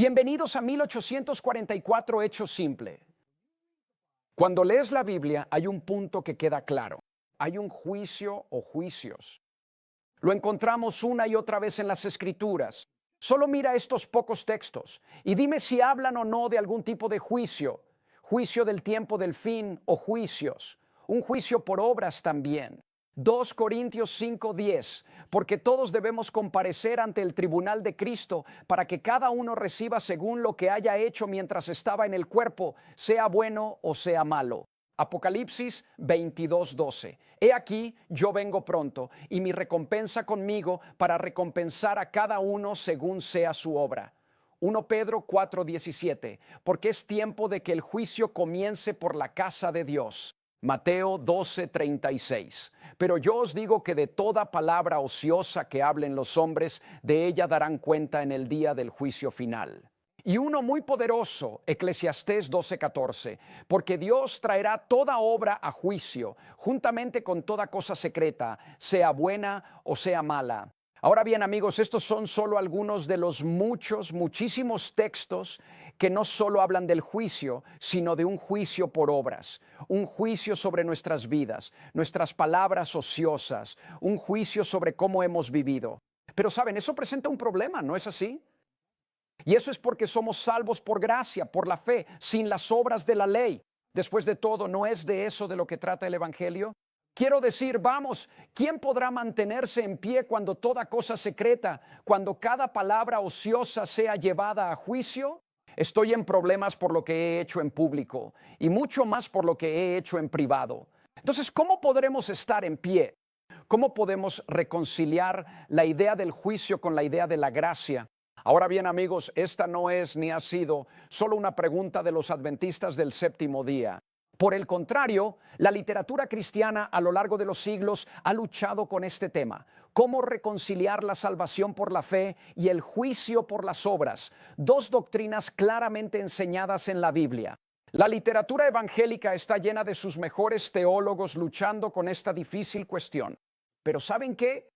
Bienvenidos a 1844 Hechos Simple. Cuando lees la Biblia hay un punto que queda claro. Hay un juicio o juicios. Lo encontramos una y otra vez en las Escrituras. Solo mira estos pocos textos y dime si hablan o no de algún tipo de juicio. Juicio del tiempo del fin o juicios. Un juicio por obras también. 2 Corintios 5:10, porque todos debemos comparecer ante el tribunal de Cristo para que cada uno reciba según lo que haya hecho mientras estaba en el cuerpo, sea bueno o sea malo. Apocalipsis 22:12. He aquí, yo vengo pronto, y mi recompensa conmigo para recompensar a cada uno según sea su obra. 1 Pedro 4:17, porque es tiempo de que el juicio comience por la casa de Dios. Mateo 12:36. Pero yo os digo que de toda palabra ociosa que hablen los hombres, de ella darán cuenta en el día del juicio final. Y uno muy poderoso, Eclesiastés 12:14, porque Dios traerá toda obra a juicio, juntamente con toda cosa secreta, sea buena o sea mala. Ahora bien, amigos, estos son solo algunos de los muchísimos textos que no solo hablan del juicio, sino de un juicio por obras, un juicio sobre nuestras vidas, nuestras palabras ociosas, un juicio sobre cómo hemos vivido. Pero saben, eso presenta un problema, ¿no es así? Y eso es porque somos salvos por gracia, por la fe, sin las obras de la ley. Después de todo, ¿no es de eso de lo que trata el Evangelio? Quiero decir, vamos, ¿quién podrá mantenerse en pie cuando toda cosa secreta, cuando cada palabra ociosa sea llevada a juicio? Estoy en problemas por lo que he hecho en público y mucho más por lo que he hecho en privado. Entonces, ¿cómo podremos estar en pie? ¿Cómo podemos reconciliar la idea del juicio con la idea de la gracia? Ahora bien, amigos, esta no es ni ha sido solo una pregunta de los adventistas del séptimo día. Por el contrario, la literatura cristiana a lo largo de los siglos ha luchado con este tema. ¿Cómo reconciliar la salvación por la fe y el juicio por las obras? Dos doctrinas claramente enseñadas en la Biblia. La literatura evangélica está llena de sus mejores teólogos luchando con esta difícil cuestión. Pero ¿saben qué?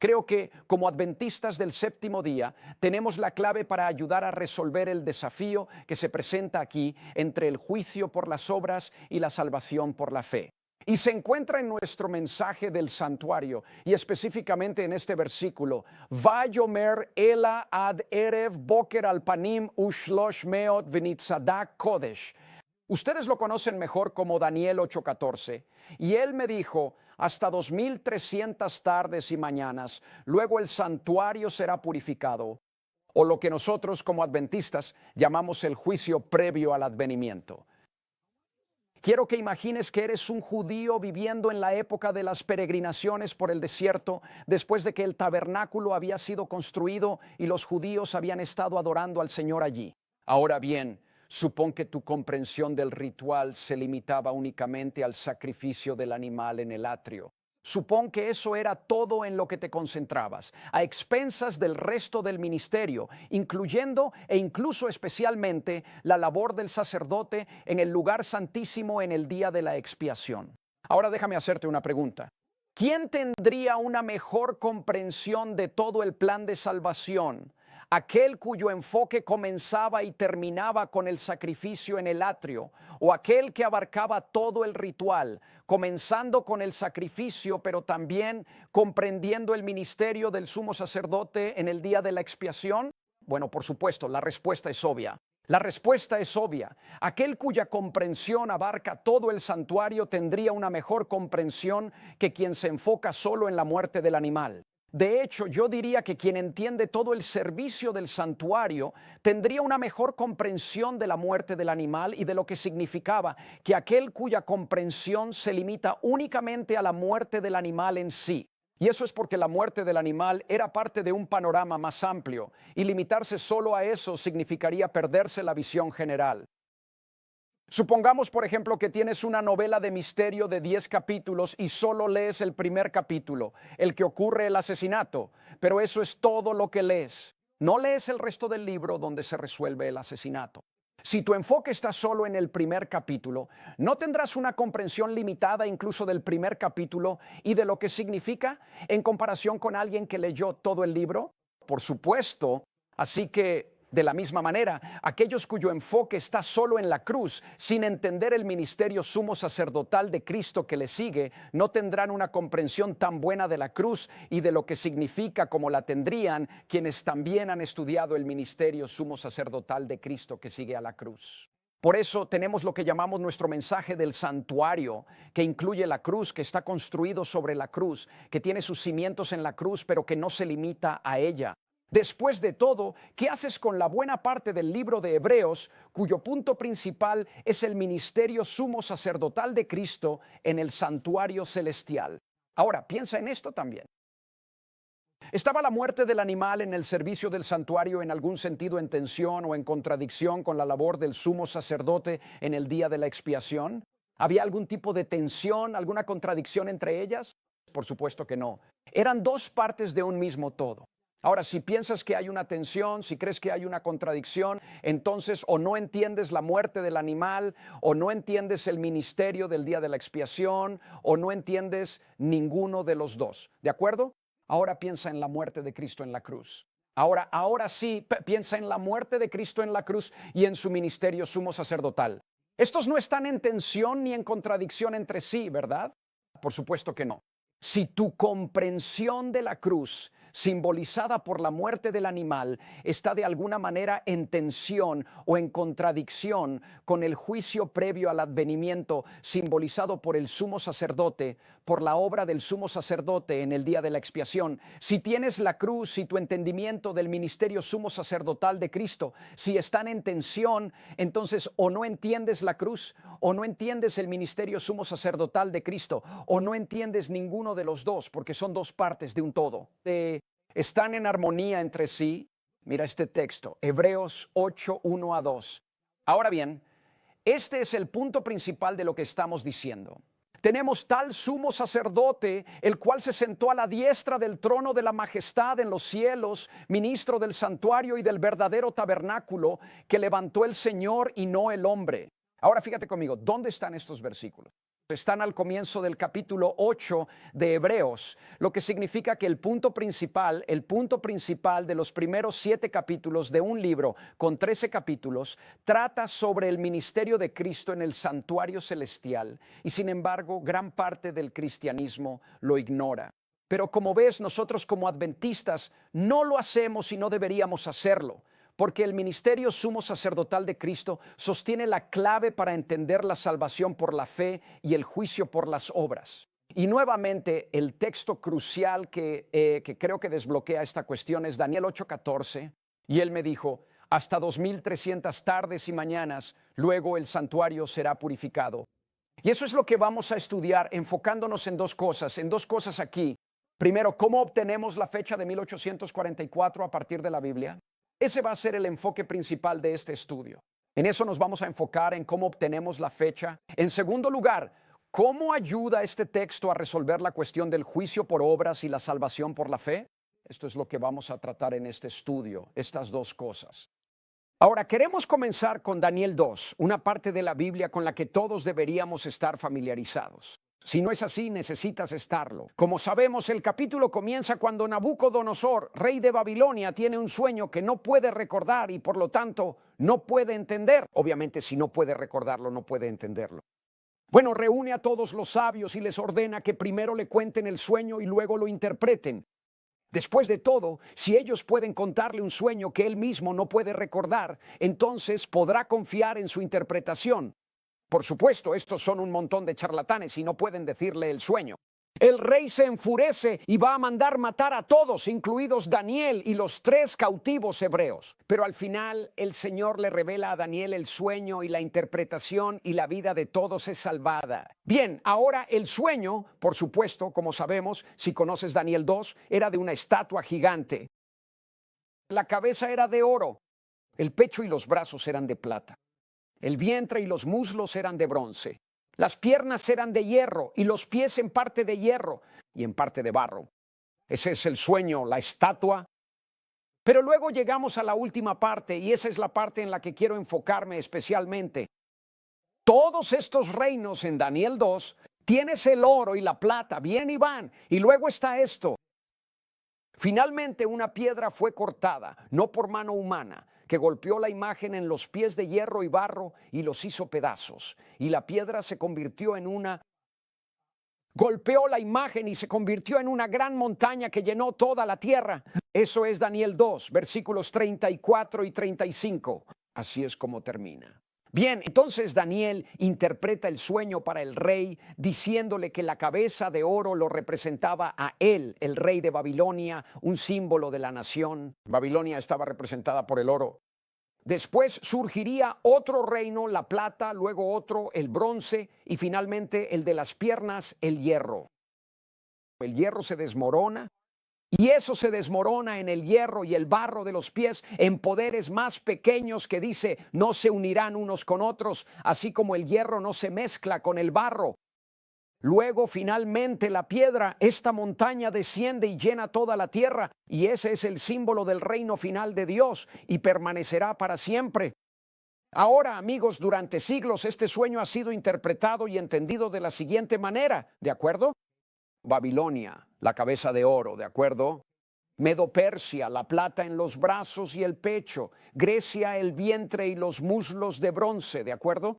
Creo que como adventistas del séptimo día tenemos la clave para ayudar a resolver el desafío que se presenta aquí entre el juicio por las obras y la salvación por la fe. Y se encuentra en nuestro mensaje del santuario y específicamente en este versículo. Vayomer ela ad erev boker al panim ushlosh meot v'nitzadak kodesh. Ustedes lo conocen mejor como Daniel 8:14. Y él me dijo, hasta 2300 tardes y mañanas, luego el santuario será purificado, o lo que nosotros como adventistas llamamos el juicio previo al advenimiento. Quiero que imagines que eres un judío viviendo en la época de las peregrinaciones por el desierto, después de que el tabernáculo había sido construido y los judíos habían estado adorando al Señor allí. Ahora bien, supón que tu comprensión del ritual se limitaba únicamente al sacrificio del animal en el atrio. Supón que eso era todo en lo que te concentrabas, a expensas del resto del ministerio, incluyendo e incluso especialmente la labor del sacerdote en el lugar santísimo en el día de la expiación. Ahora déjame hacerte una pregunta. ¿Quién tendría una mejor comprensión de todo el plan de salvación? ¿Aquel cuyo enfoque comenzaba y terminaba con el sacrificio en el atrio, o aquel que abarcaba todo el ritual, comenzando con el sacrificio, pero también comprendiendo el ministerio del sumo sacerdote en el día de la expiación? Bueno, por supuesto, la respuesta es obvia. La respuesta es obvia. Aquel cuya comprensión abarca todo el santuario tendría una mejor comprensión que quien se enfoca solo en la muerte del animal. De hecho, yo diría que quien entiende todo el servicio del santuario tendría una mejor comprensión de la muerte del animal y de lo que significaba que aquel cuya comprensión se limita únicamente a la muerte del animal en sí. Y eso es porque la muerte del animal era parte de un panorama más amplio, y limitarse solo a eso significaría perderse la visión general. Supongamos, por ejemplo, que tienes una novela de misterio de 10 capítulos y solo lees el primer capítulo, el que ocurre el asesinato, pero eso es todo lo que lees. No lees el resto del libro donde se resuelve el asesinato. Si tu enfoque está solo en el primer capítulo, no tendrás una comprensión limitada incluso del primer capítulo y de lo que significa en comparación con alguien que leyó todo el libro. Por supuesto, así que De la misma manera, aquellos cuyo enfoque está solo en la cruz, sin entender el ministerio sumo sacerdotal de Cristo que le sigue, no tendrán una comprensión tan buena de la cruz y de lo que significa como la tendrían quienes también han estudiado el ministerio sumo sacerdotal de Cristo que sigue a la cruz. Por eso tenemos lo que llamamos nuestro mensaje del santuario, que incluye la cruz, que está construido sobre la cruz, que tiene sus cimientos en la cruz, pero que no se limita a ella. Después de todo, ¿qué haces con la buena parte del libro de Hebreos, cuyo punto principal es el ministerio sumo sacerdotal de Cristo en el santuario celestial? Ahora, piensa en esto también. ¿Estaba la muerte del animal en el servicio del santuario en algún sentido en tensión o en contradicción con la labor del sumo sacerdote en el día de la expiación? ¿Había algún tipo de tensión, alguna contradicción entre ellas? Por supuesto que no. Eran dos partes de un mismo todo. Ahora, si piensas que hay una tensión, si crees que hay una contradicción, entonces o no entiendes la muerte del animal, o no entiendes el ministerio del día de la expiación, o no entiendes ninguno de los dos. ¿De acuerdo? Ahora piensa en la muerte de Cristo en la cruz. Ahora sí, piensa en la muerte de Cristo en la cruz y en su ministerio sumo sacerdotal. Estos no están en tensión ni en contradicción entre sí, ¿verdad? Por supuesto que no. Si tu comprensión de la cruz, simbolizada por la muerte del animal, está de alguna manera en tensión o en contradicción con el juicio previo al advenimiento, simbolizado por el sumo sacerdote, por la obra del sumo sacerdote en el día de la expiación, si tienes la cruz y tu entendimiento del ministerio sumo sacerdotal de Cristo, si están en tensión, entonces o no entiendes la cruz, o no entiendes el ministerio sumo sacerdotal de Cristo, o no entiendes ninguno de los dos, porque son dos partes de un todo. Están en armonía entre sí. Mira este texto, Hebreos 8, 1 a 2. Ahora bien, este es el punto principal de lo que estamos diciendo. Tenemos tal sumo sacerdote, el cual se sentó a la diestra del trono de la majestad en los cielos, ministro del santuario y del verdadero tabernáculo, que levantó el Señor y no el hombre. Ahora fíjate conmigo, ¿dónde están estos versículos? Están al comienzo del capítulo 8 de Hebreos, lo que significa que el punto principal de los primeros 7 capítulos de un libro con 13 capítulos trata sobre el ministerio de Cristo en el santuario celestial y sin embargo gran parte del cristianismo lo ignora. Pero como ves, nosotros como adventistas no lo hacemos y no deberíamos hacerlo, porque el ministerio sumo sacerdotal de Cristo sostiene la clave para entender la salvación por la fe y el juicio por las obras. Y nuevamente el texto crucial que creo que desbloquea esta cuestión es Daniel 8:14, y él me dijo, hasta 2300 tardes y mañanas, luego el santuario será purificado. Y eso es lo que vamos a estudiar, enfocándonos en dos cosas aquí. Primero, ¿cómo obtenemos la fecha de 1844 a partir de la Biblia? Ese va a ser el enfoque principal de este estudio. En eso nos vamos a enfocar en cómo obtenemos la fecha. En segundo lugar, ¿cómo ayuda este texto a resolver la cuestión del juicio por obras y la salvación por la fe? Esto es lo que vamos a tratar en este estudio, estas dos cosas. Ahora, queremos comenzar con Daniel 2, una parte de la Biblia con la que todos deberíamos estar familiarizados. Si no es así, necesitas estarlo. Como sabemos, el capítulo comienza cuando Nabucodonosor, rey de Babilonia, tiene un sueño que no puede recordar y por lo tanto no puede entender. Obviamente, si no puede recordarlo, no puede entenderlo. Bueno, reúne a todos los sabios y les ordena que primero le cuenten el sueño y luego lo interpreten. Después de todo, si ellos pueden contarle un sueño que él mismo no puede recordar, entonces podrá confiar en su interpretación. Por supuesto, estos son un montón de charlatanes y no pueden decirle el sueño. El rey se enfurece y va a mandar matar a todos, incluidos Daniel y los 3 cautivos hebreos. Pero al final el Señor le revela a Daniel el sueño y la interpretación y la vida de todos es salvada. Bien, ahora el sueño, por supuesto, como sabemos, si conoces Daniel 2, era de una estatua gigante. La cabeza era de oro, el pecho y los brazos eran de plata. El vientre y los muslos eran de bronce. Las piernas eran de hierro y los pies en parte de hierro y en parte de barro. Ese es el sueño, la estatua. Pero luego llegamos a la última parte y esa es la parte en la que quiero enfocarme especialmente. Todos estos reinos en Daniel 2, tienes el oro y la plata, bien y van. Y luego está esto. Finalmente una piedra fue cortada, no por mano humana, que golpeó la imagen en los pies de hierro y barro y los hizo pedazos. Y la piedra se convirtió en una... Golpeó la imagen y se convirtió en una gran montaña que llenó toda la tierra. Eso es Daniel 2, versículos 34 y 35. Así es como termina. Bien, entonces Daniel interpreta el sueño para el rey, diciéndole que la cabeza de oro lo representaba a él, el rey de Babilonia, un símbolo de la nación. Babilonia estaba representada por el oro. Después surgiría otro reino, la plata, luego otro, el bronce, y finalmente el de las piernas, el hierro. El hierro se desmorona. Y eso se desmorona en el hierro y el barro de los pies, en poderes más pequeños que dice, no se unirán unos con otros, así como el hierro no se mezcla con el barro. Luego, finalmente, la piedra, esta montaña desciende y llena toda la tierra, y ese es el símbolo del reino final de Dios, y permanecerá para siempre. Ahora, amigos, durante siglos este sueño ha sido interpretado y entendido de la siguiente manera, ¿de acuerdo? Babilonia, la cabeza de oro, ¿de acuerdo? Medo-Persia, la plata en los brazos y el pecho. Grecia, el vientre y los muslos de bronce, ¿de acuerdo?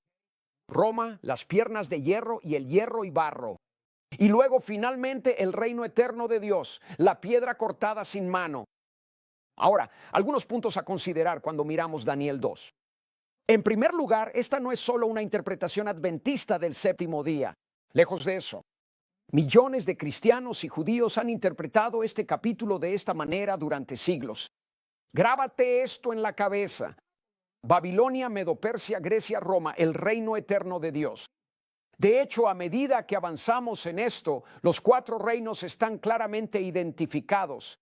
Roma, las piernas de hierro y el hierro y barro. Y luego finalmente el reino eterno de Dios, la piedra cortada sin mano. Ahora, algunos puntos a considerar cuando miramos Daniel 2. En primer lugar, esta no es solo una interpretación adventista del séptimo día. Lejos de eso. Millones de cristianos y judíos han interpretado este capítulo de esta manera durante siglos. Grábate esto en la cabeza. Babilonia, Medo-Persia, Grecia, Roma, el reino eterno de Dios. De hecho, a medida que avanzamos en esto, los 4 reinos están claramente identificados.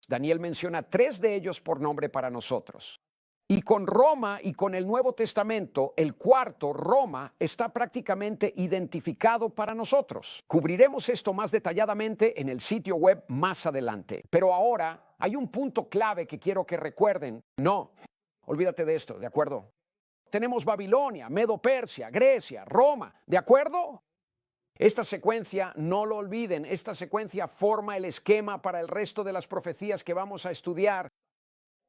Daniel menciona 3 de ellos por nombre para nosotros. Y con Roma y con el Nuevo Testamento, el cuarto, Roma, está prácticamente identificado para nosotros. Cubriremos esto más detalladamente en el sitio web más adelante. Pero ahora hay un punto clave que quiero que recuerden. No, olvídate de esto, ¿de acuerdo? Tenemos Babilonia, Medo-Persia, Grecia, Roma, ¿de acuerdo? Esta secuencia, no lo olviden, esta secuencia forma el esquema para el resto de las profecías que vamos a estudiar.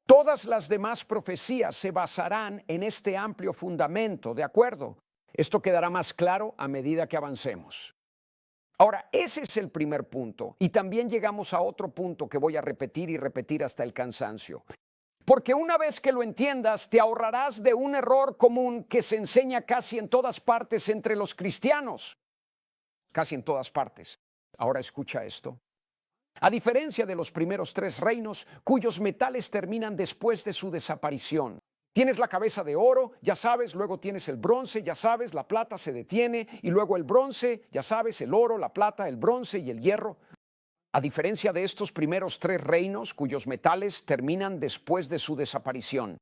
Todas las demás profecías se basarán en este amplio fundamento, ¿de acuerdo? Esto quedará más claro a medida que avancemos. Ahora, ese es el primer punto, y también llegamos a otro punto que voy a repetir y repetir hasta el cansancio. Porque una vez que lo entiendas, te ahorrarás de un error común que se enseña casi en todas partes entre los cristianos. Casi en todas partes. Ahora escucha esto. A diferencia de los primeros 3 reinos, cuyos metales terminan después de su desaparición. Tienes la cabeza de oro, ya sabes, luego tienes el bronce, ya sabes, la plata se detiene, y luego el bronce, ya sabes, el oro, la plata, el bronce y el hierro. A diferencia de estos primeros 3 reinos, cuyos metales terminan después de su desaparición.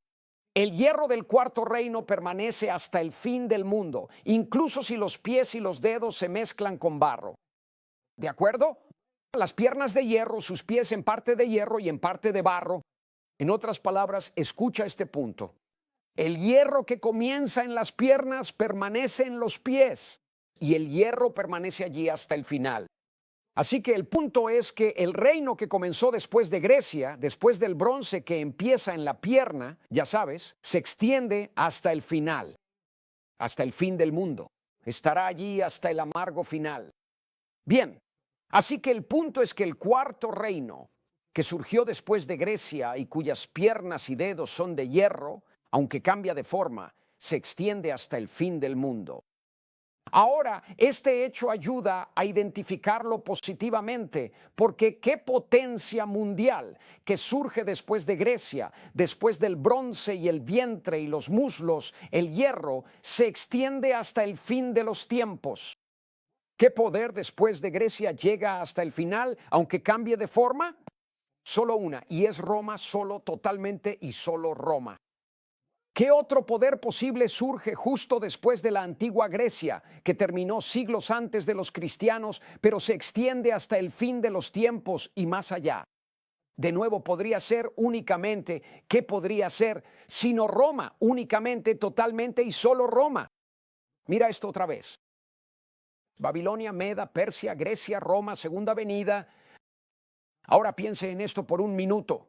El hierro del cuarto reino permanece hasta el fin del mundo, incluso si los pies y los dedos se mezclan con barro. ¿De acuerdo? Las piernas de hierro, sus pies en parte de hierro y en parte de barro. En otras palabras, escucha este punto. El hierro que comienza en las piernas permanece en los pies y el hierro permanece allí hasta el final. Así que el punto es que el reino que comenzó después de Grecia, después del bronce que empieza en la pierna, ya sabes, se extiende hasta el final, hasta el fin del mundo. Estará allí hasta el amargo final. Bien. Así que el punto es que el cuarto reino, que surgió después de Grecia y cuyas piernas y dedos son de hierro, aunque cambia de forma, se extiende hasta el fin del mundo. Ahora, este hecho ayuda a identificarlo positivamente, porque qué potencia mundial que surge después de Grecia, después del bronce y el vientre y los muslos, el hierro, se extiende hasta el fin de los tiempos. ¿Qué poder después de Grecia llega hasta el final, aunque cambie de forma? Solo una, y es Roma, solo, totalmente y solo Roma. ¿Qué otro poder posible surge justo después de la antigua Grecia, que terminó siglos antes de los cristianos, pero se extiende hasta el fin de los tiempos y más allá? De nuevo, podría ser únicamente, ¿qué podría ser? Sino Roma, únicamente, totalmente y solo Roma. Mira esto otra vez. Babilonia, Meda, Persia, Grecia, Roma, Segunda Venida. Ahora piense en esto por un minuto.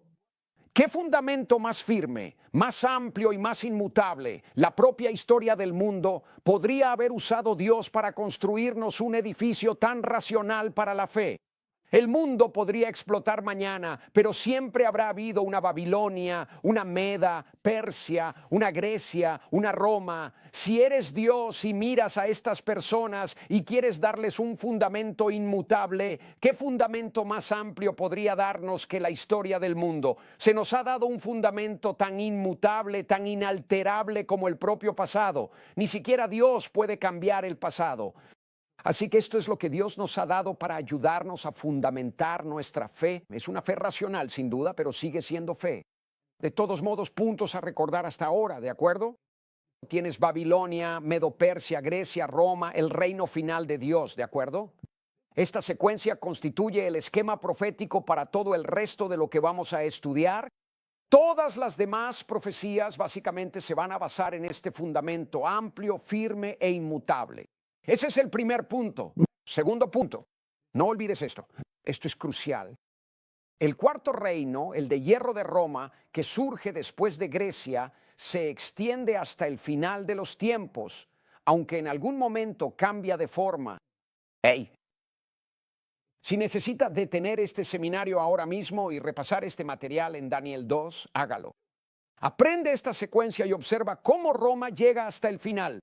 ¿Qué fundamento más firme, más amplio y más inmutable, la propia historia del mundo, podría haber usado Dios para construirnos un edificio tan racional para la fe? El mundo podría explotar mañana, pero siempre habrá habido una Babilonia, una Meda, Persia, una Grecia, una Roma. Si eres Dios y miras a estas personas y quieres darles un fundamento inmutable, ¿qué fundamento más amplio podría darnos que la historia del mundo? Se nos ha dado un fundamento tan inmutable, tan inalterable como el propio pasado. Ni siquiera Dios puede cambiar el pasado. Así que esto es lo que Dios nos ha dado para ayudarnos a fundamentar nuestra fe. Es una fe racional, sin duda, pero sigue siendo fe. De todos modos, puntos a recordar hasta ahora, ¿de acuerdo? Tienes Babilonia, Medo-Persia, Grecia, Roma, el reino final de Dios, ¿de acuerdo? Esta secuencia constituye el esquema profético para todo el resto de lo que vamos a estudiar. Todas las demás profecías básicamente se van a basar en este fundamento amplio, firme e inmutable. Ese es el primer punto. Segundo punto, no olvides esto. Esto es crucial. El cuarto reino, el de hierro de Roma, que surge después de Grecia, se extiende hasta el final de los tiempos, aunque en algún momento cambia de forma. Hey, si necesita detener este seminario ahora mismo y repasar este material en Daniel 2, hágalo. Aprende esta secuencia y observa cómo Roma llega hasta el final.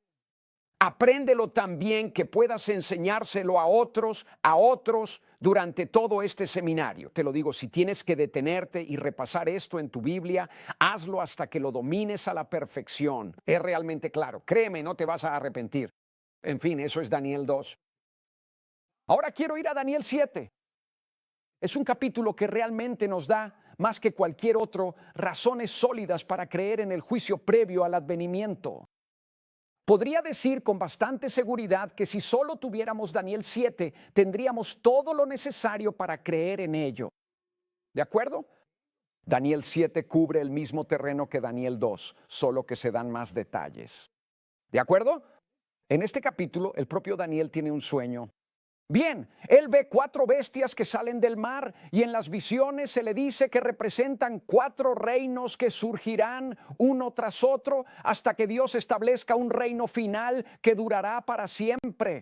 Apréndelo también que puedas enseñárselo a otros durante todo este seminario. Te lo digo, si tienes que detenerte y repasar esto en tu Biblia, hazlo hasta que lo domines a la perfección. Es realmente claro. Créeme, no te vas a arrepentir. En fin, eso es Daniel 2. Ahora quiero ir a Daniel 7. Es un capítulo que realmente nos da, más que cualquier otro, razones sólidas para creer en el juicio previo al advenimiento. Podría decir con bastante seguridad que si solo tuviéramos Daniel 7, tendríamos todo lo necesario para creer en ello. ¿De acuerdo? Daniel 7 cubre el mismo terreno que Daniel 2, solo que se dan más detalles. ¿De acuerdo? En este capítulo, el propio Daniel tiene un sueño. Bien, él ve 4 bestias que salen del mar y en las visiones se le dice que representan 4 reinos que surgirán uno tras otro hasta que Dios establezca un reino final que durará para siempre.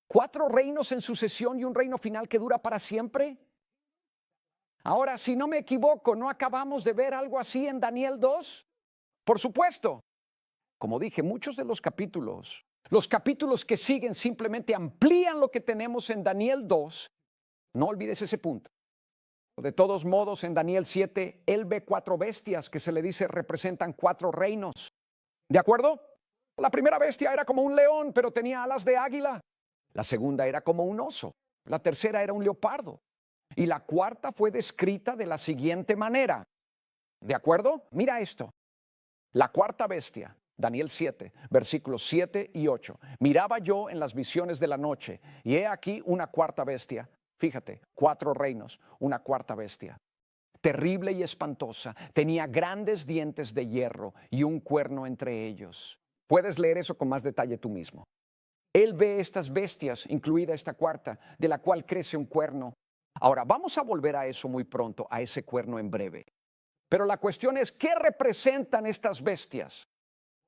4 reinos en sucesión y un reino final que dura para siempre. Ahora, si no me equivoco, ¿no acabamos de ver algo así en Daniel 2? Por supuesto. Como dije, muchos de los capítulos que siguen simplemente amplían lo que tenemos en Daniel 2. No olvides ese punto. De todos modos, en Daniel 7, él ve 4 bestias que se le dice representan 4 reinos. ¿De acuerdo? La primera bestia era como un león, pero tenía alas de águila. La segunda era como un oso. La tercera era un leopardo. Y la cuarta fue descrita de la siguiente manera. ¿De acuerdo? Mira esto. La cuarta bestia. Daniel 7, versículos 7 y 8. Miraba yo en las visiones de la noche, y he aquí una cuarta bestia. Fíjate, 4 reinos, una cuarta bestia. Terrible y espantosa, tenía grandes dientes de hierro y un cuerno entre ellos. Puedes leer eso con más detalle tú mismo. Él ve estas bestias, incluida esta cuarta, de la cual crece un cuerno. Ahora, vamos a volver a eso muy pronto, a ese cuerno en breve. Pero la cuestión es, ¿qué representan estas bestias?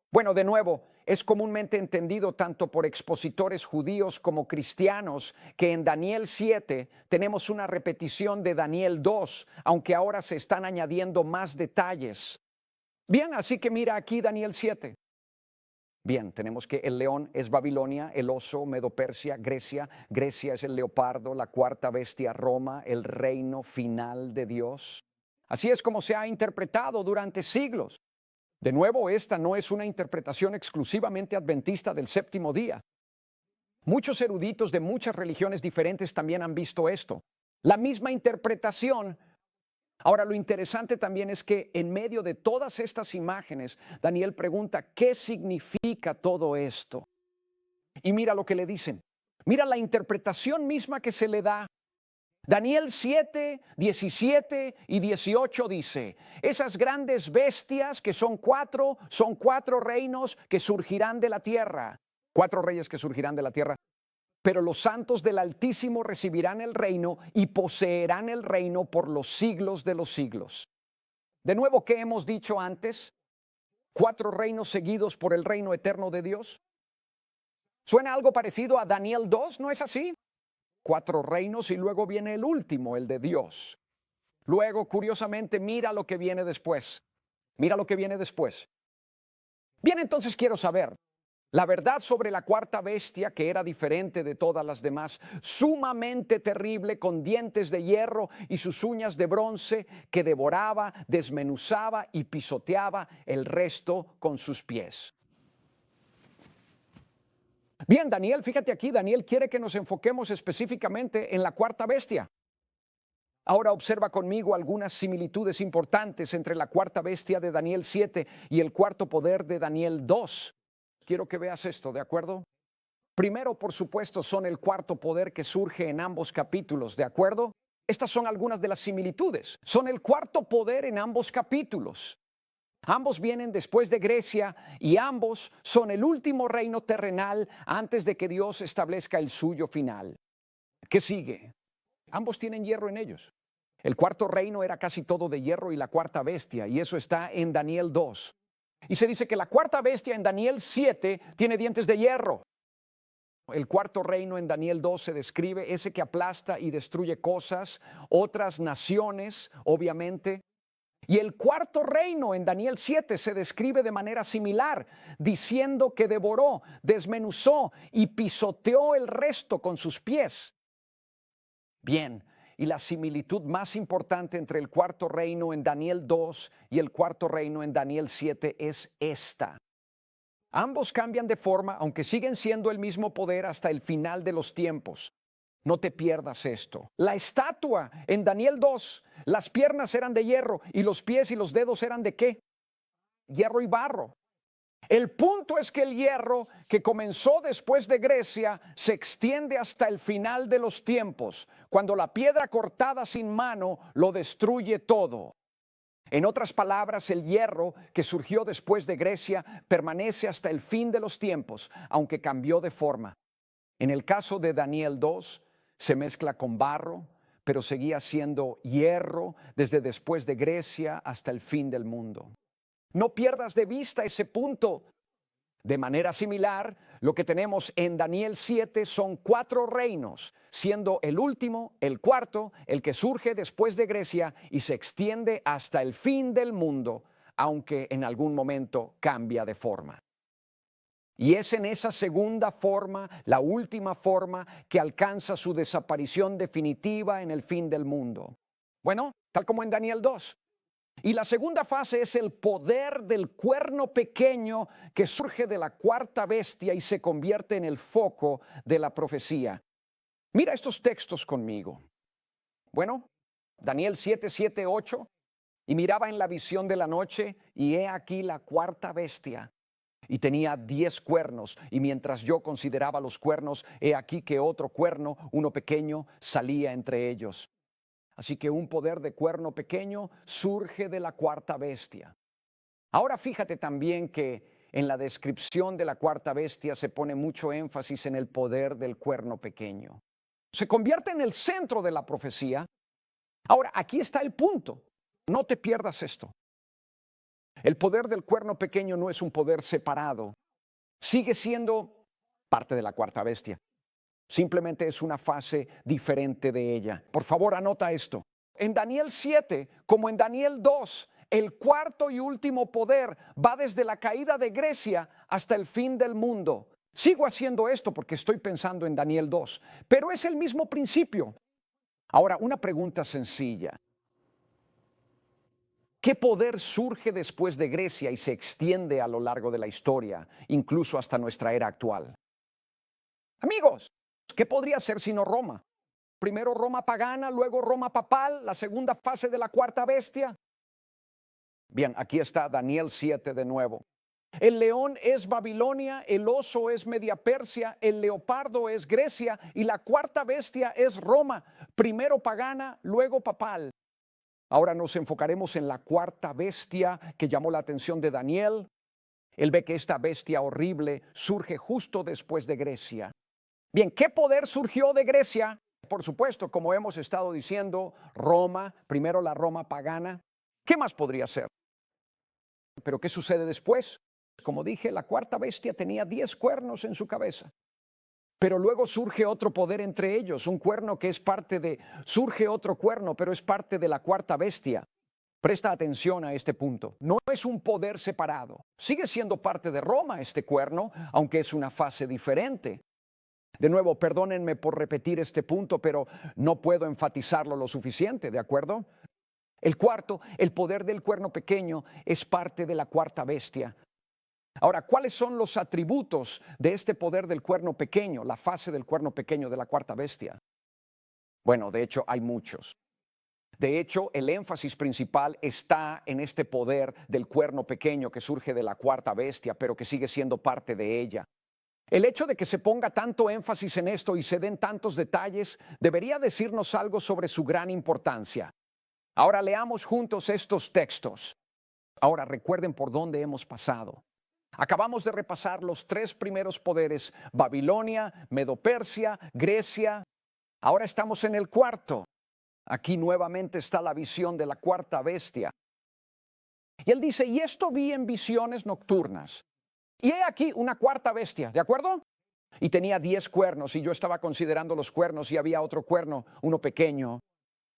Bueno, de nuevo, es comúnmente entendido tanto por expositores judíos como cristianos que en Daniel 7 tenemos una repetición de Daniel 2, aunque ahora se están añadiendo más detalles. Bien, así que mira aquí Daniel 7. Bien, tenemos que el león es Babilonia, el oso Medo-Persia, Grecia es el leopardo, la cuarta bestia Roma, el reino final de Dios. Así es como se ha interpretado durante siglos. De nuevo, esta no es una interpretación exclusivamente adventista del séptimo día. Muchos eruditos de muchas religiones diferentes también han visto esto. La misma interpretación. Ahora, lo interesante también es que en medio de todas estas imágenes, Daniel pregunta, ¿qué significa todo esto? Y mira lo que le dicen. Mira la interpretación misma que se le da. Daniel 7, 17 y 18 dice, esas grandes bestias que son 4 reinos que surgirán de la tierra. 4 reyes que surgirán de la tierra. Pero los santos del Altísimo recibirán el reino y poseerán el reino por los siglos de los siglos. De nuevo, ¿qué hemos dicho antes? 4 reinos seguidos por el reino eterno de Dios. ¿Suena algo parecido a Daniel 2? ¿No es así? 4 reinos y luego viene el último, el de Dios. Luego, curiosamente, mira lo que viene después. Mira lo que viene después. Bien, entonces quiero saber la verdad sobre la cuarta bestia, que era diferente de todas las demás, sumamente terrible, con dientes de hierro y sus uñas de bronce, que devoraba, desmenuzaba y pisoteaba el resto con sus pies. Bien, Daniel, fíjate aquí, Daniel quiere que nos enfoquemos específicamente en la cuarta bestia. Ahora observa conmigo algunas similitudes importantes entre la cuarta bestia de Daniel 7 y el cuarto poder de Daniel 2. Quiero que veas esto, ¿de acuerdo? Primero, por supuesto, son el cuarto poder que surge en ambos capítulos, ¿de acuerdo? Estas son algunas de las similitudes. Son el cuarto poder en ambos capítulos. Ambos vienen después de Grecia y ambos son el último reino terrenal antes de que Dios establezca el suyo final. ¿Qué sigue? Ambos tienen hierro en ellos. El cuarto reino era casi todo de hierro y la cuarta bestia, y eso está en Daniel 2. Y se dice que la cuarta bestia en Daniel 7 tiene dientes de hierro. El cuarto reino en Daniel 2 se describe ese que aplasta y destruye cosas, otras naciones, obviamente. Y el cuarto reino en Daniel 7 se describe de manera similar, diciendo que devoró, desmenuzó y pisoteó el resto con sus pies. Bien, y la similitud más importante entre el cuarto reino en Daniel 2 y el cuarto reino en Daniel 7 es esta. Ambos cambian de forma, aunque siguen siendo el mismo poder hasta el final de los tiempos. No te pierdas esto. La estatua en Daniel 2, las piernas eran de hierro y los pies y los dedos eran ¿de qué? Hierro y barro. El punto es que el hierro que comenzó después de Grecia se extiende hasta el final de los tiempos, cuando la piedra cortada sin mano lo destruye todo. En otras palabras, el hierro que surgió después de Grecia permanece hasta el fin de los tiempos, aunque cambió de forma. En el caso de Daniel 2, se mezcla con barro, pero seguía siendo hierro desde después de Grecia hasta el fin del mundo. No pierdas de vista ese punto. De manera similar, lo que tenemos en Daniel 7 son 4 reinos, siendo el último, el cuarto, el que surge después de Grecia y se extiende hasta el fin del mundo, aunque en algún momento cambia de forma. Y es en esa segunda forma, la última forma, que alcanza su desaparición definitiva en el fin del mundo. Bueno, tal como en Daniel 2. Y la segunda fase es el poder del cuerno pequeño que surge de la cuarta bestia y se convierte en el foco de la profecía. Mira estos textos conmigo. Bueno, Daniel 7, 7, 8. Y miraba en la visión de la noche, y he aquí la cuarta bestia. Y tenía 10 cuernos, y mientras yo consideraba los cuernos, he aquí que otro cuerno, uno pequeño, salía entre ellos. Así que un poder de cuerno pequeño surge de la cuarta bestia. Ahora fíjate también que en la descripción de la cuarta bestia se pone mucho énfasis en el poder del cuerno pequeño. Se convierte en el centro de la profecía. Ahora, aquí está el punto. No te pierdas esto. El poder del cuerno pequeño no es un poder separado. Sigue siendo parte de la cuarta bestia. Simplemente es una fase diferente de ella. Por favor, anota esto. En Daniel 7, como en Daniel 2, el cuarto y último poder va desde la caída de Grecia hasta el fin del mundo. Sigo haciendo esto porque estoy pensando en Daniel 2, pero es el mismo principio. Ahora, una pregunta sencilla. ¿Qué poder surge después de Grecia y se extiende a lo largo de la historia, incluso hasta nuestra era actual? Amigos, ¿qué podría ser sino Roma? Primero Roma pagana, luego Roma papal, la segunda fase de la cuarta bestia. Bien, aquí está Daniel 7 de nuevo. El león es Babilonia, el oso es Media Persia, el leopardo es Grecia y la cuarta bestia es Roma, primero pagana, luego papal. Ahora nos enfocaremos en la cuarta bestia que llamó la atención de Daniel. Él ve que esta bestia horrible surge justo después de Grecia. Bien, ¿qué poder surgió de Grecia? Por supuesto, como hemos estado diciendo, Roma, primero la Roma pagana. ¿Qué más podría ser? Pero ¿qué sucede después? Como dije, la cuarta bestia tenía 10 cuernos en su cabeza. Pero luego surge otro poder entre ellos, un cuerno que es parte de, surge otro cuerno, pero es parte de la cuarta bestia. Presta atención a este punto. No es un poder separado. Sigue siendo parte de Roma este cuerno, aunque es una fase diferente. De nuevo, perdónenme por repetir este punto, pero no puedo enfatizarlo lo suficiente, ¿de acuerdo? El cuarto, el poder del cuerno pequeño, es parte de la cuarta bestia. Ahora, ¿cuáles son los atributos de este poder del cuerno pequeño, la fase del cuerno pequeño de la cuarta bestia? Bueno, de hecho, hay muchos. De hecho, el énfasis principal está en este poder del cuerno pequeño que surge de la cuarta bestia, pero que sigue siendo parte de ella. El hecho de que se ponga tanto énfasis en esto y se den tantos detalles debería decirnos algo sobre su gran importancia. Ahora leamos juntos estos textos. Ahora recuerden por dónde hemos pasado. Acabamos de repasar los 3 primeros poderes: Babilonia, Medo-Persia, Grecia. Ahora estamos en el cuarto. Aquí nuevamente está la visión de la cuarta bestia. Y él dice, y esto vi en visiones nocturnas. Y he aquí una cuarta bestia, ¿de acuerdo? Y tenía 10 cuernos, y yo estaba considerando los cuernos, y había otro cuerno, uno pequeño,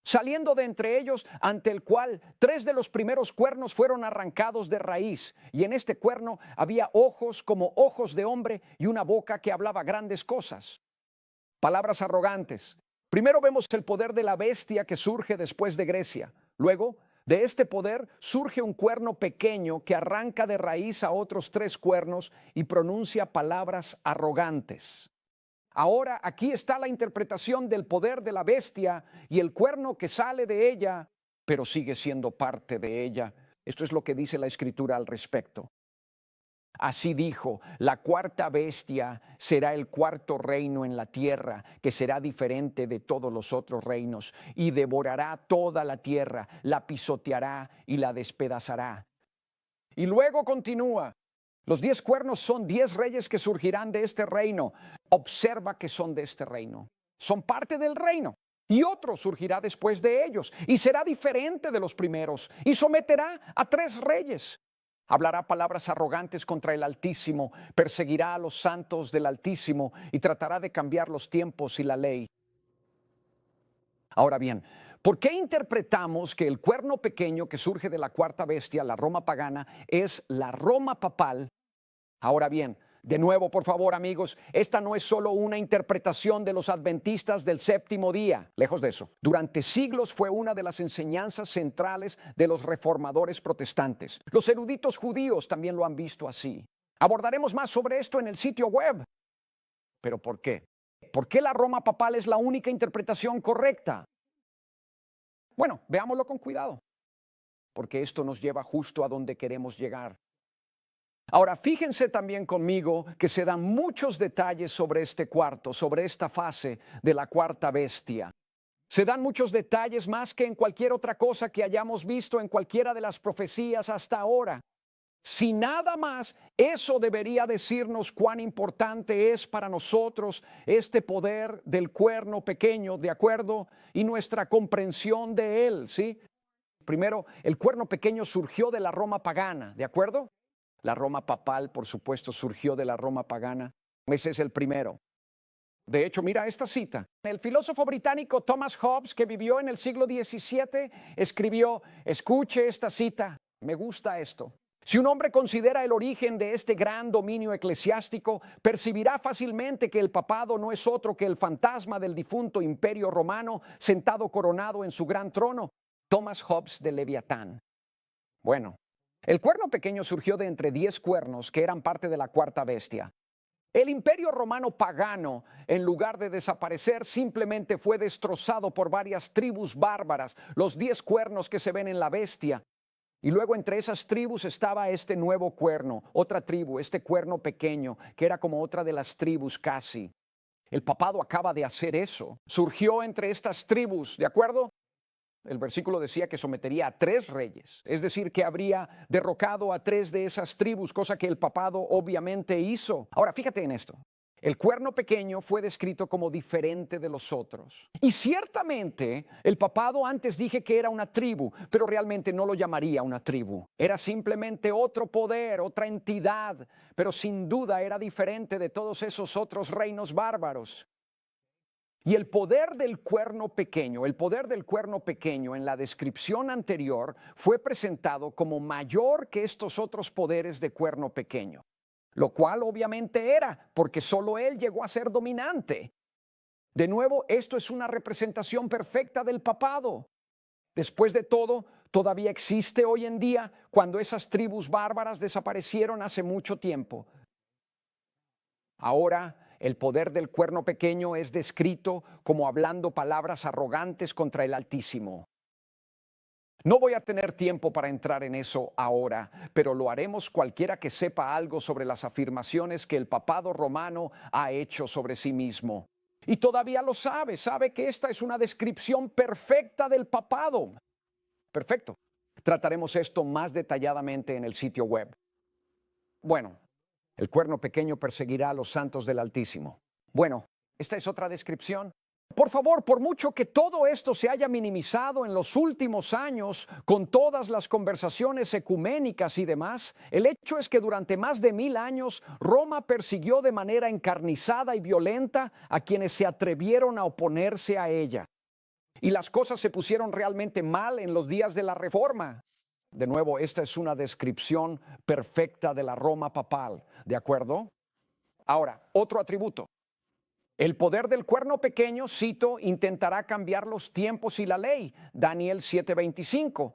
saliendo de entre ellos, ante el cual 3 de los primeros cuernos fueron arrancados de raíz, y en este cuerno había ojos como ojos de hombre y una boca que hablaba grandes cosas. Palabras arrogantes. Primero vemos el poder de la bestia que surge después de Grecia. Luego, de este poder surge un cuerno pequeño que arranca de raíz a otros 3 cuernos y pronuncia palabras arrogantes. Ahora aquí está la interpretación del poder de la bestia y el cuerno que sale de ella, pero sigue siendo parte de ella. Esto es lo que dice la Escritura al respecto. Así dijo, la cuarta bestia será el cuarto reino en la tierra, que será diferente de todos los otros reinos, y devorará toda la tierra, la pisoteará y la despedazará. Y luego continúa. Los 10 cuernos son 10 reyes que surgirán de este reino. Observa que son de este reino. Son parte del reino. Y otro surgirá después de ellos, y será diferente de los primeros, y someterá a 3 reyes. Hablará palabras arrogantes contra el Altísimo, perseguirá a los santos del Altísimo y tratará de cambiar los tiempos y la ley. Ahora bien, ¿por qué interpretamos que el cuerno pequeño que surge de la cuarta bestia, la Roma pagana, es la Roma papal? Ahora bien, de nuevo, por favor, amigos, esta no es solo una interpretación de los adventistas del séptimo día, lejos de eso. Durante siglos fue una de las enseñanzas centrales de los reformadores protestantes. Los eruditos judíos también lo han visto así. Abordaremos más sobre esto en el sitio web. ¿Pero por qué? ¿Por qué la Roma papal es la única interpretación correcta? Bueno, veámoslo con cuidado, porque esto nos lleva justo a donde queremos llegar. Ahora, fíjense también conmigo que se dan muchos detalles sobre este cuarto, sobre esta fase de la cuarta bestia. Se dan muchos detalles más que en cualquier otra cosa que hayamos visto en cualquiera de las profecías hasta ahora. Si nada más, eso debería decirnos cuán importante es para nosotros este poder del cuerno pequeño, ¿de acuerdo? Y nuestra comprensión de él, ¿sí? Primero, el cuerno pequeño surgió de la Roma pagana, ¿de acuerdo? La Roma papal, por supuesto, surgió de la Roma pagana. Ese es el primero. De hecho, mira esta cita. El filósofo británico Thomas Hobbes, que vivió en el siglo XVII, escribió, escuche esta cita, me gusta esto. Si un hombre considera el origen de este gran dominio eclesiástico, percibirá fácilmente que el papado no es otro que el fantasma del difunto imperio romano sentado coronado en su gran trono. Thomas Hobbes de Leviatán. Bueno, el cuerno pequeño surgió de entre 10 cuernos que eran parte de la cuarta bestia. El imperio romano pagano, en lugar de desaparecer, simplemente fue destrozado por varias tribus bárbaras, los 10 cuernos que se ven en la bestia. Y luego entre esas tribus estaba este nuevo cuerno, otra tribu, este cuerno pequeño, que era como otra de las tribus casi. El papado acaba de hacer eso. Surgió entre estas tribus, ¿de acuerdo? El versículo decía que sometería a 3 reyes, es decir, que habría derrocado a 3 de esas tribus, cosa que el papado obviamente hizo. Ahora, fíjate en esto. El cuerno pequeño fue descrito como diferente de los otros. Y ciertamente el papado, antes dije que era una tribu, pero realmente no lo llamaría una tribu. Era simplemente otro poder, otra entidad, pero sin duda era diferente de todos esos otros reinos bárbaros. Y el poder del cuerno pequeño, en la descripción anterior fue presentado como mayor que estos otros poderes de cuerno pequeño. Lo cual obviamente era, porque solo él llegó a ser dominante. De nuevo, esto es una representación perfecta del papado. Después de todo, todavía existe hoy en día cuando esas tribus bárbaras desaparecieron hace mucho tiempo. Ahora, el poder del cuerno pequeño es descrito como hablando palabras arrogantes contra el Altísimo. No voy a tener tiempo para entrar en eso ahora, pero lo haremos cualquiera que sepa algo sobre las afirmaciones que el papado romano ha hecho sobre sí mismo. Y todavía lo sabe que esta es una descripción perfecta del papado. Perfecto. Trataremos esto más detalladamente en el sitio web. Bueno, el cuerno pequeño perseguirá a los santos del Altísimo. Bueno, esta es otra descripción. Por favor, por mucho que todo esto se haya minimizado en los últimos años con todas las conversaciones ecuménicas y demás, el hecho es que durante más de 1000 años Roma persiguió de manera encarnizada y violenta a quienes se atrevieron a oponerse a ella. Y las cosas se pusieron realmente mal en los días de la Reforma. De nuevo, esta es una descripción perfecta de la Roma papal, ¿de acuerdo? Ahora, otro atributo. El poder del cuerno pequeño, cito, intentará cambiar los tiempos y la ley. Daniel 7:25.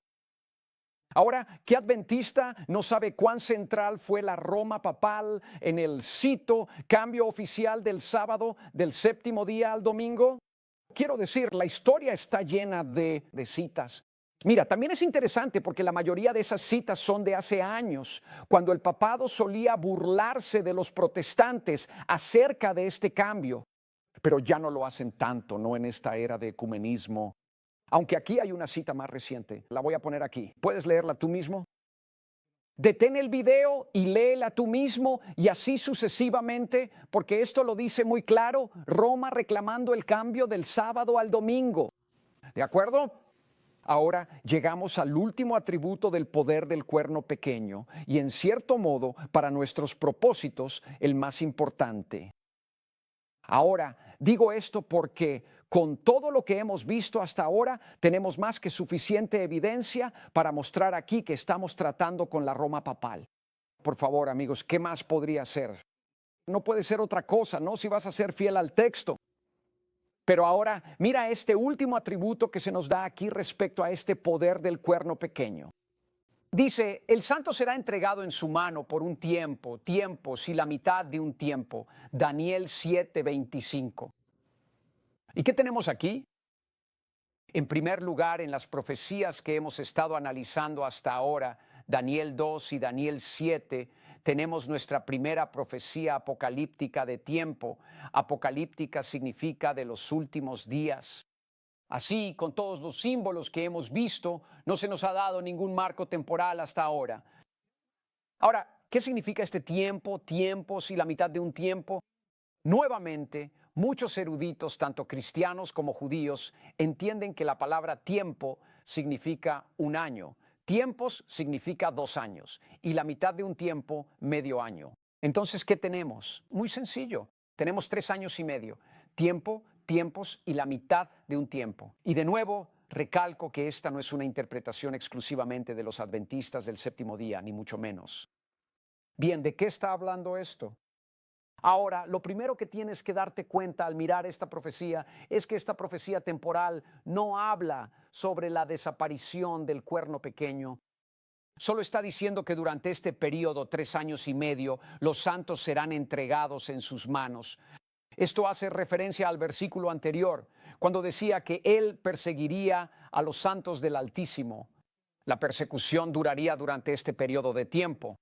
Ahora, ¿qué adventista no sabe cuán central fue la Roma papal en el, cito, cambio oficial del sábado del séptimo día al domingo? Quiero decir, la historia está llena de citas. Mira, también es interesante porque la mayoría de esas citas son de hace años, cuando el papado solía burlarse de los protestantes acerca de este cambio. Pero ya no lo hacen tanto, no en esta era de ecumenismo. Aunque aquí hay una cita más reciente, la voy a poner aquí. ¿Puedes leerla tú mismo? Detén el video y léela tú mismo y así sucesivamente, porque esto lo dice muy claro, Roma reclamando el cambio del sábado al domingo. ¿De acuerdo? Ahora llegamos al último atributo del poder del cuerno pequeño y en cierto modo, para nuestros propósitos, el más importante. Ahora, digo esto porque con todo lo que hemos visto hasta ahora, tenemos más que suficiente evidencia para mostrar aquí que estamos tratando con la Roma papal. Por favor, amigos, ¿qué más podría ser? No puede ser otra cosa, ¿no? Si vas a ser fiel al texto. Pero ahora, mira este último atributo que se nos da aquí respecto a este poder del cuerno pequeño. Dice, el santo será entregado en su mano por un tiempo, tiempos y la mitad de un tiempo. Daniel 7:25. ¿Y qué tenemos aquí? En primer lugar, en las profecías que hemos estado analizando hasta ahora, Daniel 2 y Daniel 7, tenemos nuestra primera profecía apocalíptica de tiempo. Apocalíptica significa de los últimos días. Así, con todos los símbolos que hemos visto, no se nos ha dado ningún marco temporal hasta ahora. Ahora, ¿qué significa este tiempo, tiempos y la mitad de un tiempo? Nuevamente, muchos eruditos, tanto cristianos como judíos, entienden que la palabra tiempo significa un año, tiempos significa 2 años y la mitad de un tiempo, medio año. Entonces, ¿qué tenemos? Muy sencillo, tenemos 3 años y medio, tiempo, tiempos y la mitad de un tiempo. Y de nuevo, recalco que esta no es una interpretación exclusivamente de los adventistas del séptimo día, ni mucho menos. Bien, ¿de qué está hablando esto? Ahora, lo primero que tienes que darte cuenta al mirar esta profecía es que esta profecía temporal no habla sobre la desaparición del cuerno pequeño. Solo está diciendo que durante este periodo, 3 años y medio, los santos serán entregados en sus manos. Esto hace referencia al versículo anterior, cuando decía que él perseguiría a los santos del Altísimo. La persecución duraría durante este periodo de tiempo.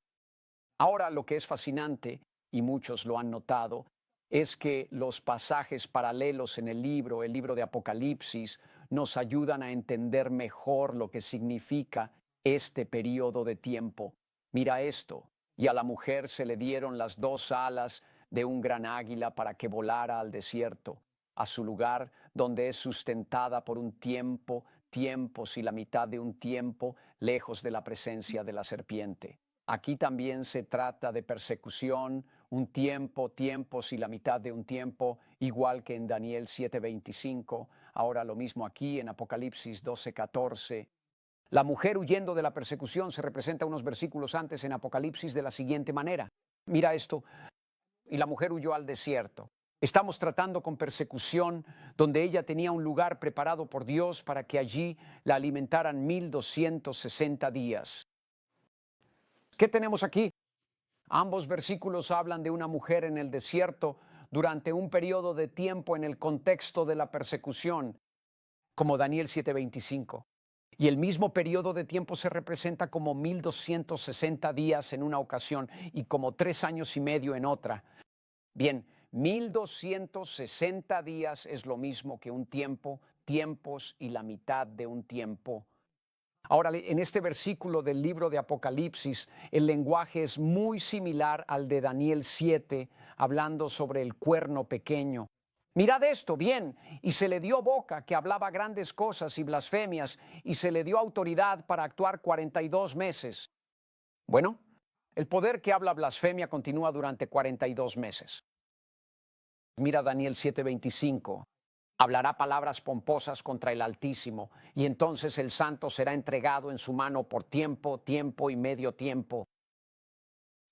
Ahora, lo que es fascinante, y muchos lo han notado, es que los pasajes paralelos en el libro de Apocalipsis, nos ayudan a entender mejor lo que significa este periodo de tiempo. Mira esto, y a la mujer se le dieron las 2 alas de un gran águila para que volara al desierto, a su lugar donde es sustentada por un tiempo, tiempos y la mitad de un tiempo, lejos de la presencia de la serpiente. Aquí también se trata de persecución, un tiempo, tiempos y la mitad de un tiempo, igual que en Daniel 7:25, ahora lo mismo aquí en Apocalipsis 12:14. La mujer huyendo de la persecución se representa unos versículos antes en Apocalipsis de la siguiente manera. Mira esto, y la mujer huyó al desierto. Estamos tratando con persecución donde ella tenía un lugar preparado por Dios para que allí la alimentaran 1260 días. ¿Qué tenemos aquí? Ambos versículos hablan de una mujer en el desierto durante un periodo de tiempo en el contexto de la persecución, como Daniel 7:25. Y el mismo periodo de tiempo se representa como 1260 días en una ocasión y como 3 años y medio en otra. Bien, 1260 días es lo mismo que un tiempo, tiempos y la mitad de un tiempo. Ahora, en este versículo del libro de Apocalipsis, el lenguaje es muy similar al de Daniel 7, hablando sobre el cuerno pequeño. Mirad esto, bien, y se le dio boca que hablaba grandes cosas y blasfemias, y se le dio autoridad para actuar 42 meses. Bueno, el poder que habla blasfemia continúa durante 42 meses. Mira Daniel 7:25. Hablará palabras pomposas contra el Altísimo, y entonces el santo será entregado en su mano por tiempo, tiempo y medio tiempo.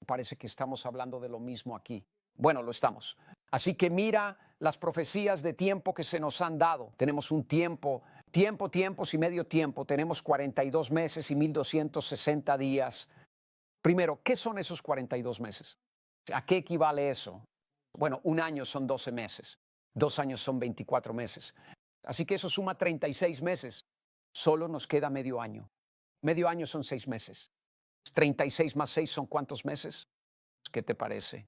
Parece que estamos hablando de lo mismo aquí. Bueno, lo estamos. Así que mira las profecías de tiempo que se nos han dado. Tenemos un tiempo, tiempos y medio tiempo. Tenemos 42 meses y 1260 días. Primero, ¿qué son esos 42 meses? ¿A qué equivale eso? Bueno, un año son 12 meses. 2 años son 24 meses. Así que eso suma 36 meses. Solo nos queda medio año. Medio año son 6 meses. 36 más 6 son ¿cuántos meses? ¿Qué te parece?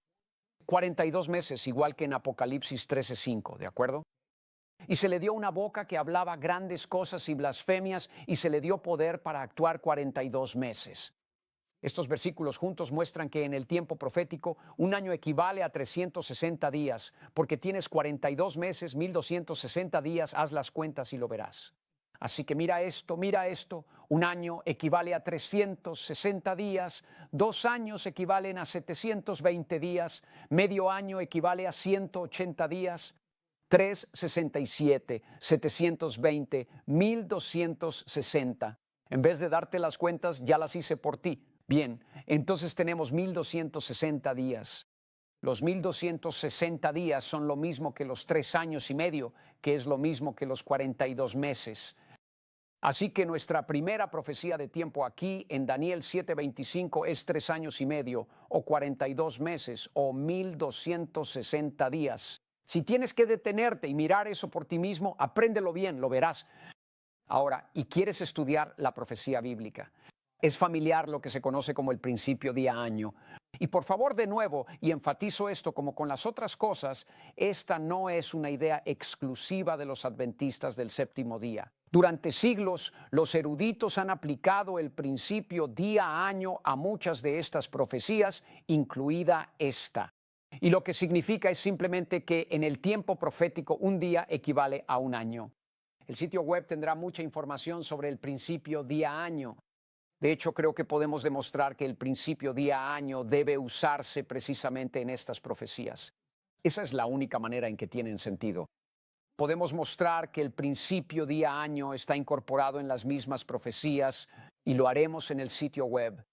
42 meses, igual que en Apocalipsis 13:5, ¿de acuerdo? Y se le dio una boca que hablaba grandes cosas y blasfemias, y se le dio poder para actuar 42 meses. Estos versículos juntos muestran que en el tiempo profético un año equivale a 360 días, porque tienes 42 meses, 1260 días, haz las cuentas y lo verás. Así que mira esto, un año equivale a 360 días, 2 años equivalen a 720 días, medio año equivale a 180 días, 367, 720, 1260. En vez de darte las cuentas, ya las hice por ti. Bien, entonces tenemos 1260 días. Los 1260 días son lo mismo que los 3 años y medio, que es lo mismo que los 42 meses. Así que nuestra primera profecía de tiempo aquí en Daniel 7:25 es 3 años y medio, o 42 meses, o 1260 días. Si tienes que detenerte y mirar eso por ti mismo, apréndelo bien, lo verás. Ahora, ¿y quieres estudiar la profecía bíblica? Es familiar lo que se conoce como el principio día-año. Y por favor, de nuevo, y enfatizo esto como con las otras cosas, esta no es una idea exclusiva de los adventistas del séptimo día. Durante siglos, los eruditos han aplicado el principio día-año a muchas de estas profecías, incluida esta. Y lo que significa es simplemente que en el tiempo profético un día equivale a un año. El sitio web tendrá mucha información sobre el principio día-año. De hecho, creo que podemos demostrar que el principio día-año debe usarse precisamente en estas profecías. Esa es la única manera en que tienen sentido. Podemos mostrar que el principio día-año está incorporado en las mismas profecías y lo haremos en el sitio web.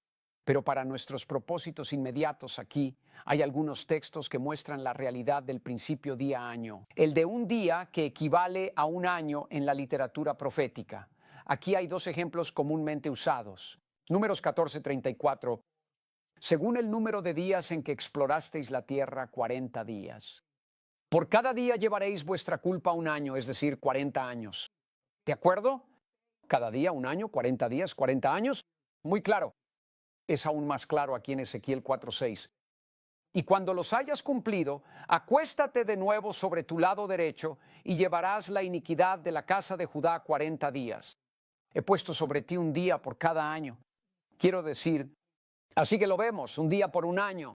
Pero para nuestros propósitos inmediatos aquí, hay algunos textos que muestran la realidad del principio día-año. El de un día que equivale a un año en la literatura profética. Aquí hay 2 ejemplos comúnmente usados. Números 14:34. Según el número de días en que explorasteis la tierra, 40 días. Por cada día llevaréis vuestra culpa un año, es decir, 40 años. ¿De acuerdo? Cada día un año, 40 días, 40 años. Muy claro. Es aún más claro aquí en Ezequiel 4:6. Y cuando los hayas cumplido, acuéstate de nuevo sobre tu lado derecho y llevarás la iniquidad de la casa de Judá 40 días. He puesto sobre ti un día por cada año. Quiero decir, así que lo vemos, un día por un año.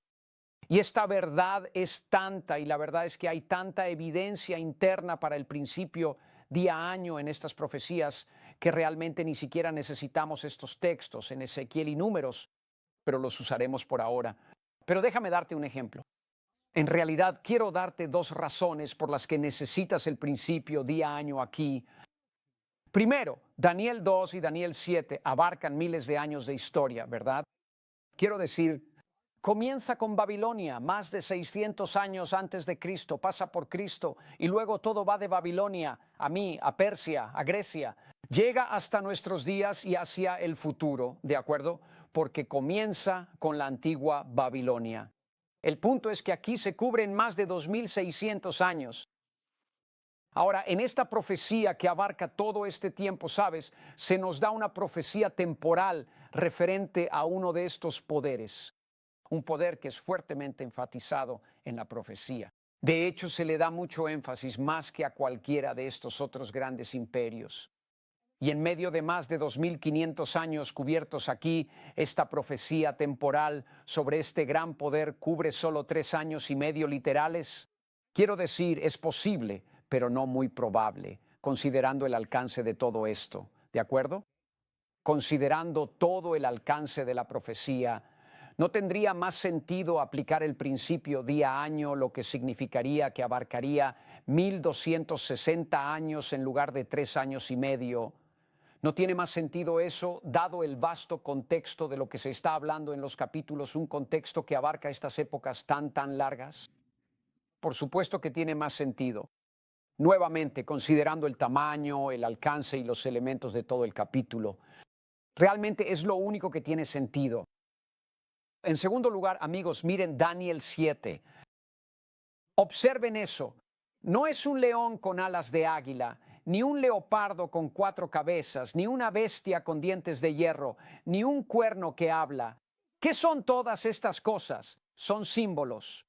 Y esta verdad es tanta, y la verdad es que hay tanta evidencia interna para el principio día a año en estas profecías, que realmente ni siquiera necesitamos estos textos en Ezequiel y Números, pero los usaremos por ahora. Pero déjame darte un ejemplo. En realidad, quiero darte dos razones por las que necesitas el principio día a año aquí. Primero, Daniel 2 y Daniel 7 abarcan miles de años de historia, ¿verdad? Quiero decir, comienza con Babilonia, más de 600 años antes de Cristo, pasa por Cristo y luego todo va de Babilonia a Persia, a Grecia. Llega hasta nuestros días y hacia el futuro, ¿de acuerdo? Porque comienza con la antigua Babilonia. El punto es que aquí se cubren más de 2600 años. Ahora, en esta profecía que abarca todo este tiempo, ¿sabes? Se nos da una profecía temporal referente a uno de estos poderes. Un poder que es fuertemente enfatizado en la profecía. De hecho, se le da mucho énfasis más que a cualquiera de estos otros grandes imperios. Y en medio de más de 2500 años cubiertos aquí, esta profecía temporal sobre este gran poder cubre solo 3 años y medio literales. Quiero decir, es posible, pero no muy probable, considerando el alcance de todo esto. ¿De acuerdo? Considerando todo el alcance de la profecía, ¿no tendría más sentido aplicar el principio día a año, lo que significaría que abarcaría 1260 años en lugar de 3 años y medio? ¿No tiene más sentido eso, dado el vasto contexto de lo que se está hablando en los capítulos, un contexto que abarca estas épocas tan largas? Por supuesto que tiene más sentido. Nuevamente, considerando el tamaño, el alcance y los elementos de todo el capítulo, realmente es lo único que tiene sentido. En segundo lugar, amigos, miren Daniel 7. Observen eso. No es un león con alas de águila, ni un leopardo con 4 cabezas, ni una bestia con dientes de hierro, ni un cuerno que habla. ¿Qué son todas estas cosas? Son símbolos.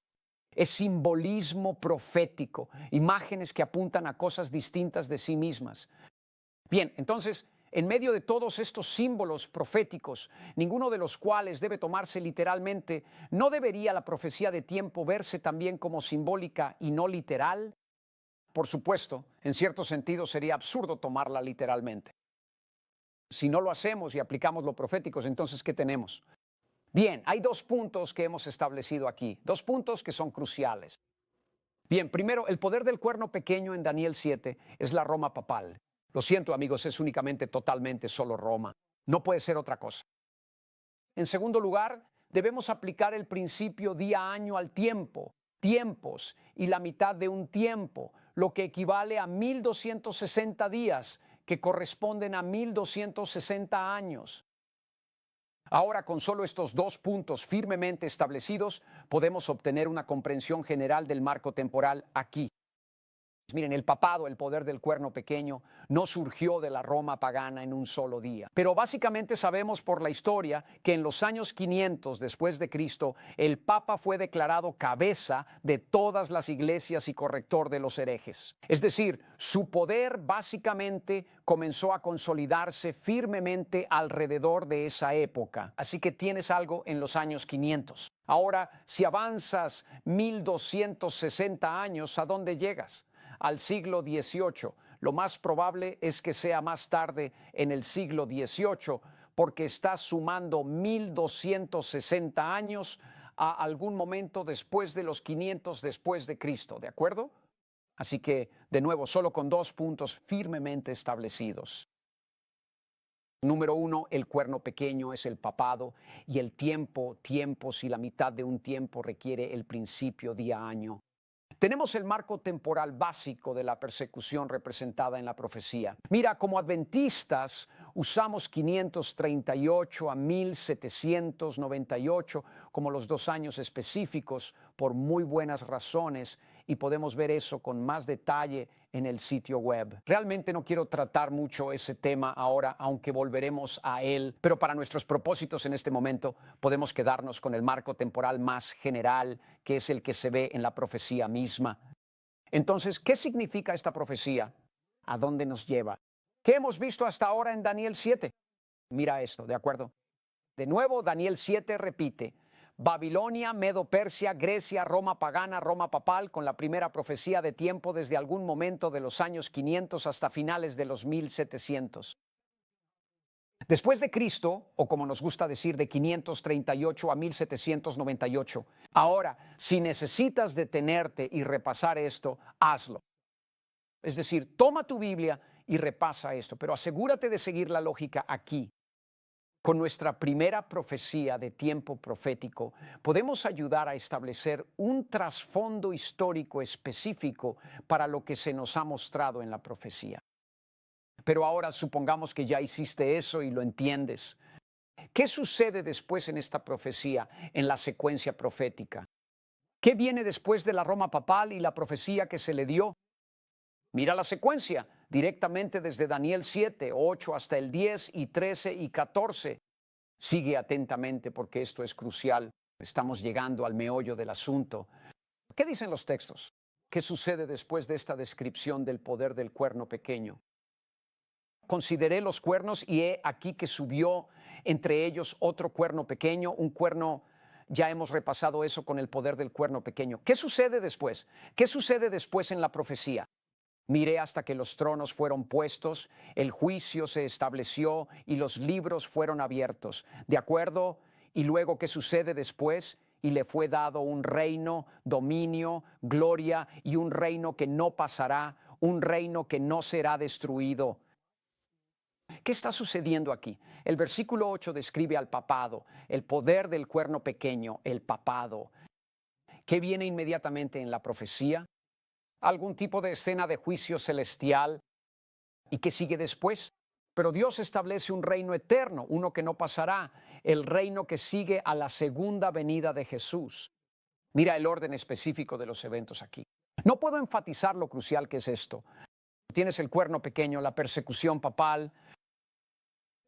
Es simbolismo profético, imágenes que apuntan a cosas distintas de sí mismas. Bien, entonces, en medio de todos estos símbolos proféticos, ninguno de los cuales debe tomarse literalmente, ¿no debería la profecía de tiempo verse también como simbólica y no literal? Por supuesto, en cierto sentido sería absurdo tomarla literalmente. Si no lo hacemos y aplicamos lo profético, entonces, ¿qué tenemos? Bien, hay 2 puntos que hemos establecido aquí, 2 puntos que son cruciales. Bien, primero, el poder del cuerno pequeño en Daniel 7 es la Roma papal. Lo siento, amigos, es únicamente, totalmente solo Roma. No puede ser otra cosa. En segundo lugar, debemos aplicar el principio día a año al tiempo, tiempos y la mitad de un tiempo, lo que equivale a 1260 días, que corresponden a 1260 años. Ahora, con solo estos 2 puntos firmemente establecidos, podemos obtener una comprensión general del marco temporal aquí. Miren, el papado, el poder del cuerno pequeño, no surgió de la Roma pagana en un solo día. Pero básicamente sabemos por la historia que en los años 500 después de Cristo, el Papa fue declarado cabeza de todas las iglesias y corrector de los herejes. Es decir, su poder básicamente comenzó a consolidarse firmemente alrededor de esa época. Así que tienes algo en los años 500. Ahora, si avanzas 1260 años, ¿a dónde llegas? Al siglo XVIII. Lo más probable es que sea más tarde en el siglo XVIII, porque está sumando 1260 años a algún momento después de los 500 después de Cristo, ¿de acuerdo? Así que, de nuevo, solo con 2 puntos firmemente establecidos. Número 1, el cuerno pequeño es el papado y el tiempo, tiempos y la mitad de un tiempo requiere el principio día-año. Tenemos el marco temporal básico de la persecución representada en la profecía. Mira, como adventistas usamos 538 a 1798 como los 2 años específicos por muy buenas razones, y podemos ver eso con más detalle en el sitio web. Realmente no quiero tratar mucho ese tema ahora, aunque volveremos a él, pero para nuestros propósitos en este momento podemos quedarnos con el marco temporal más general, que es el que se ve en la profecía misma. Entonces, ¿qué significa esta profecía? ¿A dónde nos lleva? ¿Qué hemos visto hasta ahora en Daniel 7? Mira esto, ¿de acuerdo? De nuevo, Daniel 7 repite: Babilonia, Medo-Persia, Grecia, Roma pagana, Roma papal, con la primera profecía de tiempo desde algún momento de los años 500 hasta finales de los 1700. Después de Cristo, o como nos gusta decir, de 538 a 1798. Ahora, si necesitas detenerte y repasar esto, hazlo. Es decir, toma tu Biblia y repasa esto, pero asegúrate de seguir la lógica aquí. Con nuestra primera profecía de tiempo profético, podemos ayudar a establecer un trasfondo histórico específico para lo que se nos ha mostrado en la profecía. Pero ahora supongamos que ya hiciste eso y lo entiendes. ¿Qué sucede después en esta profecía, en la secuencia profética? ¿Qué viene después de la Roma papal y la profecía que se le dio? Mira la secuencia, directamente desde Daniel 7, 8 hasta el 10 y 13 y 14. Sigue atentamente porque esto es crucial. Estamos llegando al meollo del asunto. ¿Qué dicen los textos? ¿Qué sucede después de esta descripción del poder del cuerno pequeño? Consideré los cuernos y he aquí que subió entre ellos otro cuerno pequeño, un cuerno, ya hemos repasado eso con el poder del cuerno pequeño. ¿Qué sucede después? ¿Qué sucede después en la profecía? Miré hasta que los tronos fueron puestos, el juicio se estableció y los libros fueron abiertos. ¿De acuerdo? Y luego, ¿qué sucede después? Y le fue dado un reino, dominio, gloria y un reino que no pasará, un reino que no será destruido. ¿Qué está sucediendo aquí? El versículo 8 describe al papado, el poder del cuerno pequeño, el papado. ¿Qué viene inmediatamente en la profecía? Algún tipo de escena de juicio celestial. ¿Y qué sigue después? Pero Dios establece un reino eterno, uno que no pasará, el reino que sigue a la segunda venida de Jesús. Mira el orden específico de los eventos aquí. No puedo enfatizar lo crucial que es esto. Tienes el cuerno pequeño, la persecución papal.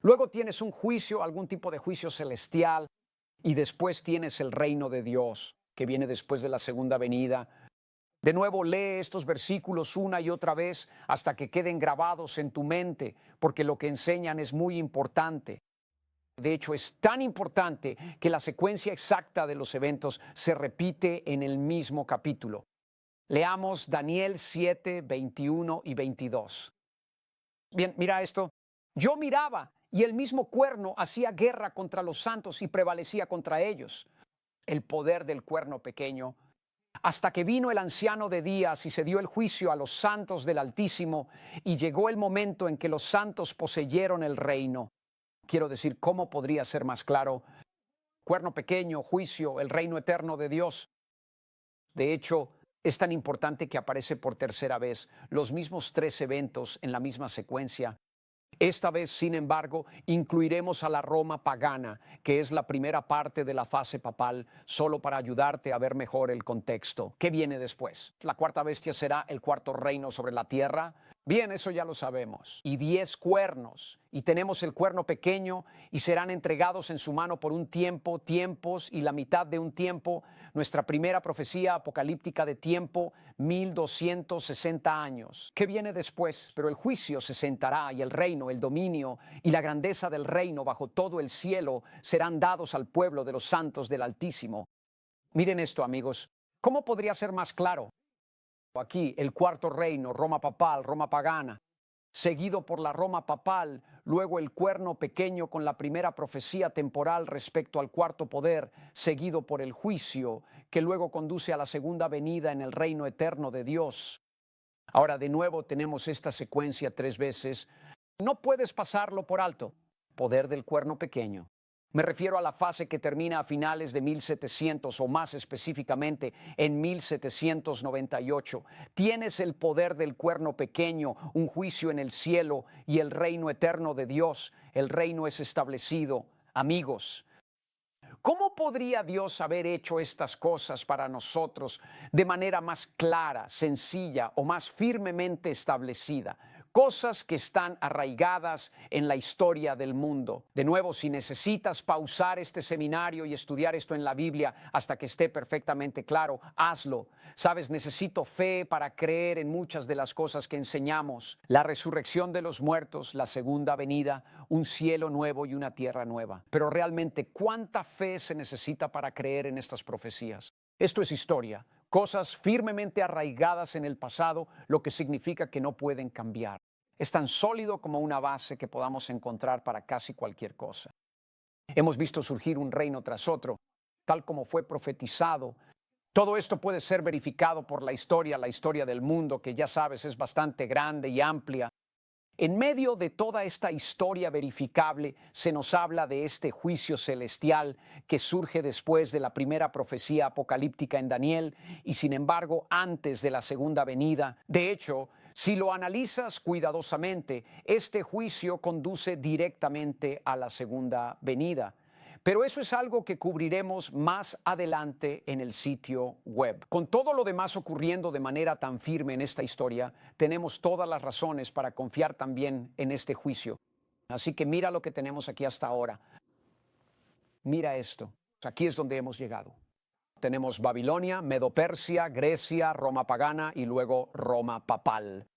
Luego tienes un juicio, algún tipo de juicio celestial. Y después tienes el reino de Dios, que viene después de la segunda venida. De nuevo, lee estos versículos una y otra vez hasta que queden grabados en tu mente, porque lo que enseñan es muy importante. De hecho, es tan importante que la secuencia exacta de los eventos se repite en el mismo capítulo. Leamos Daniel 7, 21 y 22. Bien, mira esto. Yo miraba y el mismo cuerno hacía guerra contra los santos y prevalecía contra ellos. El poder del cuerno pequeño, hasta que vino el anciano de días y se dio el juicio a los santos del Altísimo, y llegó el momento en que los santos poseyeron el reino. Quiero decir, ¿cómo podría ser más claro? Cuerno pequeño, juicio, el reino eterno de Dios. De hecho, es tan importante que aparece por tercera vez los mismos tres eventos en la misma secuencia. Esta vez, sin embargo, incluiremos a la Roma pagana, que es la primera parte de la fase papal, solo para ayudarte a ver mejor el contexto. ¿Qué viene después? ¿La cuarta bestia será el cuarto reino sobre la tierra? Bien, eso ya lo sabemos. Y 10 cuernos. Y tenemos el cuerno pequeño y serán entregados en su mano por un tiempo, tiempos y la mitad de un tiempo. Nuestra primera profecía apocalíptica de tiempo, 1260 años. ¿Qué viene después? Pero el juicio se sentará y el reino, el dominio y la grandeza del reino bajo todo el cielo serán dados al pueblo de los santos del Altísimo. Miren esto, amigos. ¿Cómo podría ser más claro? Aquí el cuarto reino, Roma papal, Roma pagana, seguido por la Roma papal, luego el cuerno pequeño con la primera profecía temporal respecto al cuarto poder, seguido por el juicio, que luego conduce a la segunda venida en el reino eterno de Dios. Ahora de nuevo tenemos esta secuencia 3 veces. No puedes pasarlo por alto. Poder del cuerno pequeño. Me refiero a la fase que termina a finales de 1700 o más específicamente en 1798. Tienes el poder del cuerno pequeño, un juicio en el cielo y el reino eterno de Dios. El reino es establecido. Amigos, ¿cómo podría Dios haber hecho estas cosas para nosotros de manera más clara, sencilla o más firmemente establecida? cosas que están arraigadas en la historia del mundo. De nuevo, si necesitas pausar este seminario y estudiar esto en la Biblia hasta que esté perfectamente claro, hazlo. Sabes, necesito fe para creer en muchas de las cosas que enseñamos. La resurrección de los muertos, la segunda venida, un cielo nuevo y una tierra nueva. Pero realmente, ¿cuánta fe se necesita para creer en estas profecías? Esto es historia. Cosas firmemente arraigadas en el pasado, lo que significa que no pueden cambiar. Es tan sólido como una base que podamos encontrar para casi cualquier cosa. Hemos visto surgir un reino tras otro, tal como fue profetizado. Todo esto puede ser verificado por la historia del mundo, que ya sabes es bastante grande y amplia. En medio de toda esta historia verificable, se nos habla de este juicio celestial que surge después de la primera profecía apocalíptica en Daniel y, sin embargo, antes de la segunda venida. De hecho, si lo analizas cuidadosamente, este juicio conduce directamente a la segunda venida. Pero eso es algo que cubriremos más adelante en el sitio web. Con todo lo demás ocurriendo de manera tan firme en esta historia, tenemos todas las razones para confiar también en este juicio. Así que mira lo que tenemos aquí hasta ahora. Mira esto. Aquí es donde hemos llegado. Tenemos Babilonia, Medo-Persia, Grecia, Roma pagana y luego Roma papal.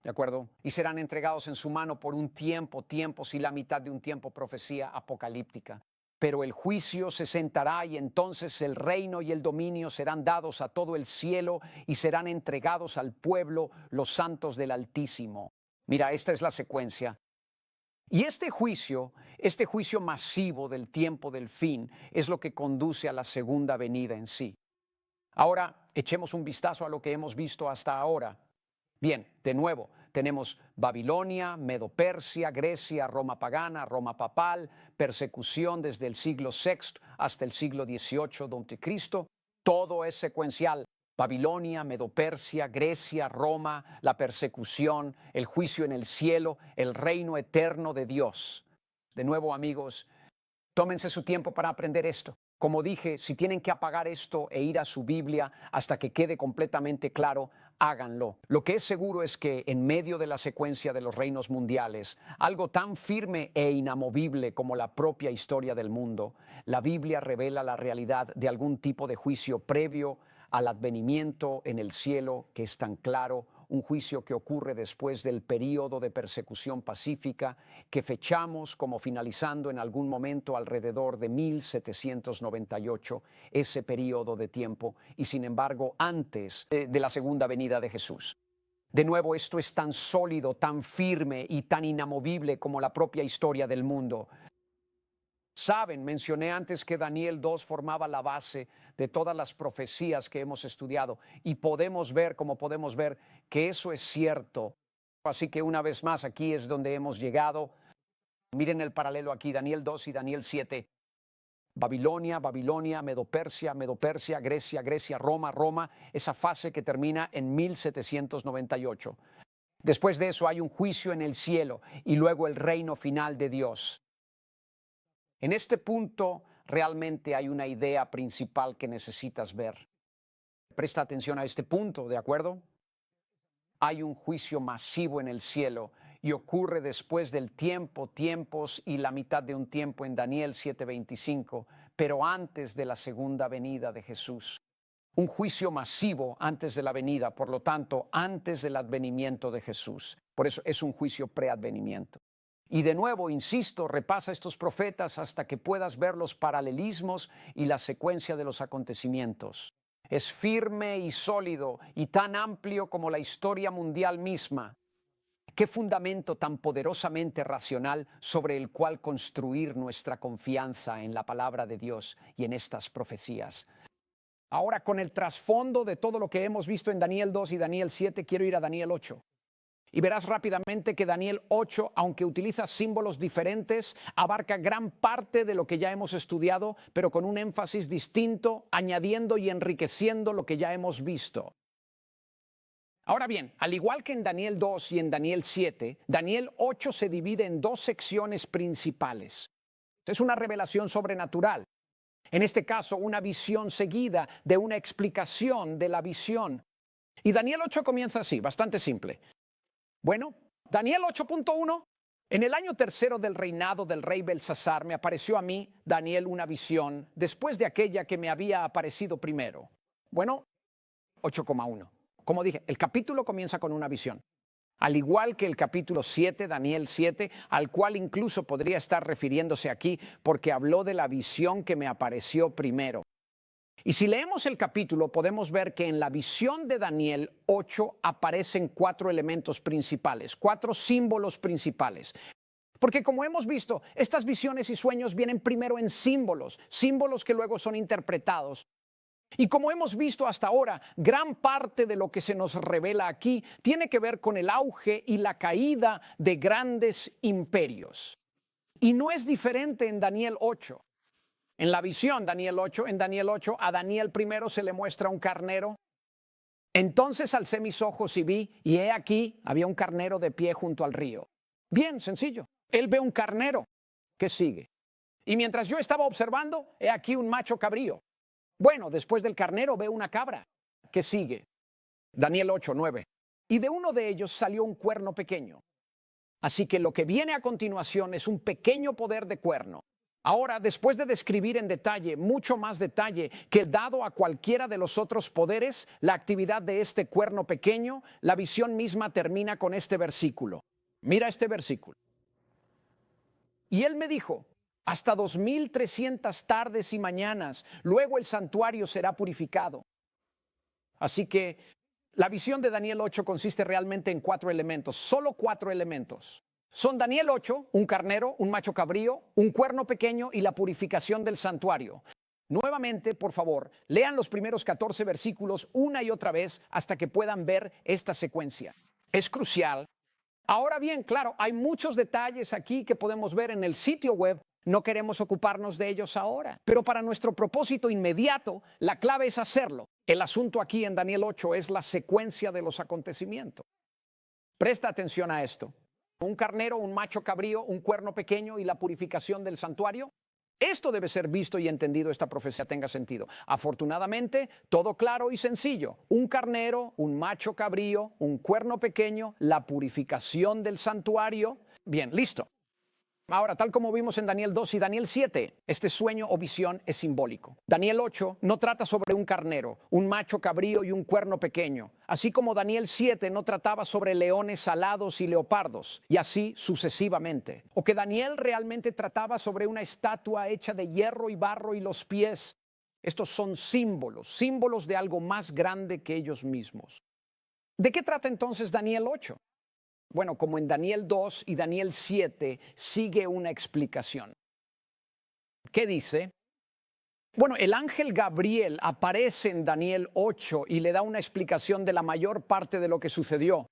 ¿De acuerdo? Y serán entregados en su mano por un tiempo, tiempos y la mitad de un tiempo, profecía apocalíptica. Pero el juicio se sentará y entonces el reino y el dominio serán dados a todo el cielo y serán entregados al pueblo, los santos del Altísimo. Mira, esta es la secuencia. Y este juicio masivo del tiempo del fin, es lo que conduce a la segunda venida en sí. Ahora, echemos un vistazo a lo que hemos visto hasta ahora. Bien, de nuevo, tenemos Babilonia, Medo-Persia, Grecia, Roma pagana, Roma papal, persecución desde el siglo VI hasta el siglo XVIII a.C. Todo es secuencial. Babilonia, Medo-Persia, Grecia, Roma, la persecución, el juicio en el cielo, el reino eterno de Dios. De nuevo, amigos, tómense su tiempo para aprender esto. Como dije, si tienen que apagar esto e ir a su Biblia hasta que quede completamente claro, háganlo. Lo que es seguro es que en medio de la secuencia de los reinos mundiales, algo tan firme e inamovible como la propia historia del mundo, la Biblia revela la realidad de algún tipo de juicio previo al advenimiento en el cielo que es tan claro, un juicio que ocurre después del período de persecución pacífica que fechamos como finalizando en algún momento alrededor de 1798, ese período de tiempo, y sin embargo antes de la segunda venida de Jesús. De nuevo, esto es tan sólido, tan firme y tan inamovible como la propia historia del mundo. Saben, mencioné antes que Daniel 2 formaba la base de todas las profecías que hemos estudiado y podemos ver, que eso es cierto. Así que una vez más, aquí es donde hemos llegado. Miren el paralelo aquí, Daniel 2 y Daniel 7. Babilonia, Babilonia, Medo-Persia, Medo-Persia, Grecia, Grecia, Roma, Roma, esa fase que termina en 1798. Después de eso hay un juicio en el cielo y luego el reino final de Dios. En este punto realmente hay una idea principal que necesitas ver. Presta atención a este punto, ¿de acuerdo? Hay un juicio masivo en el cielo y ocurre después del tiempo, tiempos y la mitad de un tiempo en Daniel 7:25, pero antes de la segunda venida de Jesús. Un juicio masivo antes de la venida, por lo tanto, antes del advenimiento de Jesús. Por eso es un juicio preadvenimiento. Y de nuevo, insisto, repasa estos profetas hasta que puedas ver los paralelismos y la secuencia de los acontecimientos. Es firme y sólido y tan amplio como la historia mundial misma. Qué fundamento tan poderosamente racional sobre el cual construir nuestra confianza en la palabra de Dios y en estas profecías. Ahora, con el trasfondo de todo lo que hemos visto en Daniel 2 y Daniel 7, quiero ir a Daniel 8. Y verás rápidamente que Daniel 8, aunque utiliza símbolos diferentes, abarca gran parte de lo que ya hemos estudiado, pero con un énfasis distinto, añadiendo y enriqueciendo lo que ya hemos visto. Ahora bien, al igual que en Daniel 2 y en Daniel 7, Daniel 8 se divide en dos secciones principales. Es una revelación sobrenatural. En este caso, una visión seguida de una explicación de la visión. Y Daniel 8 comienza así, bastante simple. Bueno, Daniel 8.1. En el año tercero del reinado del rey Belsasar me apareció a mí, Daniel, una visión después de aquella que me había aparecido primero. Bueno, 8.1. Como dije, el capítulo comienza con una visión. Al igual que el capítulo 7, Daniel 7, al cual incluso podría estar refiriéndose aquí porque habló de la visión que me apareció primero. Y si leemos el capítulo, podemos ver que en la visión de Daniel 8 aparecen 4 elementos principales, 4 símbolos principales. Porque como hemos visto, estas visiones y sueños vienen primero en símbolos, símbolos que luego son interpretados. Y como hemos visto hasta ahora, gran parte de lo que se nos revela aquí tiene que ver con el auge y la caída de grandes imperios. Y no es diferente en Daniel 8. En la visión, en Daniel 8, a Daniel primero se le muestra un carnero. Entonces alcé mis ojos y vi, y he aquí, había un carnero de pie junto al río. Bien, sencillo. Él ve un carnero que sigue. Y mientras yo estaba observando, he aquí un macho cabrío. Bueno, después del carnero ve una cabra que sigue. Daniel 8:9. Y de uno de ellos salió un cuerno pequeño. Así que lo que viene a continuación es un pequeño poder de cuerno. Ahora, después de describir en detalle, mucho más detalle que dado a cualquiera de los otros poderes, la actividad de este cuerno pequeño, la visión misma termina con este versículo. Mira este versículo. Y él me dijo, hasta 2300 tardes y mañanas, luego el santuario será purificado. Así que la visión de Daniel 8 consiste realmente en 4 elementos, solo 4 elementos. Son Daniel 8, un carnero, un macho cabrío, un cuerno pequeño y la purificación del santuario. Nuevamente, por favor, lean los primeros 14 versículos una y otra vez hasta que puedan ver esta secuencia. Es crucial. Ahora bien, claro, hay muchos detalles aquí que podemos ver en el sitio web. No queremos ocuparnos de ellos ahora, pero para nuestro propósito inmediato, la clave es hacerlo. El asunto aquí en Daniel 8 es la secuencia de los acontecimientos. Presta atención a esto. Un carnero, un macho cabrío, un cuerno pequeño y la purificación del santuario. Esto debe ser visto y entendido, esta profecía tenga sentido. Afortunadamente, todo claro y sencillo. Un carnero, un macho cabrío, un cuerno pequeño, la purificación del santuario. Bien, listo. Ahora, tal como vimos en Daniel 2 y Daniel 7, este sueño o visión es simbólico. Daniel 8 no trata sobre un carnero, un macho cabrío y un cuerno pequeño, así como Daniel 7 no trataba sobre leones alados y leopardos, y así sucesivamente. O que Daniel realmente trataba sobre una estatua hecha de hierro y barro y los pies. Estos son símbolos, símbolos de algo más grande que ellos mismos. ¿De qué trata entonces Daniel 8? Bueno, como en Daniel 2 y Daniel 7, sigue una explicación. ¿Qué dice? Bueno, el ángel Gabriel aparece en Daniel 8 y le da una explicación de la mayor parte de lo que sucedió.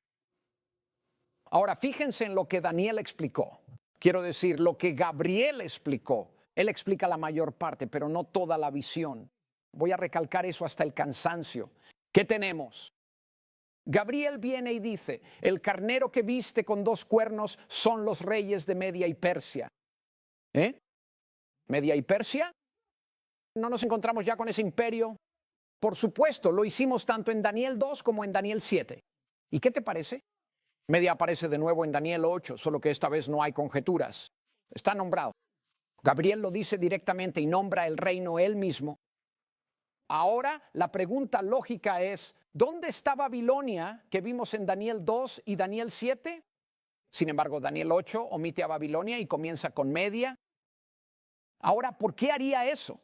Ahora, fíjense en lo que Daniel explicó. Quiero decir, lo que Gabriel explicó. Él explica la mayor parte, pero no toda la visión. Voy a recalcar eso hasta el cansancio. ¿Qué tenemos? Gabriel viene y dice, el carnero que viste con 2 cuernos son los reyes de Media y Persia. ¿Media y Persia? ¿No nos encontramos ya con ese imperio? Por supuesto, lo hicimos tanto en Daniel 2 como en Daniel 7. ¿Y qué te parece? Media aparece de nuevo en Daniel 8, solo que esta vez no hay conjeturas. Está nombrado. Gabriel lo dice directamente y nombra el reino él mismo. Ahora la pregunta lógica es, ¿dónde está Babilonia que vimos en Daniel 2 y Daniel 7? Sin embargo, Daniel 8 omite a Babilonia y comienza con Media. Ahora, ¿por qué haría eso?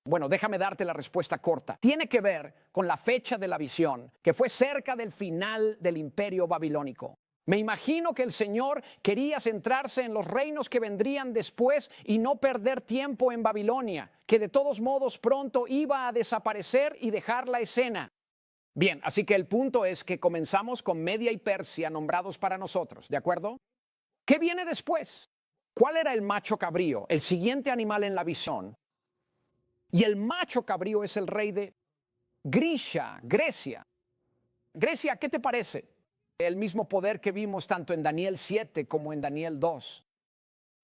Bueno, déjame darte la respuesta corta. Tiene que ver con la fecha de la visión, que fue cerca del final del imperio babilónico. Me imagino que el Señor quería centrarse en los reinos que vendrían después y no perder tiempo en Babilonia, que de todos modos pronto iba a desaparecer y dejar la escena. Bien, así que el punto es que comenzamos con Media y Persia nombrados para nosotros, ¿de acuerdo? ¿Qué viene después? ¿Cuál era el macho cabrío, el siguiente animal en la visión? Y el macho cabrío es el rey de Grecia. Grecia, ¿qué te parece? El mismo poder que vimos tanto en Daniel 7 como en Daniel 2.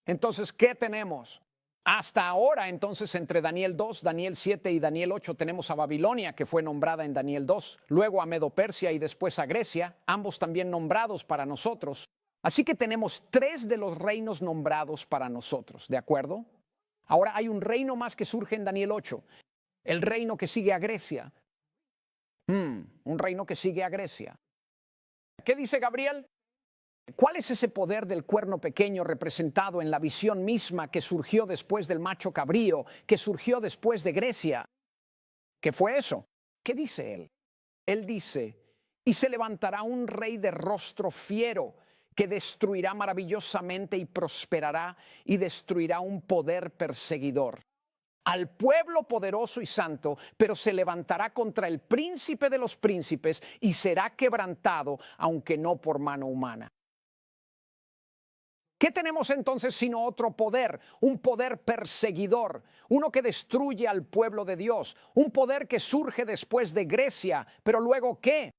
Entonces, ¿qué tenemos? Hasta ahora, entonces, entre Daniel 2, Daniel 7 y Daniel 8 tenemos a Babilonia, que fue nombrada en Daniel 2, luego a Medo-Persia y después a Grecia, ambos también nombrados para nosotros. Así que tenemos tres de los reinos nombrados para nosotros, ¿de acuerdo? Ahora hay un reino más que surge en Daniel 8, el reino que sigue a Grecia. Un reino que sigue a Grecia. ¿Qué dice Gabriel? ¿Cuál es ese poder del cuerno pequeño representado en la visión misma que surgió después del macho cabrío, que surgió después de Grecia? ¿Qué fue eso? ¿Qué dice él? Él dice, y se levantará un rey de rostro fiero, que destruirá maravillosamente y prosperará y destruirá un poder perseguidor. Al pueblo poderoso y santo, pero se levantará contra el príncipe de los príncipes y será quebrantado, aunque no por mano humana. ¿Qué tenemos entonces sino otro poder? Un poder perseguidor, uno que destruye al pueblo de Dios, un poder que surge después de Grecia, pero luego ¿qué?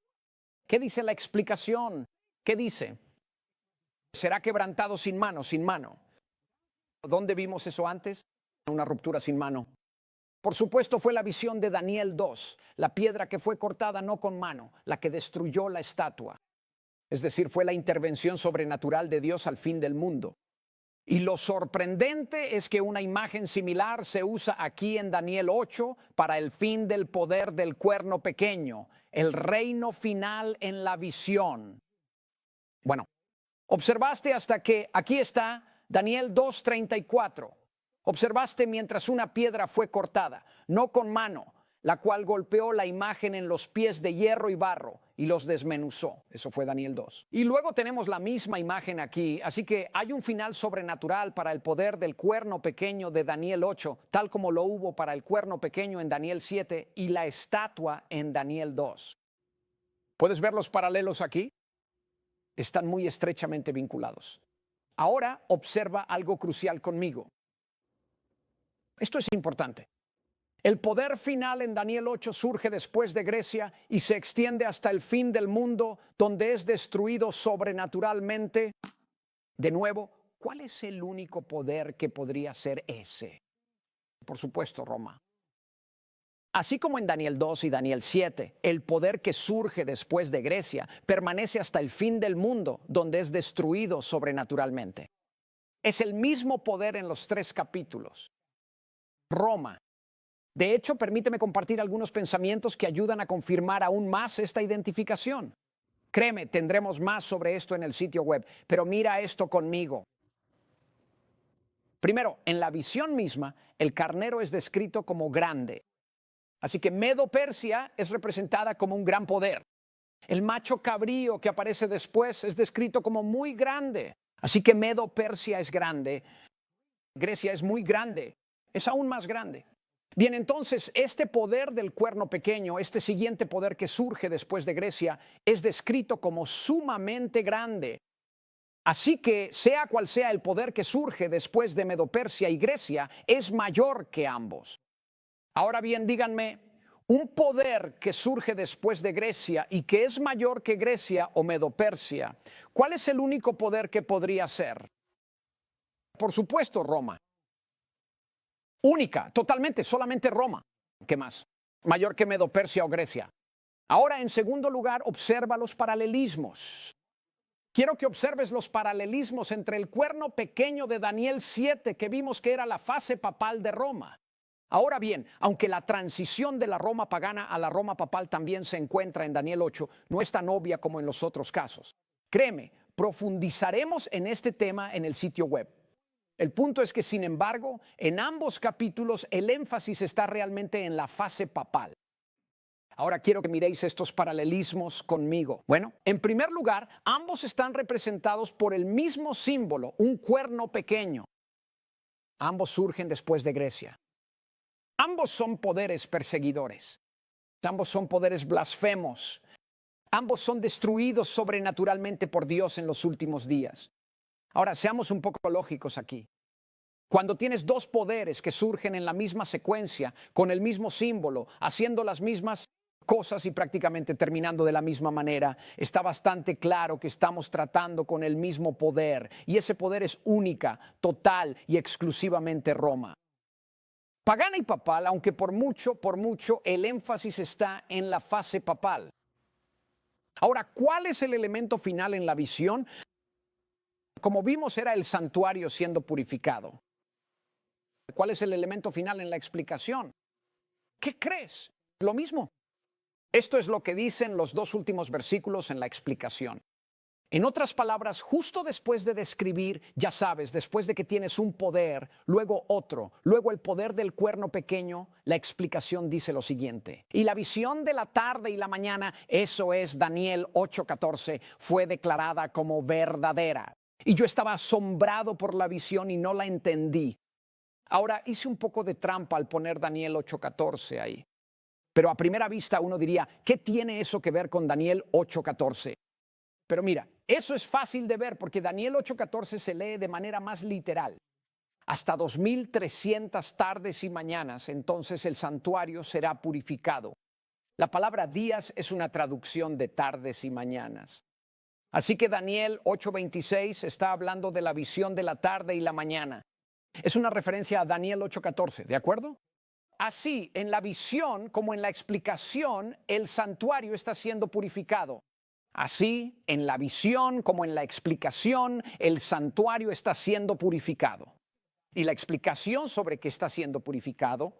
¿Qué dice la explicación? ¿Qué dice? Será quebrantado sin mano, sin mano. ¿Dónde vimos eso antes? Una ruptura sin mano. Por supuesto fue la visión de Daniel 2, la piedra que fue cortada no con mano, la que destruyó la estatua. Es decir, fue la intervención sobrenatural de Dios al fin del mundo. Y lo sorprendente es que una imagen similar se usa aquí en Daniel 8 para el fin del poder del cuerno pequeño, el reino final en la visión. Bueno, observaste hasta que aquí está Daniel 2:34. Observaste mientras una piedra fue cortada, no con mano, la cual golpeó la imagen en los pies de hierro y barro y los desmenuzó. Eso fue Daniel 2. Y luego tenemos la misma imagen aquí, así que hay un final sobrenatural para el poder del cuerno pequeño de Daniel 8, tal como lo hubo para el cuerno pequeño en Daniel 7 y la estatua en Daniel 2. ¿Puedes ver los paralelos aquí? Están muy estrechamente vinculados. Ahora observa algo crucial conmigo. Esto es importante. El poder final en Daniel 8 surge después de Grecia y se extiende hasta el fin del mundo, donde es destruido sobrenaturalmente. De nuevo, ¿cuál es el único poder que podría ser ese? Por supuesto, Roma. Así como en Daniel 2 y Daniel 7, el poder que surge después de Grecia permanece hasta el fin del mundo, donde es destruido sobrenaturalmente. Es el mismo poder en los tres capítulos. Roma. De hecho, permíteme compartir algunos pensamientos que ayudan a confirmar aún más esta identificación. Créeme, tendremos más sobre esto en el sitio web, pero mira esto conmigo. Primero, en la visión misma, el carnero es descrito como grande. Así que Medo-Persia es representada como un gran poder. El macho cabrío que aparece después es descrito como muy grande. Así que Medo-Persia es grande. Grecia es muy grande. Es aún más grande. Bien, entonces, este poder del cuerno pequeño, este siguiente poder que surge después de Grecia, es descrito como sumamente grande. Así que, sea cual sea el poder que surge después de Medo-Persia y Grecia, es mayor que ambos. Ahora bien, díganme, un poder que surge después de Grecia y que es mayor que Grecia o Medo-Persia, ¿cuál es el único poder que podría ser? Por supuesto, Roma. Única, totalmente, solamente Roma. ¿Qué más? Mayor que Medo-Persia o Grecia. Ahora, en segundo lugar, observa los paralelismos. Quiero que observes los paralelismos entre el cuerno pequeño de Daniel 7, que vimos que era la fase papal de Roma. Ahora bien, aunque la transición de la Roma pagana a la Roma papal también se encuentra en Daniel 8, no es tan obvia como en los otros casos. Créeme, profundizaremos en este tema en el sitio web. El punto es que, sin embargo, en ambos capítulos el énfasis está realmente en la fase papal. Ahora quiero que miréis estos paralelismos conmigo. Bueno, en primer lugar, ambos están representados por el mismo símbolo, un cuerno pequeño. Ambos surgen después de Grecia. Ambos son poderes perseguidores. Ambos son poderes blasfemos. Ambos son destruidos sobrenaturalmente por Dios en los últimos días. Ahora, seamos un poco lógicos aquí. Cuando tienes dos poderes que surgen en la misma secuencia, con el mismo símbolo, haciendo las mismas cosas y prácticamente terminando de la misma manera, está bastante claro que estamos tratando con el mismo poder. Y ese poder es única, total y exclusivamente Roma. Pagana y papal, aunque por mucho, el énfasis está en la fase papal. Ahora, ¿cuál es el elemento final en la visión? Como vimos, era el santuario siendo purificado. ¿Cuál es el elemento final en la explicación? ¿Qué crees? Lo mismo. Esto es lo que dicen los dos últimos versículos en la explicación. En otras palabras, justo después de describir, ya sabes, después de que tienes un poder, luego otro, luego el poder del cuerno pequeño, la explicación dice lo siguiente. Y la visión de la tarde y la mañana, eso es Daniel 8:14, fue declarada como verdadera. Y yo estaba asombrado por la visión y no la entendí. Ahora, hice un poco de trampa al poner Daniel 8:14 ahí. Pero a primera vista uno diría, ¿qué tiene eso que ver con Daniel 8:14? Pero mira, eso es fácil de ver porque Daniel 8:14 se lee de manera más literal. Hasta 2300 tardes y mañanas, entonces el santuario será purificado. La palabra días es una traducción de tardes y mañanas. Así que Daniel 8:26 está hablando de la visión de la tarde y la mañana. Es una referencia a Daniel 8:14, ¿de acuerdo? Así, en la visión como en la explicación, el santuario está siendo purificado. Así, en la visión como en la explicación, el santuario está siendo purificado. Y la explicación sobre qué está siendo purificado,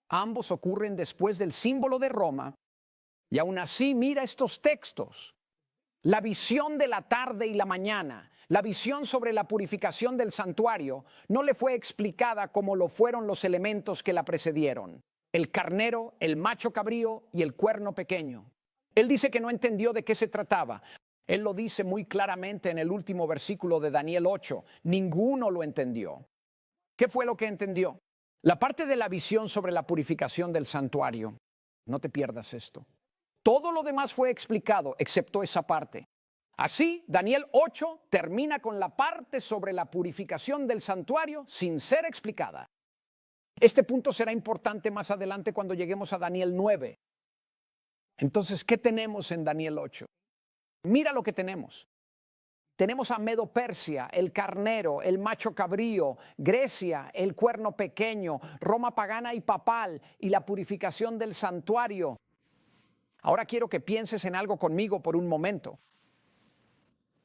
ambos ocurren después del símbolo de Roma. Y aún así, mira estos textos. La visión de la tarde y la mañana, la visión sobre la purificación del santuario, no le fue explicada como lo fueron los elementos que la precedieron: el carnero, el macho cabrío y el cuerno pequeño. Él dice que no entendió de qué se trataba. Él lo dice muy claramente en el último versículo de Daniel 8. Ninguno lo entendió. ¿Qué fue lo que entendió? La parte de la visión sobre la purificación del santuario. No te pierdas esto. Todo lo demás fue explicado, excepto esa parte. Así, Daniel 8 termina con la parte sobre la purificación del santuario sin ser explicada. Este punto será importante más adelante cuando lleguemos a Daniel 9. Entonces, ¿qué tenemos en Daniel 8? Mira lo que tenemos. Tenemos a Medo-Persia, el carnero, el macho cabrío, Grecia, el cuerno pequeño, Roma pagana y papal y la purificación del santuario. Ahora quiero que pienses en algo conmigo por un momento.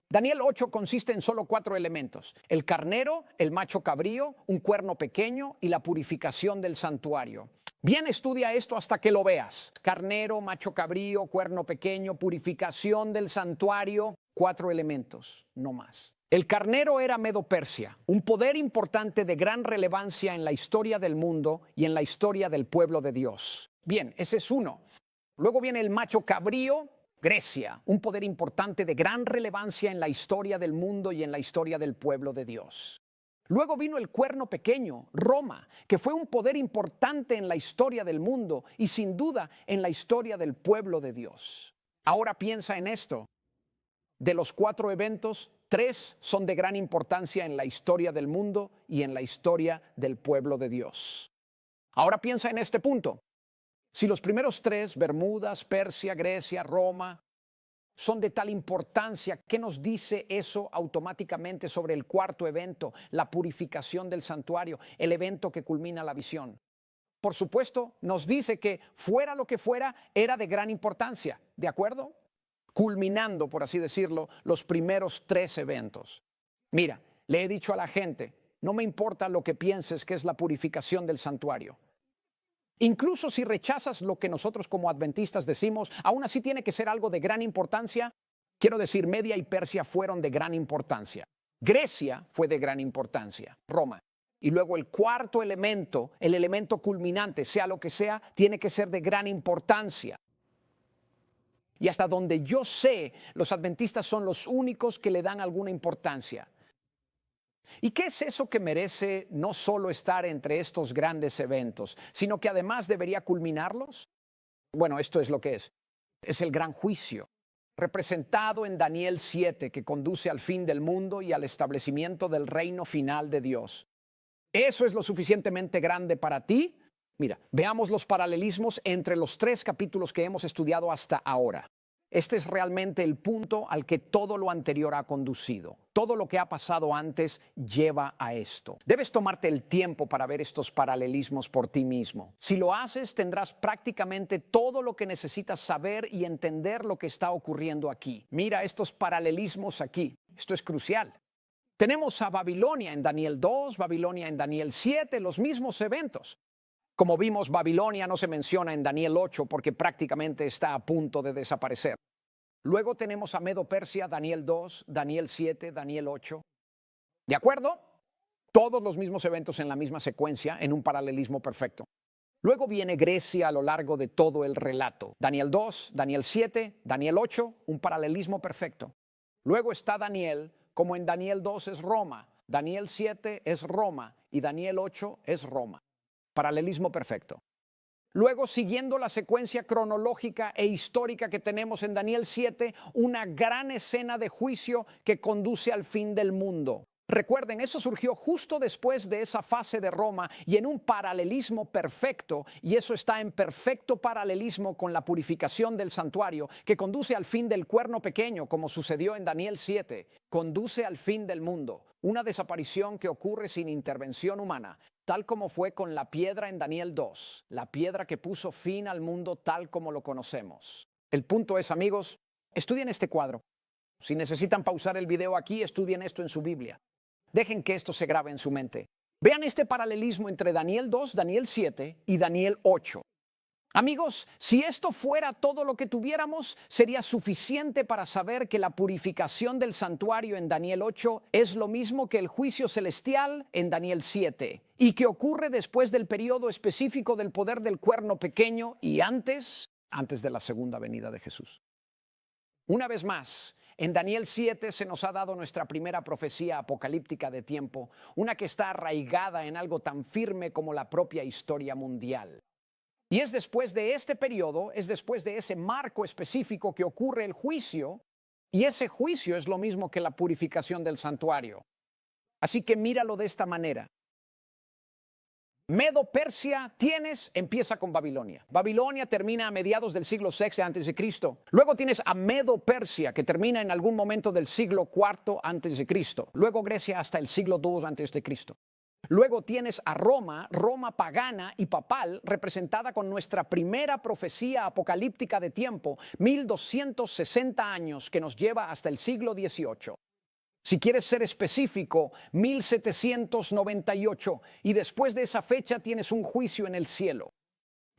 Daniel 8 consiste en solo 4 elementos: el carnero, el macho cabrío, un cuerno pequeño y la purificación del santuario. Bien, estudia esto hasta que lo veas. Carnero, macho cabrío, cuerno pequeño, purificación del santuario, 4 elementos, no más. El carnero era Medo-Persia, un poder importante de gran relevancia en la historia del mundo y en la historia del pueblo de Dios. Bien, ese es uno. Luego viene el macho cabrío, Grecia, un poder importante de gran relevancia en la historia del mundo y en la historia del pueblo de Dios. Luego vino el cuerno pequeño, Roma, que fue un poder importante en la historia del mundo y sin duda en la historia del pueblo de Dios. Ahora piensa en esto. De los 4 eventos, 3 son de gran importancia en la historia del mundo y en la historia del pueblo de Dios. Ahora piensa en este punto. Si los primeros 3, Bermudas, Persia, Grecia, Roma, son de tal importancia, ¿qué nos dice eso automáticamente sobre el 4º evento, la purificación del santuario, el evento que culmina la visión? Por supuesto, nos dice que fuera lo que fuera, era de gran importancia, ¿de acuerdo? Culminando, por así decirlo, los primeros 3 eventos. Mira, le he dicho a la gente, no me importa lo que pienses que es la purificación del santuario. Incluso si rechazas lo que nosotros como adventistas decimos, aún así tiene que ser algo de gran importancia. Quiero decir, Media y Persia fueron de gran importancia. Grecia fue de gran importancia, Roma. Y luego el 4º elemento, el elemento culminante, sea lo que sea, tiene que ser de gran importancia. Y hasta donde yo sé, los adventistas son los únicos que le dan alguna importancia. ¿Y qué es eso que merece no solo estar entre estos grandes eventos, sino que además debería culminarlos? Bueno, esto es lo que es. Es el gran juicio, representado en Daniel 7, que conduce al fin del mundo y al establecimiento del reino final de Dios. ¿Eso es lo suficientemente grande para ti? Mira, veamos los paralelismos entre los 3 capítulos que hemos estudiado hasta ahora. Este es realmente el punto al que todo lo anterior ha conducido. Todo lo que ha pasado antes lleva a esto. Debes tomarte el tiempo para ver estos paralelismos por ti mismo. Si lo haces, tendrás prácticamente todo lo que necesitas saber y entender lo que está ocurriendo aquí. Mira estos paralelismos aquí. Esto es crucial. Tenemos a Babilonia en Daniel 2, Babilonia en Daniel 7, los mismos eventos. Como vimos, Babilonia no se menciona en Daniel 8 porque prácticamente está a punto de desaparecer. Luego tenemos a Medo-Persia, Daniel 2, Daniel 7, Daniel 8. ¿De acuerdo? Todos los mismos eventos en la misma secuencia, en un paralelismo perfecto. Luego viene Grecia a lo largo de todo el relato. Daniel 2, Daniel 7, Daniel 8, un paralelismo perfecto. Luego está Daniel, como en Daniel 2 es Roma, Daniel 7 es Roma y Daniel 8 es Roma. Paralelismo perfecto. Luego, siguiendo la secuencia cronológica e histórica que tenemos en Daniel 7, una gran escena de juicio que conduce al fin del mundo. Recuerden, eso surgió justo después de esa fase de Roma y en un paralelismo perfecto, y eso está en perfecto paralelismo con la purificación del santuario, que conduce al fin del cuerno pequeño, como sucedió en Daniel 7, conduce al fin del mundo, una desaparición que ocurre sin intervención humana, tal como fue con la piedra en Daniel 2, la piedra que puso fin al mundo tal como lo conocemos. El punto es, amigos, estudien este cuadro. Si necesitan pausar el video aquí, estudien esto en su Biblia. Dejen que esto se grabe en su mente. Vean este paralelismo entre Daniel 2, Daniel 7 y Daniel 8. Amigos, si esto fuera todo lo que tuviéramos, sería suficiente para saber que la purificación del santuario en Daniel 8 es lo mismo que el juicio celestial en Daniel 7 y que ocurre después del periodo específico del poder del cuerno pequeño y antes de la segunda venida de Jesús. Una vez más, en Daniel 7 se nos ha dado nuestra primera profecía apocalíptica de tiempo, una que está arraigada en algo tan firme como la propia historia mundial. Y es después de este periodo, es después de ese marco específico que ocurre el juicio, y ese juicio es lo mismo que la purificación del santuario. Así que míralo de esta manera. Medo-Persia empieza con Babilonia. Babilonia termina a mediados del siglo VI a.C. Luego tienes a Medo-Persia, que termina en algún momento del siglo IV a.C. Luego Grecia hasta el siglo II a.C. Luego tienes a Roma, Roma pagana y papal, representada con nuestra primera profecía apocalíptica de tiempo, 1260 años, que nos lleva hasta el siglo XVIII. Si quieres ser específico, 1798, y después de esa fecha tienes un juicio en el cielo,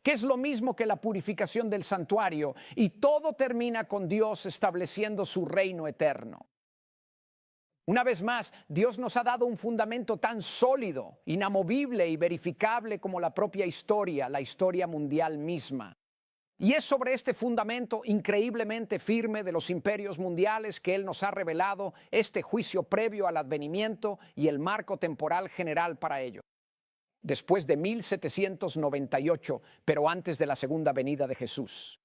que es lo mismo que la purificación del santuario, y todo termina con Dios estableciendo su reino eterno. Una vez más, Dios nos ha dado un fundamento tan sólido, inamovible y verificable como la propia historia, la historia mundial misma. Y es sobre este fundamento increíblemente firme de los imperios mundiales que Él nos ha revelado este juicio previo al advenimiento y el marco temporal general para ello. Después de 1798, pero antes de la segunda venida de Jesús.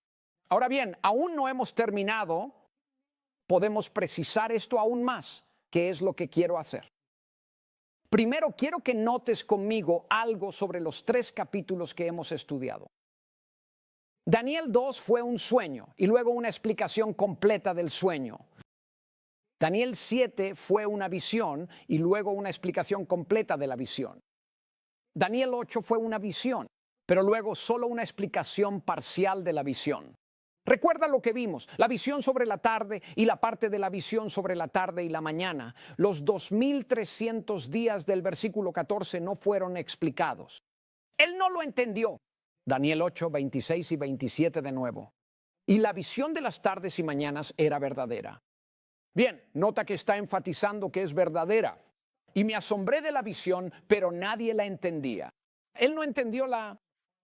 Ahora bien, aún no hemos terminado, podemos precisar esto aún más, que es lo que quiero hacer. Primero, quiero que notes conmigo algo sobre los 3 capítulos que hemos estudiado. Daniel 2 fue un sueño y luego una explicación completa del sueño. Daniel 7 fue una visión y luego una explicación completa de la visión. Daniel 8 fue una visión, pero luego solo una explicación parcial de la visión. Recuerda lo que vimos, la visión sobre la tarde y la parte de la visión sobre la tarde y la mañana. Los 2300 días del versículo 14 no fueron explicados. Él no lo entendió. Daniel 8, 26 y 27 de nuevo. Y la visión de las tardes y mañanas era verdadera. Bien, nota que está enfatizando que es verdadera. Y me asombré de la visión, pero nadie la entendía. Él no entendió la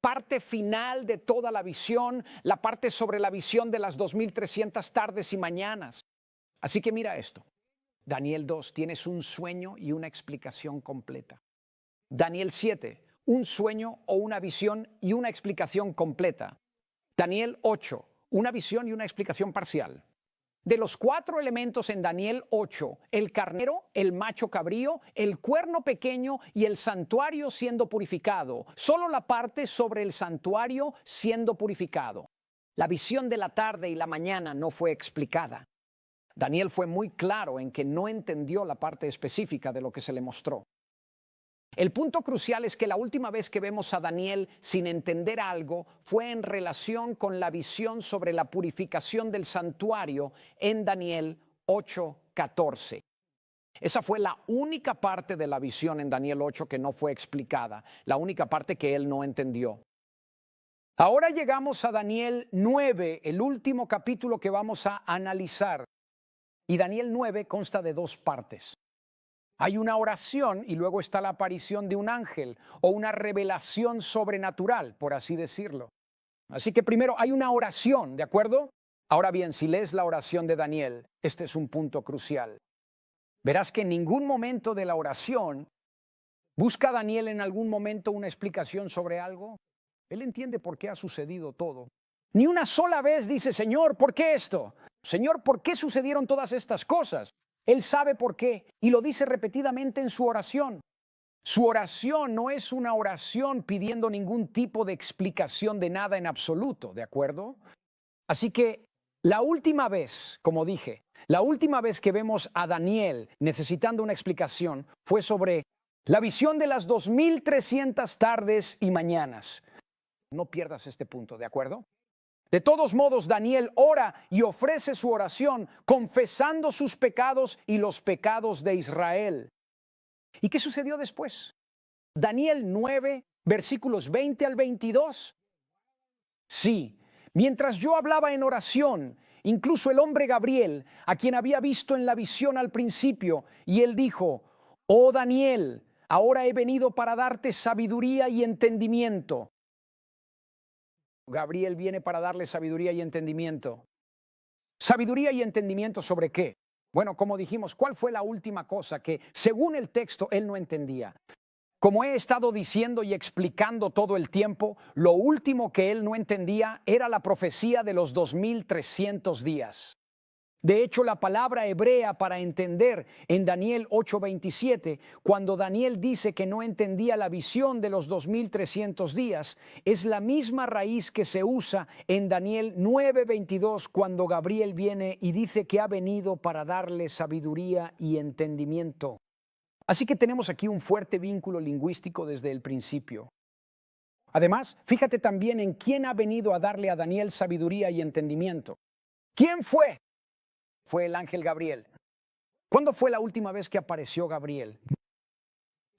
parte final de toda la visión, la parte sobre la visión de las 2300 tardes y mañanas. Así que mira esto. Daniel 2, tienes un sueño y una explicación completa. Daniel 7, un sueño o una visión y una explicación completa. Daniel 8, una visión y una explicación parcial. De los 4 elementos en Daniel 8, el carnero, el macho cabrío, el cuerno pequeño y el santuario siendo purificado, solo la parte sobre el santuario siendo purificado. La visión de la tarde y la mañana no fue explicada. Daniel fue muy claro en que no entendió la parte específica de lo que se le mostró. El punto crucial es que la última vez que vemos a Daniel sin entender algo fue en relación con la visión sobre la purificación del santuario en Daniel 8:14. Esa fue la única parte de la visión en Daniel 8 que no fue explicada, la única parte que él no entendió. Ahora llegamos a Daniel 9, el último capítulo que vamos a analizar. Y Daniel 9 consta de dos partes. Hay una oración y luego está la aparición de un ángel o una revelación sobrenatural, por así decirlo. Así que primero hay una oración, ¿de acuerdo? Ahora bien, si lees la oración de Daniel, este es un punto crucial. Verás que en ningún momento de la oración busca Daniel en algún momento una explicación sobre algo. Él entiende por qué ha sucedido todo. Ni una sola vez dice, Señor, ¿por qué esto? Señor, ¿por qué sucedieron todas estas cosas? Él sabe por qué y lo dice repetidamente en su oración. Su oración no es una oración pidiendo ningún tipo de explicación de nada en absoluto, ¿de acuerdo? Así que la última vez, como dije, la última vez que vemos a Daniel necesitando una explicación fue sobre la visión de las 2300 tardes y mañanas. No pierdas este punto, ¿de acuerdo? De todos modos, Daniel ora y ofrece su oración confesando sus pecados y los pecados de Israel. ¿Y qué sucedió después? Daniel 9, versículos 20 al 22. Sí, mientras yo hablaba en oración, incluso el hombre Gabriel, a quien había visto en la visión al principio, y él dijo, oh Daniel, ahora he venido para darte sabiduría y entendimiento. Gabriel viene para darle sabiduría y entendimiento. ¿Sabiduría y entendimiento sobre qué? Bueno, como dijimos, ¿cuál fue la última cosa que, según el texto, él no entendía? Como he estado diciendo y explicando todo el tiempo, lo último que él no entendía era la profecía de los 2300 días. De hecho, la palabra hebrea para entender en Daniel 8:27, cuando Daniel dice que no entendía la visión de los 2300 días, es la misma raíz que se usa en Daniel 9:22, cuando Gabriel viene y dice que ha venido para darle sabiduría y entendimiento. Así que tenemos aquí un fuerte vínculo lingüístico desde el principio. Además, fíjate también en quién ha venido a darle a Daniel sabiduría y entendimiento. ¿Quién fue? Fue el ángel Gabriel. ¿Cuándo fue la última vez que apareció Gabriel?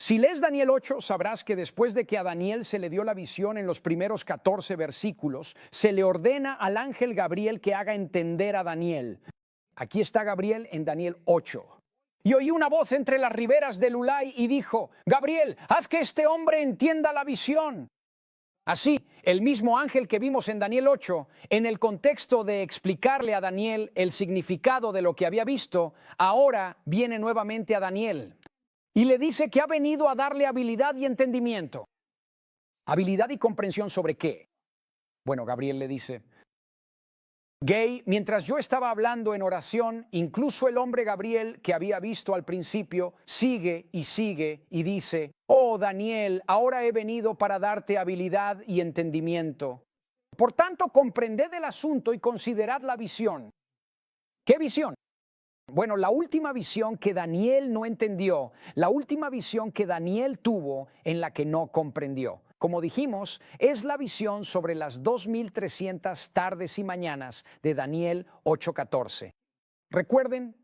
Si lees Daniel 8, sabrás que después de que a Daniel se le dio la visión en los primeros 14 versículos, se le ordena al ángel Gabriel que haga entender a Daniel. Aquí está Gabriel en Daniel 8. Y oí una voz entre las riberas del Ulai y dijo, Gabriel, haz que este hombre entienda la visión. Así, el mismo ángel que vimos en Daniel 8, en el contexto de explicarle a Daniel el significado de lo que había visto, ahora viene nuevamente a Daniel y le dice que ha venido a darle habilidad y entendimiento. ¿Habilidad y comprensión sobre qué? Bueno, Gabriel le dice, Gay, mientras yo estaba hablando en oración, incluso el hombre Gabriel que había visto al principio sigue y dice, oh Daniel, ahora he venido para darte habilidad y entendimiento. Por tanto, comprended el asunto y considerad la visión. ¿Qué visión? Bueno, la última visión que Daniel no entendió, la última visión que Daniel tuvo en la que no comprendió. Como dijimos, es la visión sobre las 2300 tardes y mañanas de Daniel 8:14. Recuerden,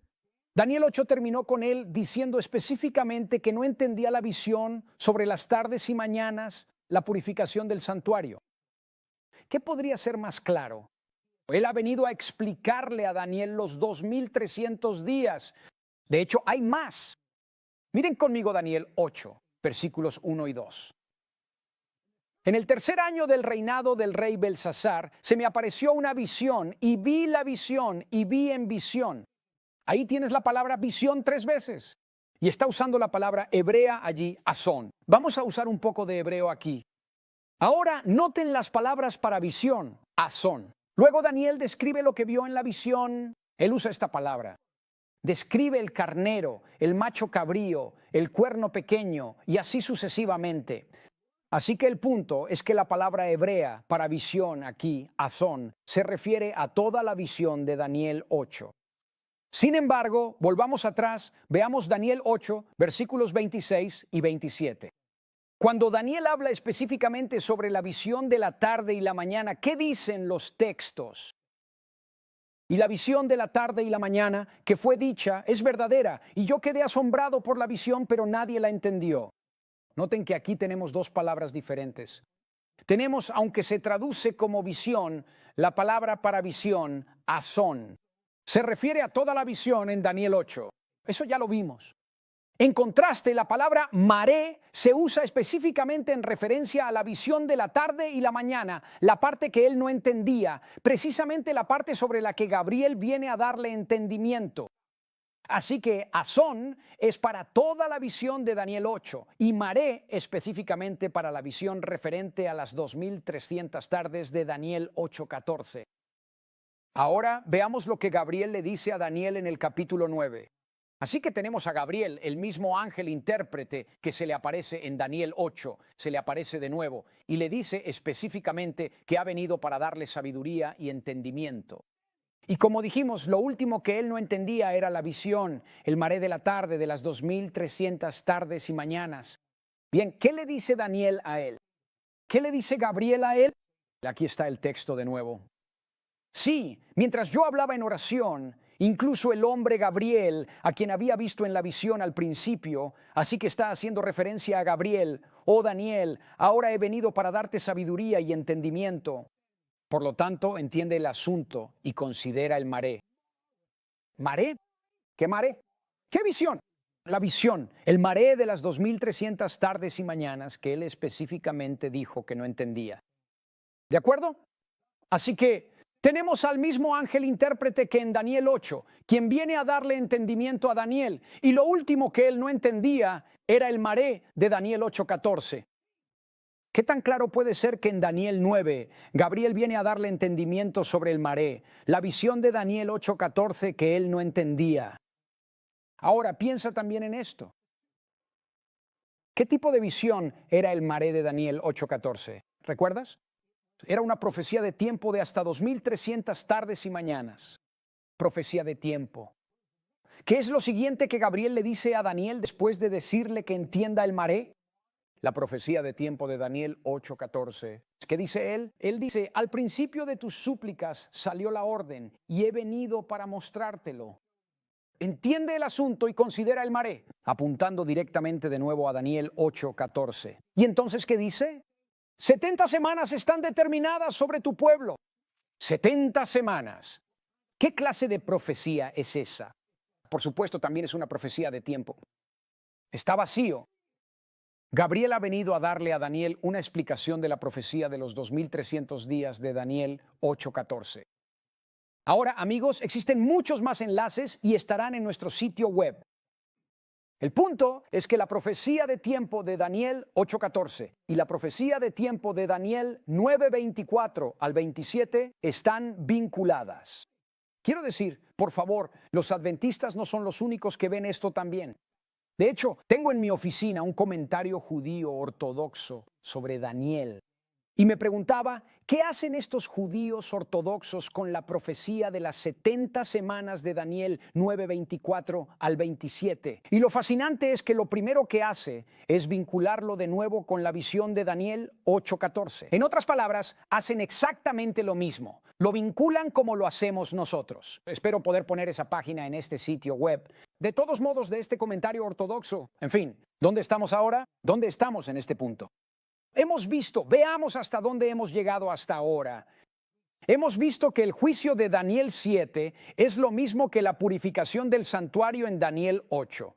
Daniel 8 terminó con él diciendo específicamente que no entendía la visión sobre las tardes y mañanas, la purificación del santuario. ¿Qué podría ser más claro? Él ha venido a explicarle a Daniel los 2300 días. De hecho, hay más. Miren conmigo Daniel 8, versículos 1 y 2. En el tercer año del reinado del rey Belsasar, se me apareció una visión y vi la visión y vi en visión. Ahí tienes la palabra visión 3 veces. Y está usando la palabra hebrea allí, azón. Vamos a usar un poco de hebreo aquí. Ahora noten las palabras para visión, azón. Luego Daniel describe lo que vio en la visión. Él usa esta palabra. Describe el carnero, el macho cabrío, el cuerno pequeño y así sucesivamente. Así que el punto es que la palabra hebrea para visión aquí, azón, se refiere a toda la visión de Daniel 8. Sin embargo, volvamos atrás, veamos Daniel 8, versículos 26 y 27. Cuando Daniel habla específicamente sobre la visión de la tarde y la mañana, ¿qué dicen los textos? Y la visión de la tarde y la mañana que fue dicha es verdadera, y yo quedé asombrado por la visión, pero nadie la entendió. Noten que aquí tenemos dos palabras diferentes. Tenemos, aunque se traduce como visión, la palabra para visión, azón. Se refiere a toda la visión en Daniel 8. Eso ya lo vimos. En contraste, la palabra maré se usa específicamente en referencia a la visión de la tarde y la mañana, la parte que él no entendía, precisamente la parte sobre la que Gabriel viene a darle entendimiento. Así que azón es para toda la visión de Daniel 8 y maré específicamente para la visión referente a las 2300 tardes de Daniel 8:14. Ahora veamos lo que Gabriel le dice a Daniel en el capítulo 9. Así que tenemos a Gabriel, el mismo ángel intérprete que se le aparece en Daniel 8, se le aparece de nuevo y le dice específicamente que ha venido para darle sabiduría y entendimiento. Y como dijimos, lo último que él no entendía era la visión, el maré de la tarde de las 2300 tardes y mañanas. Bien, ¿qué le dice Daniel a él? ¿Qué le dice Gabriel a él? Aquí está el texto de nuevo. Sí, mientras yo hablaba en oración, incluso el hombre Gabriel, a quien había visto en la visión al principio, así que está haciendo referencia a Gabriel, oh Daniel, ahora he venido para darte sabiduría y entendimiento. Por lo tanto, entiende el asunto y considera el maré. ¿Maré? ¿Qué maré? ¿Qué visión? La visión, el maré de las 2300 tardes y mañanas que él específicamente dijo que no entendía. ¿De acuerdo? Así que tenemos al mismo ángel intérprete que en Daniel 8, quien viene a darle entendimiento a Daniel, y lo último que él no entendía era el maré de Daniel 8:14. ¿Qué tan claro puede ser que en Daniel 9 Gabriel viene a darle entendimiento sobre el maré, la visión de Daniel 8:14 que él no entendía? Ahora piensa también en esto. ¿Qué tipo de visión era el maré de Daniel 8:14? ¿Recuerdas? Era una profecía de tiempo de hasta 2300 tardes y mañanas. Profecía de tiempo. ¿Qué es lo siguiente que Gabriel le dice a Daniel después de decirle que entienda el maré? La profecía de tiempo de Daniel 8:14. ¿Qué dice él? Él dice, al principio de tus súplicas salió la orden y he venido para mostrártelo. Entiende el asunto y considera el maré, apuntando directamente de nuevo a Daniel 8:14. ¿Y entonces qué dice? 70 semanas están determinadas sobre tu pueblo. 70 semanas. ¿Qué clase de profecía es esa? Por supuesto, también es una profecía de tiempo. Está vacío. Gabriel ha venido a darle a Daniel una explicación de la profecía de los 2300 días de Daniel 8:14. Ahora, amigos, existen muchos más enlaces y estarán en nuestro sitio web. El punto es que la profecía de tiempo de Daniel 8:14 y la profecía de tiempo de Daniel 9:24 al 27 están vinculadas. Quiero decir, por favor, los adventistas no son los únicos que ven esto también. De hecho, tengo en mi oficina un comentario judío ortodoxo sobre Daniel. Y me preguntaba, ¿qué hacen estos judíos ortodoxos con la profecía de las 70 semanas de Daniel 9:24 al 27? Y lo fascinante es que lo primero que hace es vincularlo de nuevo con la visión de Daniel 8:14. En otras palabras, hacen exactamente lo mismo. Lo vinculan como lo hacemos nosotros. Espero poder poner esa página en este sitio web. De todos modos, de este comentario ortodoxo, en fin, ¿dónde estamos ahora? ¿Dónde estamos en este punto? Hemos visto, veamos hasta dónde hemos llegado hasta ahora. Hemos visto que el juicio de Daniel 7 es lo mismo que la purificación del santuario en Daniel 8.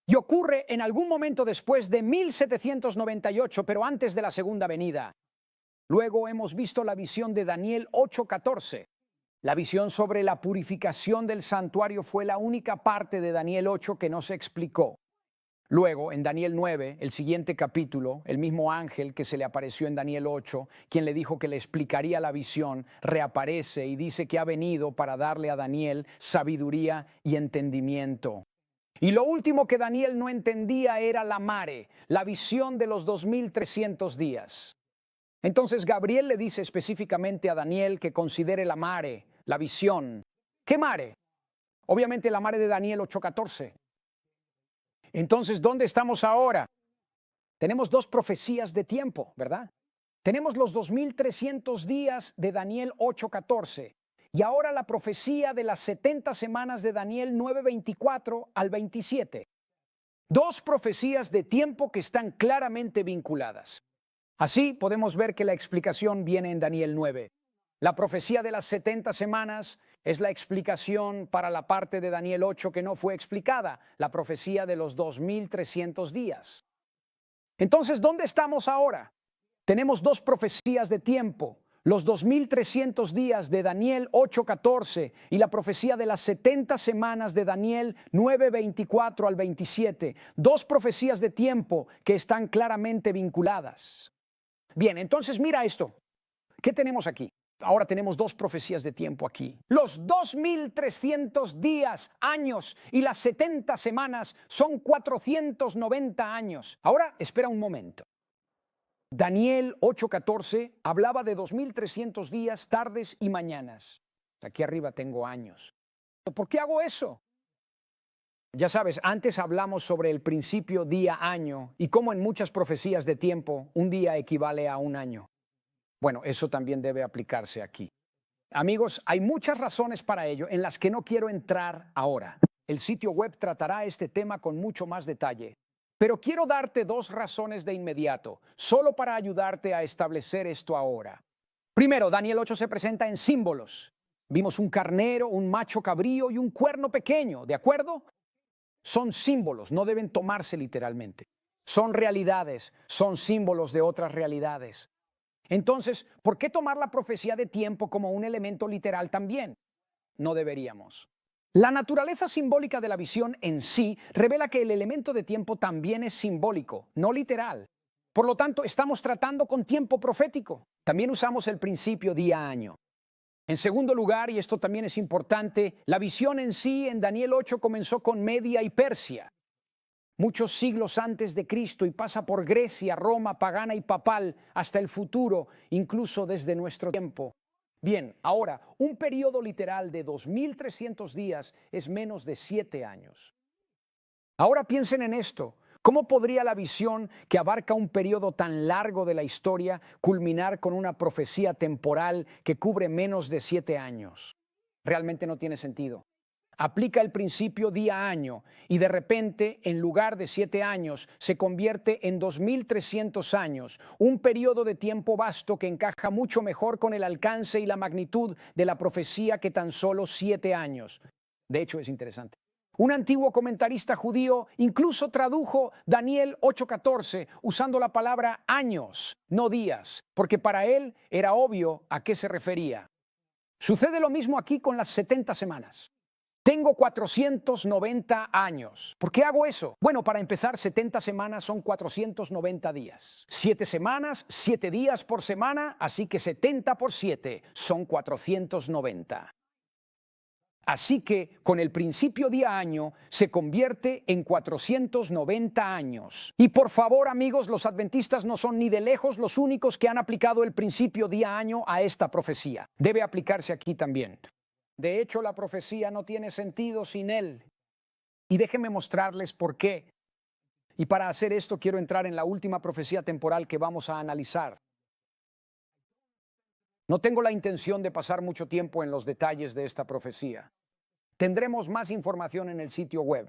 Y ocurre en algún momento después de 1798, pero antes de la segunda venida. Luego hemos visto la visión de Daniel 8:14. La visión sobre la purificación del santuario fue la única parte de Daniel 8 que no se explicó. Luego, en Daniel 9, el siguiente capítulo, el mismo ángel que se le apareció en Daniel 8, quien le dijo que le explicaría la visión, reaparece y dice que ha venido para darle a Daniel sabiduría y entendimiento. Y lo último que Daniel no entendía era la mare, la visión de los 2300 días. Entonces Gabriel le dice específicamente a Daniel que considere la mare, la visión. ¿Qué mare? Obviamente la mare de Daniel 8:14. Entonces, ¿dónde estamos ahora? Tenemos dos profecías de tiempo, ¿verdad? Tenemos los 2300 días de Daniel 8:14 Y ahora la profecía de las 70 semanas de Daniel 9:24 al 27. Dos profecías de tiempo que están claramente vinculadas. Así podemos ver que la explicación viene en Daniel 9. La profecía de las 70 semanas es la explicación para la parte de Daniel 8 que no fue explicada, la profecía de los 2300 días. Entonces, ¿dónde estamos ahora? Tenemos dos profecías de tiempo, los 2300 días de Daniel 8:14 y la profecía de las 70 semanas de Daniel 9:24 al 27. Dos profecías de tiempo que están claramente vinculadas. Bien, entonces mira esto. ¿Qué tenemos aquí? Ahora tenemos dos profecías de tiempo aquí. Los 2300 días, años y las 70 semanas son 490 años. Ahora, espera un momento. Daniel 8:14 hablaba de 2300 días, tardes y mañanas. Aquí arriba tengo años. ¿Por qué hago eso? Ya sabes, antes hablamos sobre el principio día-año y cómo en muchas profecías de tiempo un día equivale a un año. Bueno, eso también debe aplicarse aquí. Amigos, hay muchas razones para ello en las que no quiero entrar ahora. El sitio web tratará este tema con mucho más detalle. Pero quiero darte dos razones de inmediato, solo para ayudarte a establecer esto ahora. Primero, Daniel 8 se presenta en símbolos. Vimos un carnero, un macho cabrío y un cuerno pequeño, ¿de acuerdo? Son símbolos, no deben tomarse literalmente. Son realidades, son símbolos de otras realidades. Entonces, ¿por qué tomar la profecía de tiempo como un elemento literal también? No deberíamos. La naturaleza simbólica de la visión en sí revela que el elemento de tiempo también es simbólico, no literal. Por lo tanto, estamos tratando con tiempo profético. También usamos el principio día-año. En segundo lugar, y esto también es importante, la visión en sí en Daniel 8 comenzó con Media y Persia, muchos siglos antes de Cristo, y pasa por Grecia, Roma, pagana y papal, hasta el futuro, incluso desde nuestro tiempo. Bien, ahora, un periodo literal de 2300 días es menos de 7 años. Ahora piensen en esto. ¿Cómo podría la visión que abarca un periodo tan largo de la historia culminar con una profecía temporal que cubre menos de 7 años? Realmente no tiene sentido. Aplica el principio día-año y de repente, en lugar de 7 años, se convierte en 2300 años, un periodo de tiempo vasto que encaja mucho mejor con el alcance y la magnitud de la profecía que tan solo 7 años. De hecho, es interesante. Un antiguo comentarista judío incluso tradujo Daniel 8:14 usando la palabra años, no días, porque para él era obvio a qué se refería. Sucede lo mismo aquí con las 70 semanas. Tengo 490 años. ¿Por qué hago eso? Bueno, para empezar, 70 semanas son 490 días. 7 semanas, 7 días por semana, así que 70 por 7 son 490. Así que con el principio día-año se convierte en 490 años. Y por favor, amigos, los adventistas no son ni de lejos los únicos que han aplicado el principio día-año a esta profecía. Debe aplicarse aquí también. De hecho, la profecía no tiene sentido sin él. Y déjenme mostrarles por qué. Y para hacer esto quiero entrar en la última profecía temporal que vamos a analizar. No tengo la intención de pasar mucho tiempo en los detalles de esta profecía. Tendremos más información en el sitio web.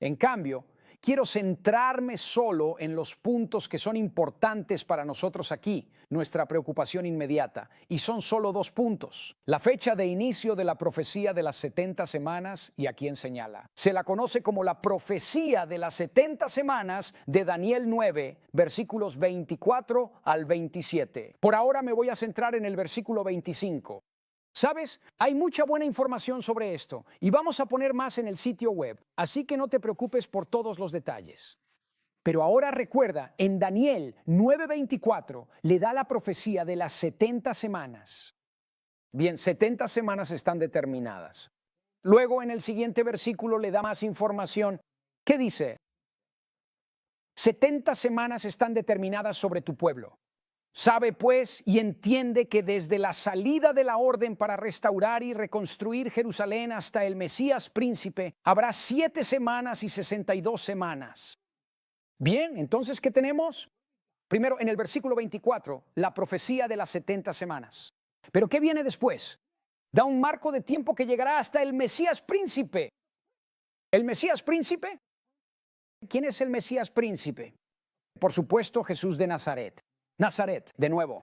En cambio, quiero centrarme solo en los puntos que son importantes para nosotros aquí, nuestra preocupación inmediata. Y son solo 2 puntos. La fecha de inicio de la profecía de las 70 semanas y a quién señala. Se la conoce como la profecía de las 70 semanas de Daniel 9, versículos 24 al 27. Por ahora me voy a centrar en el versículo 25. ¿Sabes? Hay mucha buena información sobre esto y vamos a poner más en el sitio web, así que no te preocupes por todos los detalles. Pero ahora recuerda, en Daniel 9:24 le da la profecía de las 70 semanas. Bien, 70 semanas están determinadas. Luego en el siguiente versículo le da más información. ¿Qué dice? 70 semanas están determinadas sobre tu pueblo. Sabe pues y entiende que desde la salida de la orden para restaurar y reconstruir Jerusalén hasta el Mesías príncipe, habrá 7 semanas y 62 semanas. Bien, entonces, ¿qué tenemos? Primero, en el versículo 24, la profecía de las 70 semanas. Pero ¿qué viene después? Da un marco de tiempo que llegará hasta el Mesías príncipe. ¿El Mesías príncipe? ¿Quién es el Mesías príncipe? Por supuesto, Jesús de Nazaret. Nazaret, de nuevo.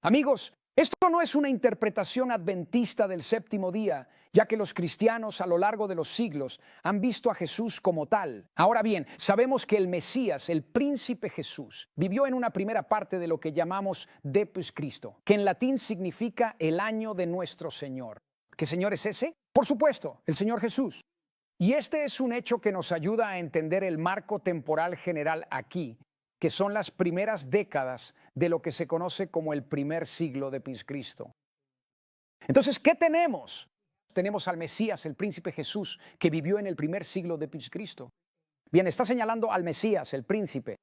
Amigos, esto no es una interpretación adventista del séptimo día, ya que los cristianos a lo largo de los siglos han visto a Jesús como tal. Ahora bien, sabemos que el Mesías, el príncipe Jesús, vivió en una primera parte de lo que llamamos Decus Christo, que en latín significa el año de nuestro Señor. ¿Qué Señor es ese? Por supuesto, el Señor Jesús. Y este es un hecho que nos ayuda a entender el marco temporal general aquí, que son las primeras décadas de lo que se conoce como el primer siglo de Cristo. Entonces, ¿qué tenemos? Tenemos al Mesías, el príncipe Jesús, que vivió en el primer siglo de Cristo. Bien, está señalando al Mesías, el príncipe.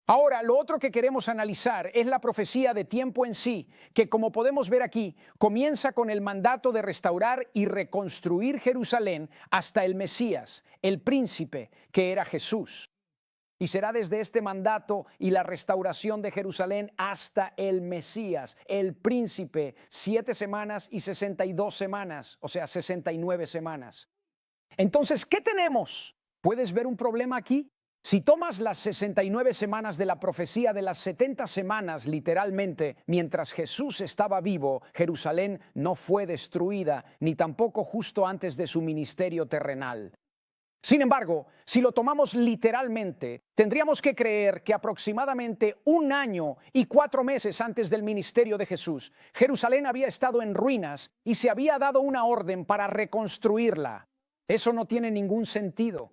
Ahora, lo otro que queremos analizar es la profecía de tiempo en sí, que como podemos ver aquí, comienza con el mandato de restaurar y reconstruir Jerusalén hasta el Mesías, el príncipe, que era Jesús. Y será desde este mandato y la restauración de Jerusalén hasta el Mesías, el príncipe, 7 semanas y 62 semanas, o sea, 69 semanas. Entonces, ¿qué tenemos? ¿Puedes ver un problema aquí? Si tomas las 69 semanas de la profecía de las 70 semanas, literalmente, mientras Jesús estaba vivo, Jerusalén no fue destruida, ni tampoco justo antes de su ministerio terrenal. Sin embargo, si lo tomamos literalmente, tendríamos que creer que aproximadamente 1 año y 4 meses antes del ministerio de Jesús, Jerusalén había estado en ruinas y se había dado una orden para reconstruirla. Eso no tiene ningún sentido.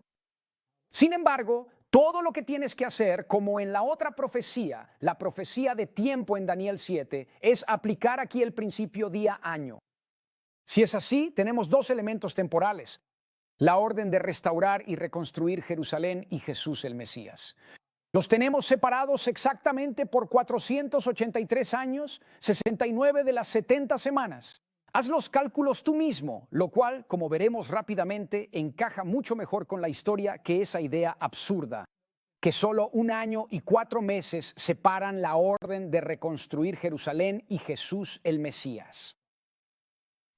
Sin embargo, todo lo que tienes que hacer, como en la otra profecía, la profecía de tiempo en Daniel 7, es aplicar aquí el principio día-año. Si es así, tenemos 2 elementos temporales: la orden de restaurar y reconstruir Jerusalén y Jesús el Mesías. Los tenemos separados exactamente por 483 años, 69 de las 70 semanas. Haz los cálculos tú mismo, lo cual, como veremos rápidamente, encaja mucho mejor con la historia que esa idea absurda, que solo 1 año y 4 meses separan la orden de reconstruir Jerusalén y Jesús el Mesías.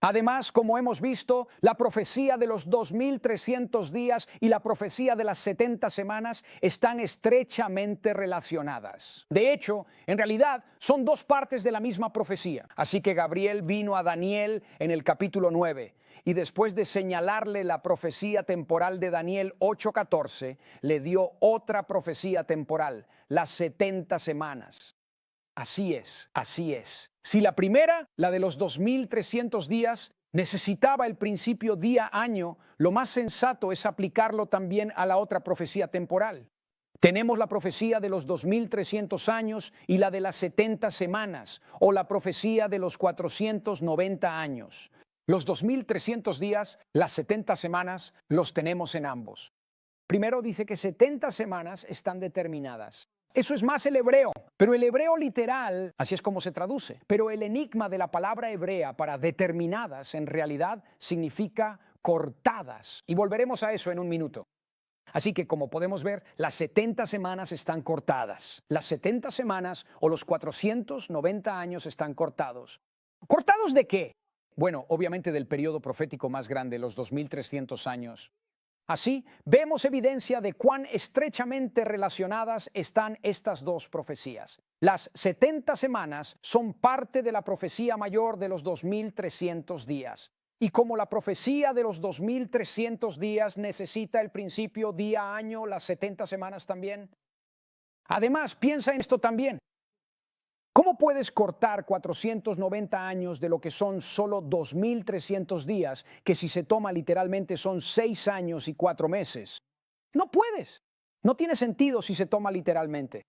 Además, como hemos visto, la profecía de los 2300 días y la profecía de las 70 semanas están estrechamente relacionadas. De hecho, en realidad, son 2 partes de la misma profecía. Así que Gabriel vino a Daniel en el capítulo 9 y después de señalarle la profecía temporal de Daniel 8:14, le dio otra profecía temporal, las 70 semanas. Así es, así es. Si la primera, la de los 2300 días, necesitaba el principio día-año, lo más sensato es aplicarlo también a la otra profecía temporal. Tenemos la profecía de los 2300 años y la de las 70 semanas, o la profecía de los 490 años. Los 2300 días, las 70 semanas, los tenemos en ambos. Primero dice que 70 semanas están determinadas. Eso es más el hebreo, pero el hebreo literal, así es como se traduce. Pero el enigma de la palabra hebrea para determinadas en realidad significa cortadas. Y volveremos a eso en un minuto. Así que, como podemos ver, las 70 semanas están cortadas. Las 70 semanas o los 490 años están cortados. ¿Cortados de qué? Bueno, obviamente del periodo profético más grande, los 2300 años. Así, vemos evidencia de cuán estrechamente relacionadas están estas 2 profecías. Las 70 semanas son parte de la profecía mayor de los 2300 días. Y como la profecía de los 2300 días necesita el principio día-año, las 70 semanas también. Además, piensa en esto también. ¿Cómo puedes cortar 490 años de lo que son solo 2300 días, que si se toma literalmente son 6 años y 4 meses? No puedes. No tiene sentido si se toma literalmente.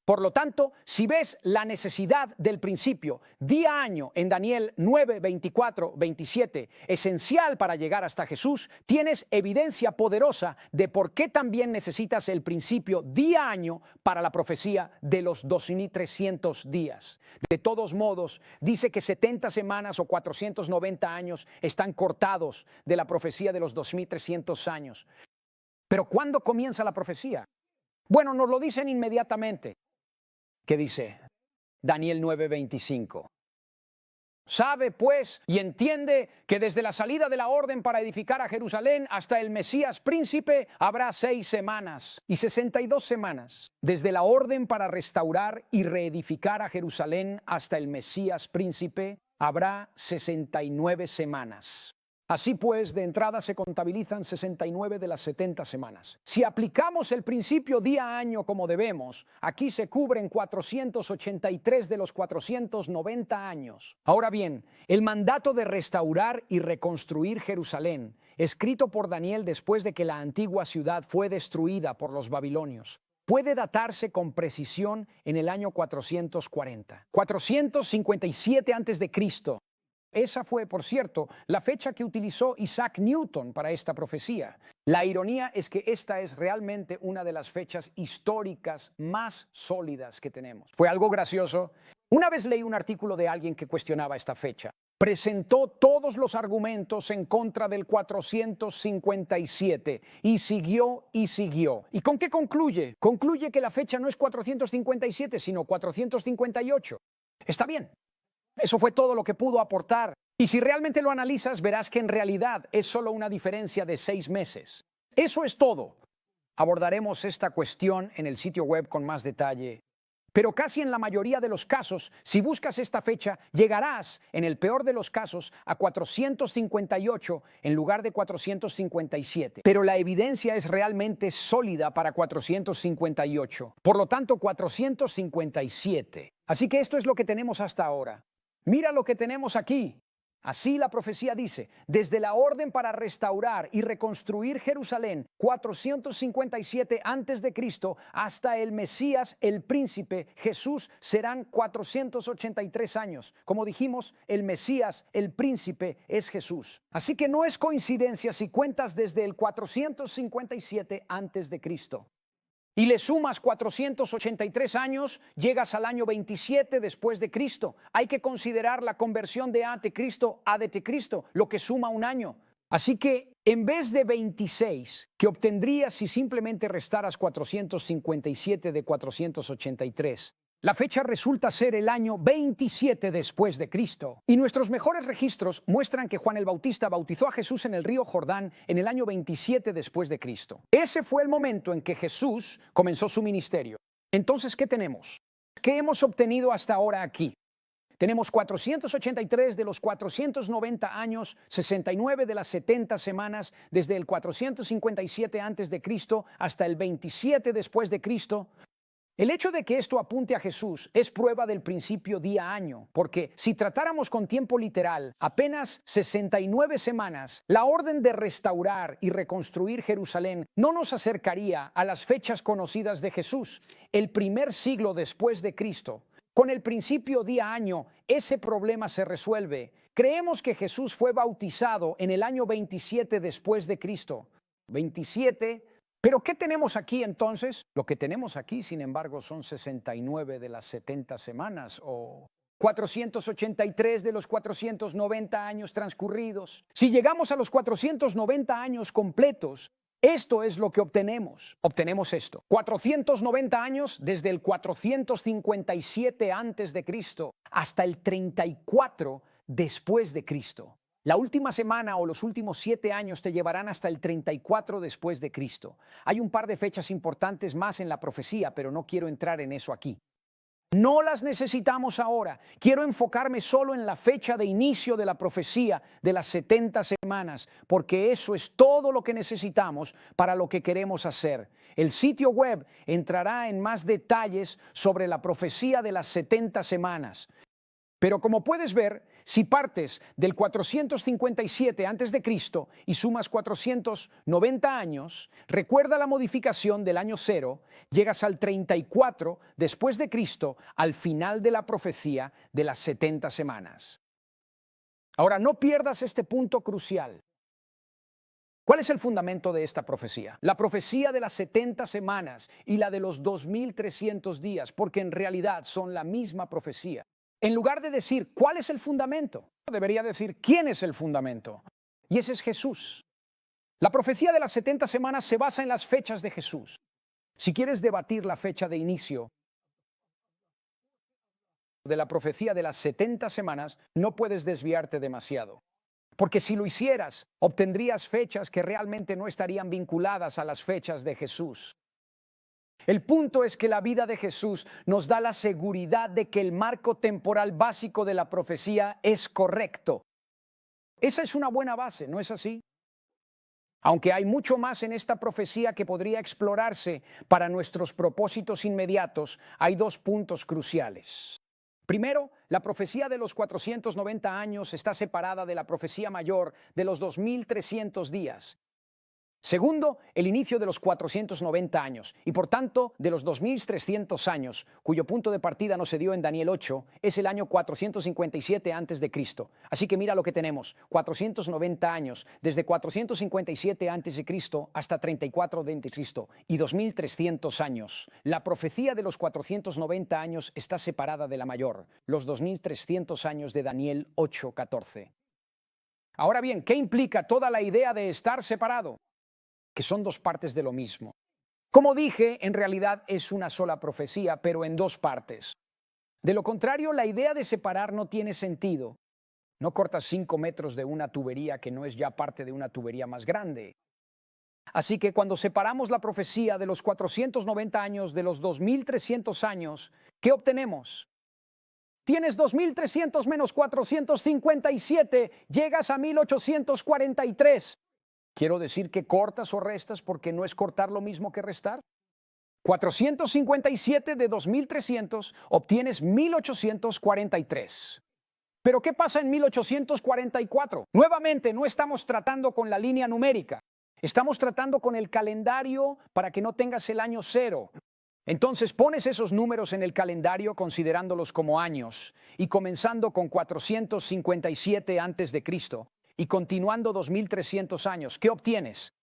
Por lo tanto, si ves la necesidad del principio día-año en Daniel 9, 24, 27, esencial para llegar hasta Jesús, tienes evidencia poderosa de por qué también necesitas el principio día-año para la profecía de los 2300 días. De todos modos, dice que 70 semanas o 490 años están cortados de la profecía de los 2300 años. Pero ¿cuándo comienza la profecía? Bueno, nos lo dicen inmediatamente. ¿Qué dice? Daniel 9:25. Sabe, pues, y entiende que desde la salida de la orden para edificar a Jerusalén hasta el Mesías príncipe habrá 6 semanas y 62 semanas. Desde la orden para restaurar y reedificar a Jerusalén hasta el Mesías príncipe habrá 69 semanas. Así pues, de entrada se contabilizan 69 de las 70 semanas. Si aplicamos el principio día-año como debemos, aquí se cubren 483 de los 490 años. Ahora bien, el mandato de restaurar y reconstruir Jerusalén, escrito por Daniel después de que la antigua ciudad fue destruida por los babilonios, puede datarse con precisión en el año 440. 457 a.C. Esa fue, por cierto, la fecha que utilizó Isaac Newton para esta profecía. La ironía es que esta es realmente una de las fechas históricas más sólidas que tenemos. Fue algo gracioso. Una vez leí un artículo de alguien que cuestionaba esta fecha. Presentó todos los argumentos en contra del 457 y siguió y siguió. ¿Y con qué concluye? Concluye que la fecha no es 457, sino 458. Está bien. Eso fue todo lo que pudo aportar. Y si realmente lo analizas, verás que en realidad es solo una diferencia de 6 meses. Eso es todo. Abordaremos esta cuestión en el sitio web con más detalle. Pero casi en la mayoría de los casos, si buscas esta fecha, llegarás, en el peor de los casos, a 458 en lugar de 457. Pero la evidencia es realmente sólida para 458. Por lo tanto, 457. Así que esto es lo que tenemos hasta ahora. Mira lo que tenemos aquí. Así la profecía dice, desde la orden para restaurar y reconstruir Jerusalén, 457 a.C., hasta el Mesías, el príncipe, Jesús, serán 483 años. Como dijimos, el Mesías, el príncipe, es Jesús. Así que no es coincidencia si cuentas desde el 457 a.C. y le sumas 483 años, llegas al año 27 después de Cristo. Hay que considerar la conversión de anticristo a de Cristo, lo que suma un año. Así que en vez de 26, que obtendrías si simplemente restaras 457 de 483, la fecha resulta ser el año 27 después de Cristo. Y nuestros mejores registros muestran que Juan el Bautista bautizó a Jesús en el río Jordán en el año 27 después de Cristo. Ese fue el momento en que Jesús comenzó su ministerio. Entonces, ¿qué tenemos? ¿Qué hemos obtenido hasta ahora aquí? Tenemos 483 de los 490 años, 69 de las 70 semanas, desde el 457 a.C. hasta el 27 después de Cristo. El hecho de que esto apunte a Jesús es prueba del principio día-año, porque si tratáramos con tiempo literal, apenas 69 semanas, la orden de restaurar y reconstruir Jerusalén no nos acercaría a las fechas conocidas de Jesús, el primer siglo después de Cristo. Con el principio día-año, ese problema se resuelve. Creemos que Jesús fue bautizado en el año 27 después de Cristo. 27. ¿Pero qué tenemos aquí entonces? Lo que tenemos aquí, sin embargo, son 69 de las 70 semanas o 483 de los 490 años transcurridos. Si llegamos a los 490 años completos, esto es lo que obtenemos. Obtenemos esto. 490 años desde el 457 antes de Cristo hasta el 34 después de Cristo. La última semana o los últimos 7 años te llevarán hasta el 34 después de Cristo. Hay un par de fechas importantes más en la profecía, pero no quiero entrar en eso aquí. No las necesitamos ahora. Quiero enfocarme solo en la fecha de inicio de la profecía de las 70 semanas, porque eso es todo lo que necesitamos para lo que queremos hacer. El sitio web entrará en más detalles sobre la profecía de las 70 semanas. Pero como puedes ver, si partes del 457 a.C. y sumas 490 años, recuerda la modificación del año 0, llegas al 34 después de Cristo, al final de la profecía de las 70 semanas. Ahora, no pierdas este punto crucial. ¿Cuál es el fundamento de esta profecía? La profecía de las 70 semanas y la de los 2300 días, porque en realidad son la misma profecía. En lugar de decir cuál es el fundamento, debería decir quién es el fundamento. Y ese es Jesús. La profecía de las 70 semanas se basa en las fechas de Jesús. Si quieres debatir la fecha de inicio, de la profecía de las 70 semanas, no puedes desviarte demasiado. Porque si lo hicieras, obtendrías fechas que realmente no estarían vinculadas a las fechas de Jesús. El punto es que la vida de Jesús nos da la seguridad de que el marco temporal básico de la profecía es correcto. Esa es una buena base, ¿no es así? Aunque hay mucho más en esta profecía que podría explorarse para nuestros propósitos inmediatos, hay dos puntos cruciales. Primero, la profecía de los 490 años está separada de la profecía mayor de los 2300 días. Segundo, el inicio de los 490 años y por tanto de los 2300 años, cuyo punto de partida no se dio en Daniel 8, es el año 457 a.C. Así que mira lo que tenemos, 490 años, desde 457 a.C. hasta 34 d.C. y 2300 años. La profecía de los 490 años está separada de la mayor, los 2300 años de Daniel 8:14. Ahora bien, ¿qué implica toda la idea de estar separado? Que son dos partes de lo mismo. Como dije, en realidad es una sola profecía, pero en dos partes. De lo contrario, la idea de separar no tiene sentido. No cortas 5 metros de una tubería que no es ya parte de una tubería más grande. Así que cuando separamos la profecía de los 490 años de los 2300 años, ¿qué obtenemos? Tienes 2300 menos 457, llegas a 1843. ¿Quiero decir que cortas o restas porque no es cortar lo mismo que restar? 457 de 2300 obtienes 1843. ¿Pero qué pasa en 1844? Nuevamente, no estamos tratando con la línea numérica. Estamos tratando con el calendario para que no tengas el año cero. Entonces pones esos números en el calendario considerándolos como años y comenzando con 457 antes de Cristo. Y continuando 2300 años, ¿qué obtienes?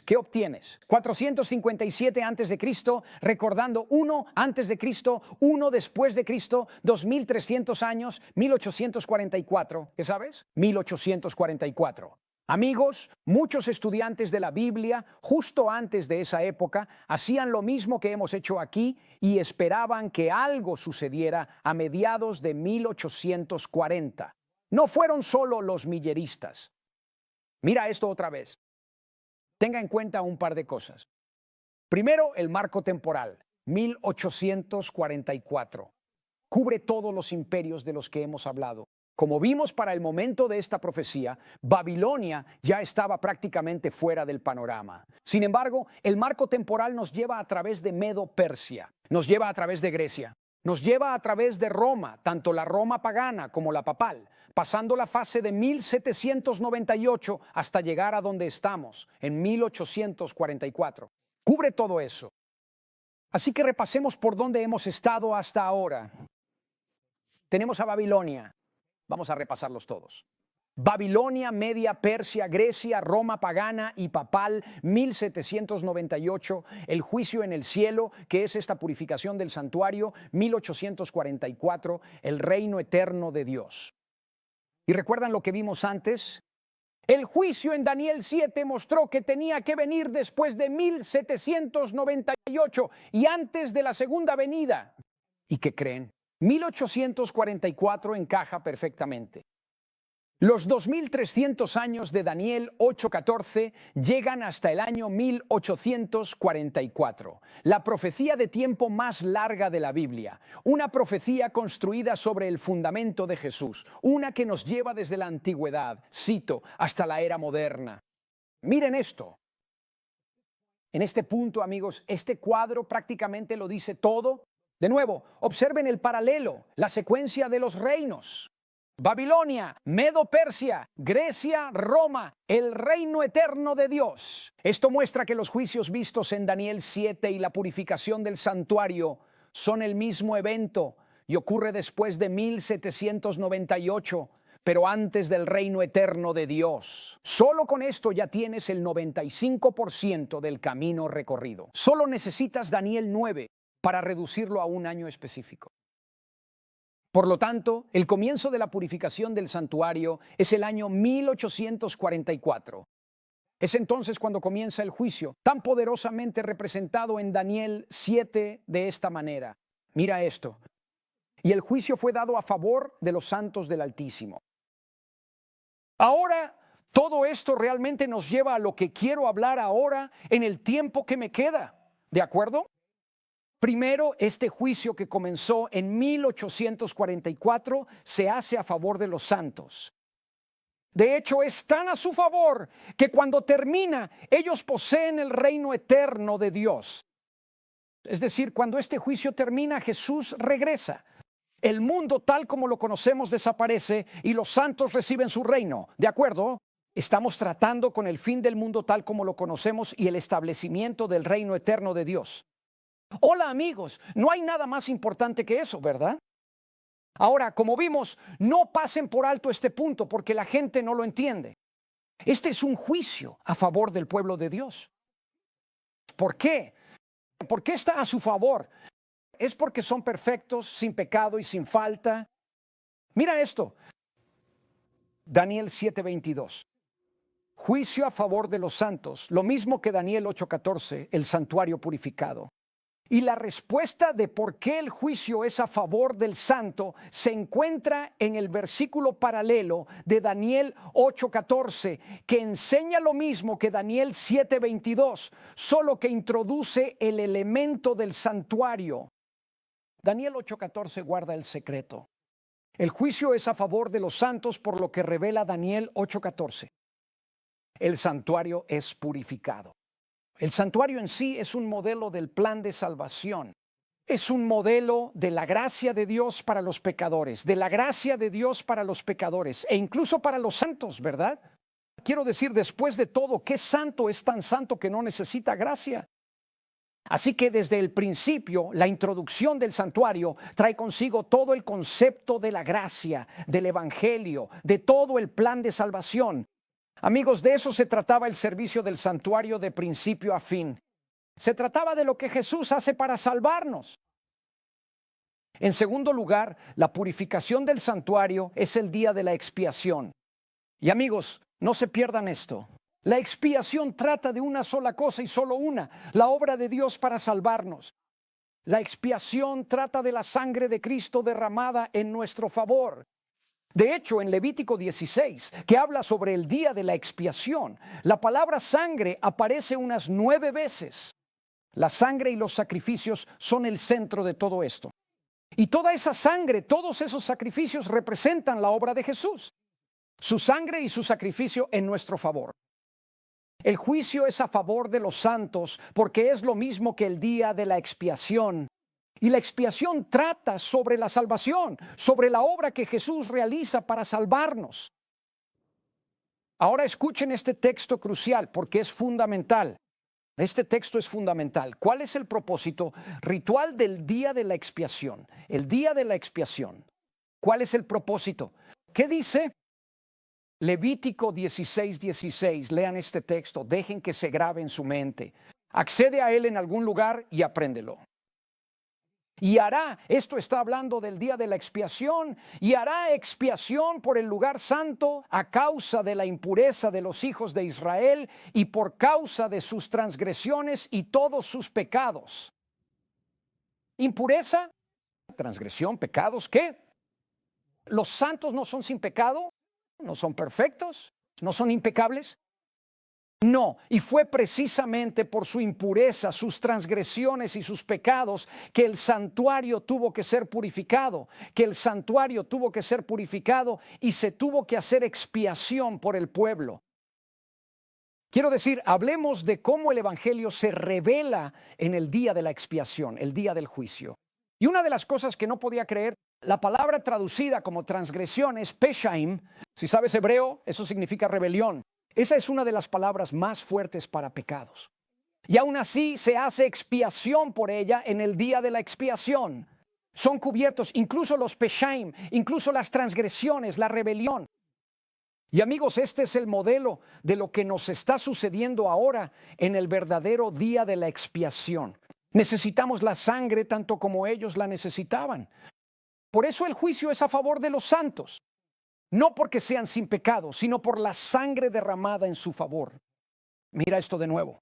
¿Qué obtienes? 457 antes de Cristo, recordando 1 antes de Cristo, 1 después de Cristo, 2300 años, 1844. ¿Qué sabes? 1844. Amigos, muchos estudiantes de la Biblia, justo antes de esa época, hacían lo mismo que hemos hecho aquí y esperaban que algo sucediera a mediados de 1840. No fueron solo los milleristas. Mira esto otra vez. Tenga en cuenta un par de cosas. Primero, el marco temporal, 1844. Cubre todos los imperios de los que hemos hablado. Como vimos para el momento de esta profecía, Babilonia ya estaba prácticamente fuera del panorama. Sin embargo, el marco temporal nos lleva a través de Medo-Persia, nos lleva a través de Grecia, nos lleva a través de Roma, tanto la Roma pagana como la papal, pasando la fase de 1798 hasta llegar a donde estamos, en 1844. Cubre todo eso. Así que repasemos por dónde hemos estado hasta ahora. Tenemos a Babilonia. Vamos a repasarlos todos. Babilonia, Media, Persia, Grecia, Roma pagana y papal, 1798, el juicio en el cielo, que es esta purificación del santuario, 1844, el reino eterno de Dios. ¿Y recuerdan lo que vimos antes? El juicio en Daniel 7 mostró que tenía que venir después de 1798 y antes de la segunda venida. ¿Y qué creen? 1844 encaja perfectamente. Los 2300 años de Daniel 8:14 llegan hasta el año 1844, la profecía de tiempo más larga de la Biblia, una profecía construida sobre el fundamento de Jesús, una que nos lleva desde la antigüedad, cito, hasta la era moderna. Miren esto. En este punto, amigos, este cuadro prácticamente lo dice todo. De nuevo, observen el paralelo, la secuencia de los reinos. Babilonia, Medo-Persia, Grecia, Roma, el reino eterno de Dios. Esto muestra que los juicios vistos en Daniel 7 y la purificación del santuario son el mismo evento y ocurre después de 1798, pero antes del reino eterno de Dios. Solo con esto ya tienes el 95% del camino recorrido. Solo necesitas Daniel 9 para reducirlo a un año específico. Por lo tanto, el comienzo de la purificación del santuario es el año 1844. Es entonces cuando comienza el juicio, tan poderosamente representado en Daniel 7 de esta manera. Mira esto. y el juicio fue dado a favor de los santos del Altísimo. Ahora, todo esto realmente nos lleva a lo que quiero hablar ahora en el tiempo que me queda, ¿de acuerdo? Primero, este juicio que comenzó en 1844 se hace a favor de los santos. De hecho, es tan a su favor que cuando termina, ellos poseen el reino eterno de Dios. Es decir, cuando este juicio termina, Jesús regresa. El mundo tal como lo conocemos desaparece y los santos reciben su reino. ¿De acuerdo? Estamos tratando con el fin del mundo tal como lo conocemos y el establecimiento del reino eterno de Dios. Hola amigos, no hay nada más importante que eso, ¿verdad? Ahora, como vimos, no pasen por alto este punto porque la gente no lo entiende. Este es un juicio a favor del pueblo de Dios. ¿Por qué? ¿Por qué está a su favor? ¿Es porque son perfectos, sin pecado y sin falta? Mira esto. Daniel 7:22. Juicio a favor de los santos, lo mismo que Daniel 8:14, el santuario purificado. Y la respuesta de por qué el juicio es a favor del santo se encuentra en el versículo paralelo de Daniel 8:14, que enseña lo mismo que Daniel 7:22, solo que introduce el elemento del santuario. Daniel 8:14 guarda el secreto. El juicio es a favor de los santos por lo que revela Daniel 8:14. El santuario es purificado. El santuario en sí es un modelo del plan de salvación. Es un modelo de la gracia de Dios para los pecadores, de la gracia de Dios para los pecadores e incluso para los santos, ¿verdad? Quiero decir, después de todo, ¿qué santo es tan santo que no necesita gracia? Así que desde el principio, la introducción del santuario trae consigo todo el concepto de la gracia, del evangelio, de todo el plan de salvación. Amigos, de eso se trataba el servicio del santuario de principio a fin. Se trataba de lo que Jesús hace para salvarnos. En segundo lugar, la purificación del santuario es el día de la expiación. Y amigos, no se pierdan esto. La expiación trata de una sola cosa y solo una, la obra de Dios para salvarnos. La expiación trata de la sangre de Cristo derramada en nuestro favor. De hecho, en Levítico 16, que habla sobre el día de la expiación, la palabra sangre aparece unas 9 veces. La sangre y los sacrificios son el centro de todo esto. Y toda esa sangre, todos esos sacrificios representan la obra de Jesús. Su sangre y su sacrificio en nuestro favor. El juicio es a favor de los santos porque es lo mismo que el día de la expiación. Y la expiación trata sobre la salvación, sobre la obra que Jesús realiza para salvarnos. Ahora escuchen este texto crucial porque es fundamental. Este texto es fundamental. ¿Cuál es el propósito ritual del día de la expiación? El día de la expiación. ¿Cuál es el propósito? ¿Qué dice? Levítico 16:16. Lean este texto, dejen que se grabe en su mente. Accede a él en algún lugar y apréndelo. Y hará, esto está hablando del día de la expiación, y hará expiación por el lugar santo a causa de la impureza de los hijos de Israel y por causa de sus transgresiones y todos sus pecados. Impureza, transgresión, pecados, ¿qué? ¿Los santos no son sin pecado? ¿No son perfectos? ¿No son impecables? No, y fue precisamente por su impureza, sus transgresiones y sus pecados que el santuario tuvo que ser purificado, y se tuvo que hacer expiación por el pueblo. Quiero decir, hablemos de cómo el evangelio se revela en el día de la expiación, el día del juicio. Y una de las cosas que no podía creer, la palabra traducida como transgresión es peshaim. Si sabes hebreo, eso significa rebelión. Esa es una de las palabras más fuertes para pecados. Y aún así se hace expiación por ella en el día de la expiación. Son cubiertos incluso los peshaim, incluso las transgresiones, la rebelión. Y amigos, este es el modelo de lo que nos está sucediendo ahora en el verdadero día de la expiación. Necesitamos la sangre tanto como ellos la necesitaban. Por eso el juicio es a favor de los santos. No porque sean sin pecado, sino por la sangre derramada en su favor. Mira esto de nuevo.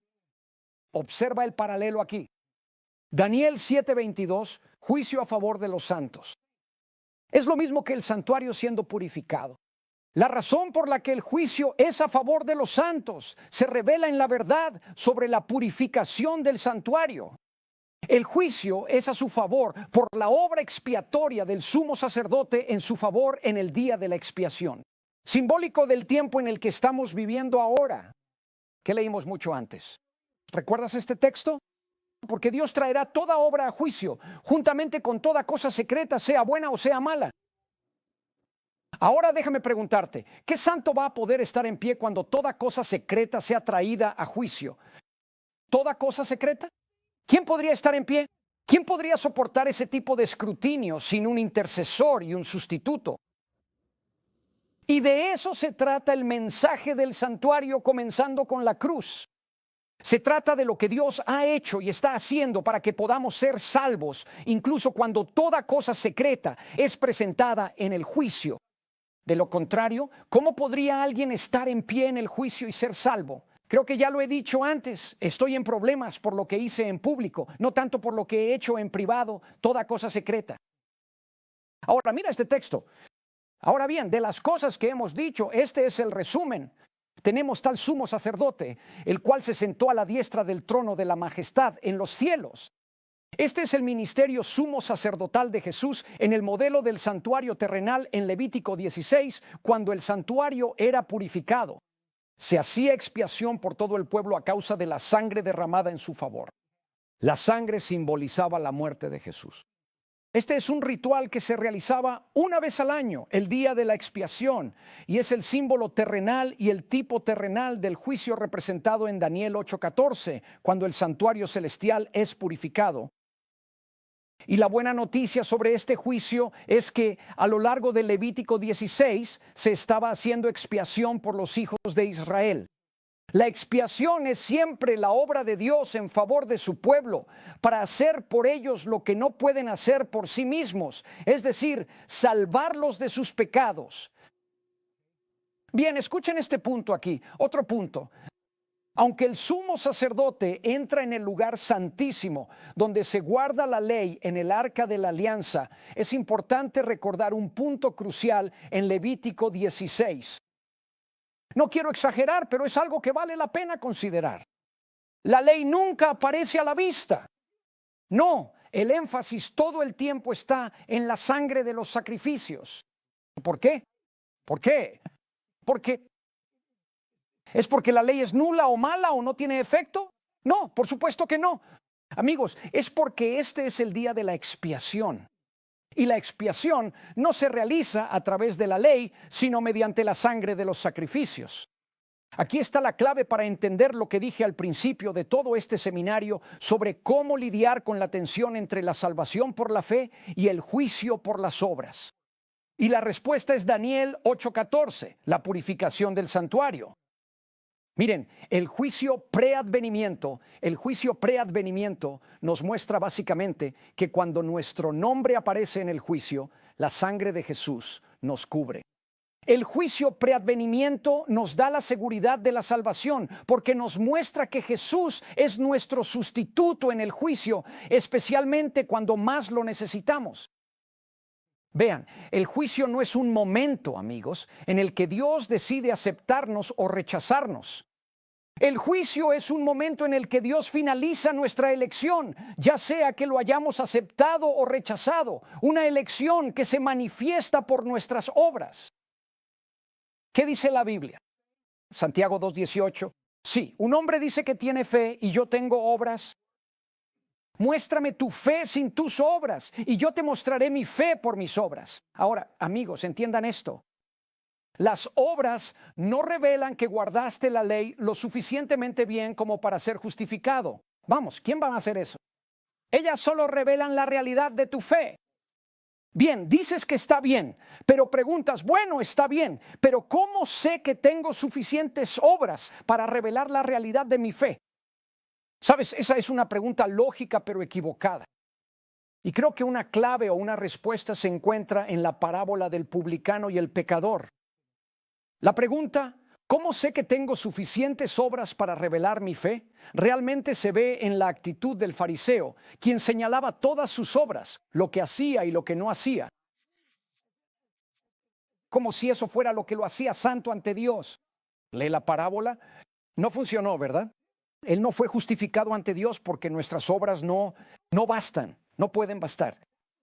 Observa el paralelo aquí. Daniel 7:22, juicio a favor de los santos. Es lo mismo que el santuario siendo purificado. La razón por la que el juicio es a favor de los santos se revela en la verdad sobre la purificación del santuario. El juicio es a su favor por la obra expiatoria del sumo sacerdote en su favor en el día de la expiación, simbólico del tiempo en el que estamos viviendo ahora, que leímos mucho antes. ¿Recuerdas este texto? Porque Dios traerá toda obra a juicio, juntamente con toda cosa secreta, sea buena o sea mala. Ahora déjame preguntarte, ¿qué santo va a poder estar en pie cuando toda cosa secreta sea traída a juicio? ¿Toda cosa secreta? ¿Quién podría estar en pie? ¿Quién podría soportar ese tipo de escrutinio sin un intercesor y un sustituto? Y de eso se trata el mensaje del santuario, comenzando con la cruz. Se trata de lo que Dios ha hecho y está haciendo para que podamos ser salvos, incluso cuando toda cosa secreta es presentada en el juicio. De lo contrario, ¿cómo podría alguien estar en pie en el juicio y ser salvo? Creo que ya lo he dicho antes, estoy en problemas por lo que hice en público, no tanto por lo que he hecho en privado, toda cosa secreta. Ahora, mira este texto. Ahora bien, de las cosas que hemos dicho, este es el resumen. Tenemos tal sumo sacerdote, el cual se sentó a la diestra del trono de la majestad en los cielos. Este es el ministerio sumo sacerdotal de Jesús en el modelo del santuario terrenal en Levítico 16, cuando el santuario era purificado. Se hacía expiación por todo el pueblo a causa de la sangre derramada en su favor. La sangre simbolizaba la muerte de Jesús. Este es un ritual que se realizaba una vez al año, el día de la expiación, y es el símbolo terrenal y el tipo terrenal del juicio representado en Daniel 8:14, cuando el santuario celestial es purificado. Y la buena noticia sobre este juicio es que a lo largo de Levítico 16 se estaba haciendo expiación por los hijos de Israel. La expiación es siempre la obra de Dios en favor de su pueblo, para hacer por ellos lo que no pueden hacer por sí mismos, es decir, salvarlos de sus pecados. Bien, escuchen este punto aquí, otro punto. Aunque el sumo sacerdote entra en el lugar santísimo, donde se guarda la ley en el arca de la alianza, es importante recordar un punto crucial en Levítico 16. No quiero exagerar, pero es algo que vale la pena considerar. La ley nunca aparece a la vista. No, el énfasis todo el tiempo está en la sangre de los sacrificios. ¿Por qué? ¿Por qué? Porque ¿es porque la ley es nula o mala o no tiene efecto? No, por supuesto que no. Amigos, es porque este es el día de la expiación. Y la expiación no se realiza a través de la ley, sino mediante la sangre de los sacrificios. Aquí está la clave para entender lo que dije al principio de todo este seminario sobre cómo lidiar con la tensión entre la salvación por la fe y el juicio por las obras. Y la respuesta es Daniel 8:14, la purificación del santuario. Miren, el juicio preadvenimiento nos muestra básicamente que cuando nuestro nombre aparece en el juicio, la sangre de Jesús nos cubre. El juicio preadvenimiento nos da la seguridad de la salvación porque nos muestra que Jesús es nuestro sustituto en el juicio, especialmente cuando más lo necesitamos. Vean, el juicio no es un momento, amigos, en el que Dios decide aceptarnos o rechazarnos. El juicio es un momento en el que Dios finaliza nuestra elección, ya sea que lo hayamos aceptado o rechazado, una elección que se manifiesta por nuestras obras. ¿Qué dice la Biblia? Santiago 2:18. Sí, un hombre dice que tiene fe y yo tengo obras. Muéstrame tu fe sin tus obras y yo te mostraré mi fe por mis obras. Ahora, amigos, entiendan esto. Las obras no revelan que guardaste la ley lo suficientemente bien como para ser justificado. Vamos, ¿quién va a hacer eso? Ellas solo revelan la realidad de tu fe. Bien, dices que está bien, pero preguntas, bueno, está bien, pero ¿cómo sé que tengo suficientes obras para revelar la realidad de mi fe? Sabes, esa es una pregunta lógica pero equivocada. Y creo que una clave o una respuesta se encuentra en la parábola del publicano y el pecador. La pregunta, ¿cómo sé que tengo suficientes obras para revelar mi fe? Realmente se ve en la actitud del fariseo, quien señalaba todas sus obras, lo que hacía y lo que no hacía. como si eso fuera lo que lo hacía santo ante Dios. Lee la parábola. No funcionó, ¿verdad? Él no fue justificado ante Dios porque nuestras obras no bastan, no pueden bastar.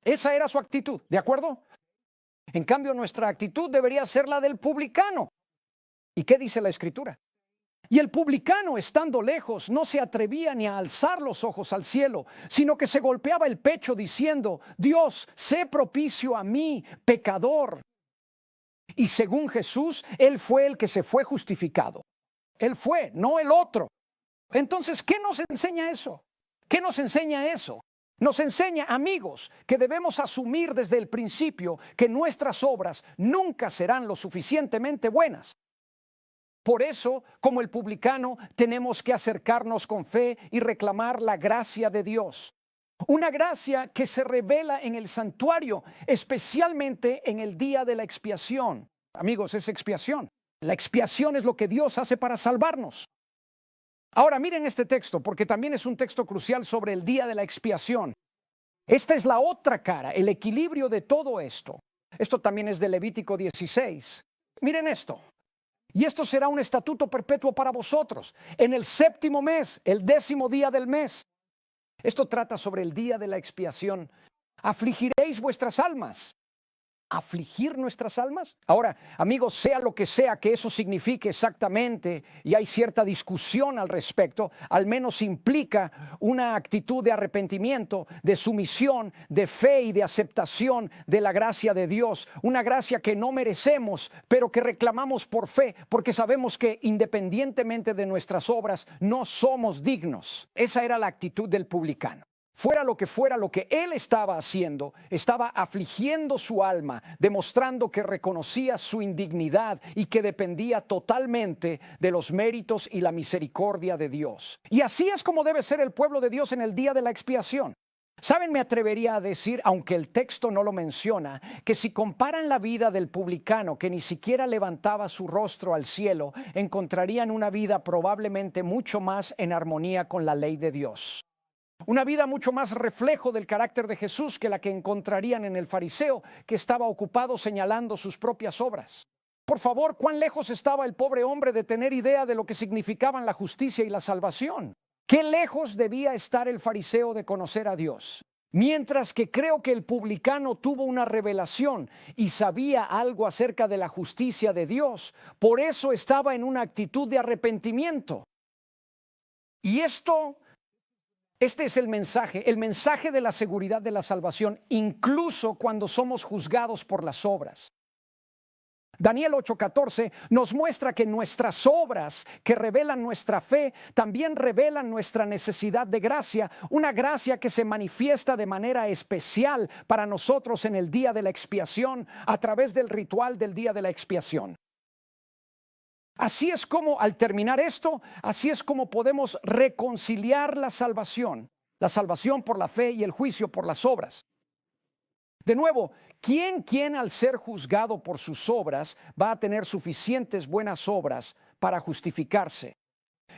Esa era su actitud, ¿de acuerdo? En cambio, nuestra actitud debería ser la del publicano. ¿Y qué dice la Escritura? Y el publicano, estando lejos, no se atrevía ni a alzar los ojos al cielo, sino que se golpeaba el pecho diciendo: Dios, sé propicio a mí, pecador. Y según Jesús, él fue el que se fue justificado. Él fue, no el otro. Entonces, ¿qué nos enseña eso? ¿Qué nos enseña eso? Nos enseña, amigos, que debemos asumir desde el principio que nuestras obras nunca serán lo suficientemente buenas. Por eso, como el publicano, tenemos que acercarnos con fe y reclamar la gracia de Dios. Una gracia que se revela en el santuario, especialmente en el día de la expiación. Amigos, es expiación. La expiación es lo que Dios hace para salvarnos. Ahora miren este texto, porque también es un texto crucial sobre el día de la expiación. Esta es la otra cara, el equilibrio de todo esto. Esto también es de Levítico 16. Miren esto. Y esto será un estatuto perpetuo para vosotros. En el 7º mes, el 10º día del mes. Esto trata sobre el día de la expiación. Afligiréis vuestras almas. ¿Afligir nuestras almas? Ahora, amigos, sea lo que sea que eso signifique exactamente, y hay cierta discusión al respecto, al menos implica una actitud de arrepentimiento, de sumisión, de fe y de aceptación de la gracia de Dios. Una gracia que no merecemos, pero que reclamamos por fe, porque sabemos que independientemente de nuestras obras, no somos dignos. Esa era la actitud del publicano. Fuera lo que él estaba haciendo, estaba afligiendo su alma, demostrando que reconocía su indignidad y que dependía totalmente de los méritos y la misericordia de Dios. Y así es como debe ser el pueblo de Dios en el día de la expiación. ¿Saben? Me atrevería a decir, aunque el texto no lo menciona, que si comparan la vida del publicano, que ni siquiera levantaba su rostro al cielo, encontrarían una vida probablemente mucho más en armonía con la ley de Dios. Una vida mucho más reflejo del carácter de Jesús que la que encontrarían en el fariseo, que estaba ocupado señalando sus propias obras. Por favor, ¿cuán lejos estaba el pobre hombre de tener idea de lo que significaban la justicia y la salvación? ¿Qué lejos debía estar el fariseo de conocer a Dios? Mientras que creo que el publicano tuvo una revelación y sabía algo acerca de la justicia de Dios, por eso estaba en una actitud de arrepentimiento. Y este es el mensaje de la seguridad de la salvación, incluso cuando somos juzgados por las obras. Daniel 8:14 nos muestra que nuestras obras que revelan nuestra fe también revelan nuestra necesidad de gracia, una gracia que se manifiesta de manera especial para nosotros en el día de la expiación a través del ritual del día de la expiación. Así es como, al terminar esto, así es como podemos reconciliar la salvación por la fe y el juicio por las obras. De nuevo, ¿quién al ser juzgado por sus obras va a tener suficientes buenas obras para justificarse?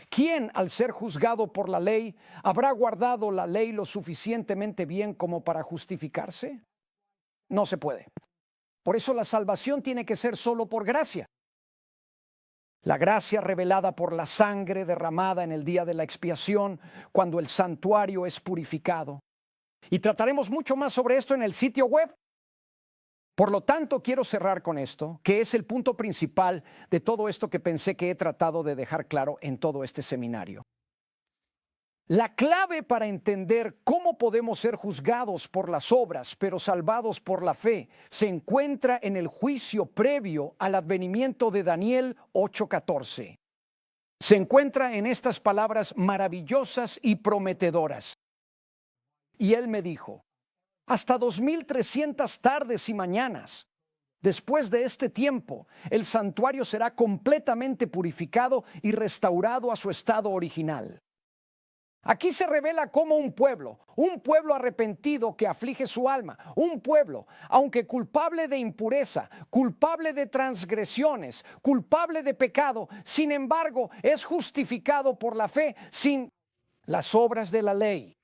¿Quién al ser juzgado por la ley habrá guardado la ley lo suficientemente bien como para justificarse? No se puede. Por eso la salvación tiene que ser solo por gracia. La gracia revelada por la sangre derramada en el día de la expiación, cuando el santuario es purificado. Y trataremos mucho más sobre esto en el sitio web. Por lo tanto, quiero cerrar con esto, que es el punto principal de todo esto que pensé que he tratado de dejar claro en todo este seminario. La clave para entender cómo podemos ser juzgados por las obras, pero salvados por la fe, se encuentra en el juicio previo al advenimiento de Daniel 8:14. Se encuentra en estas palabras maravillosas y prometedoras. Y él me dijo: hasta 2300 tardes y mañanas. Después de este tiempo, el santuario será completamente purificado y restaurado a su estado original. Aquí se revela cómo un pueblo arrepentido que aflige su alma, un pueblo, aunque culpable de impureza, culpable de transgresiones, culpable de pecado, sin embargo, es justificado por la fe sin las obras de la ley.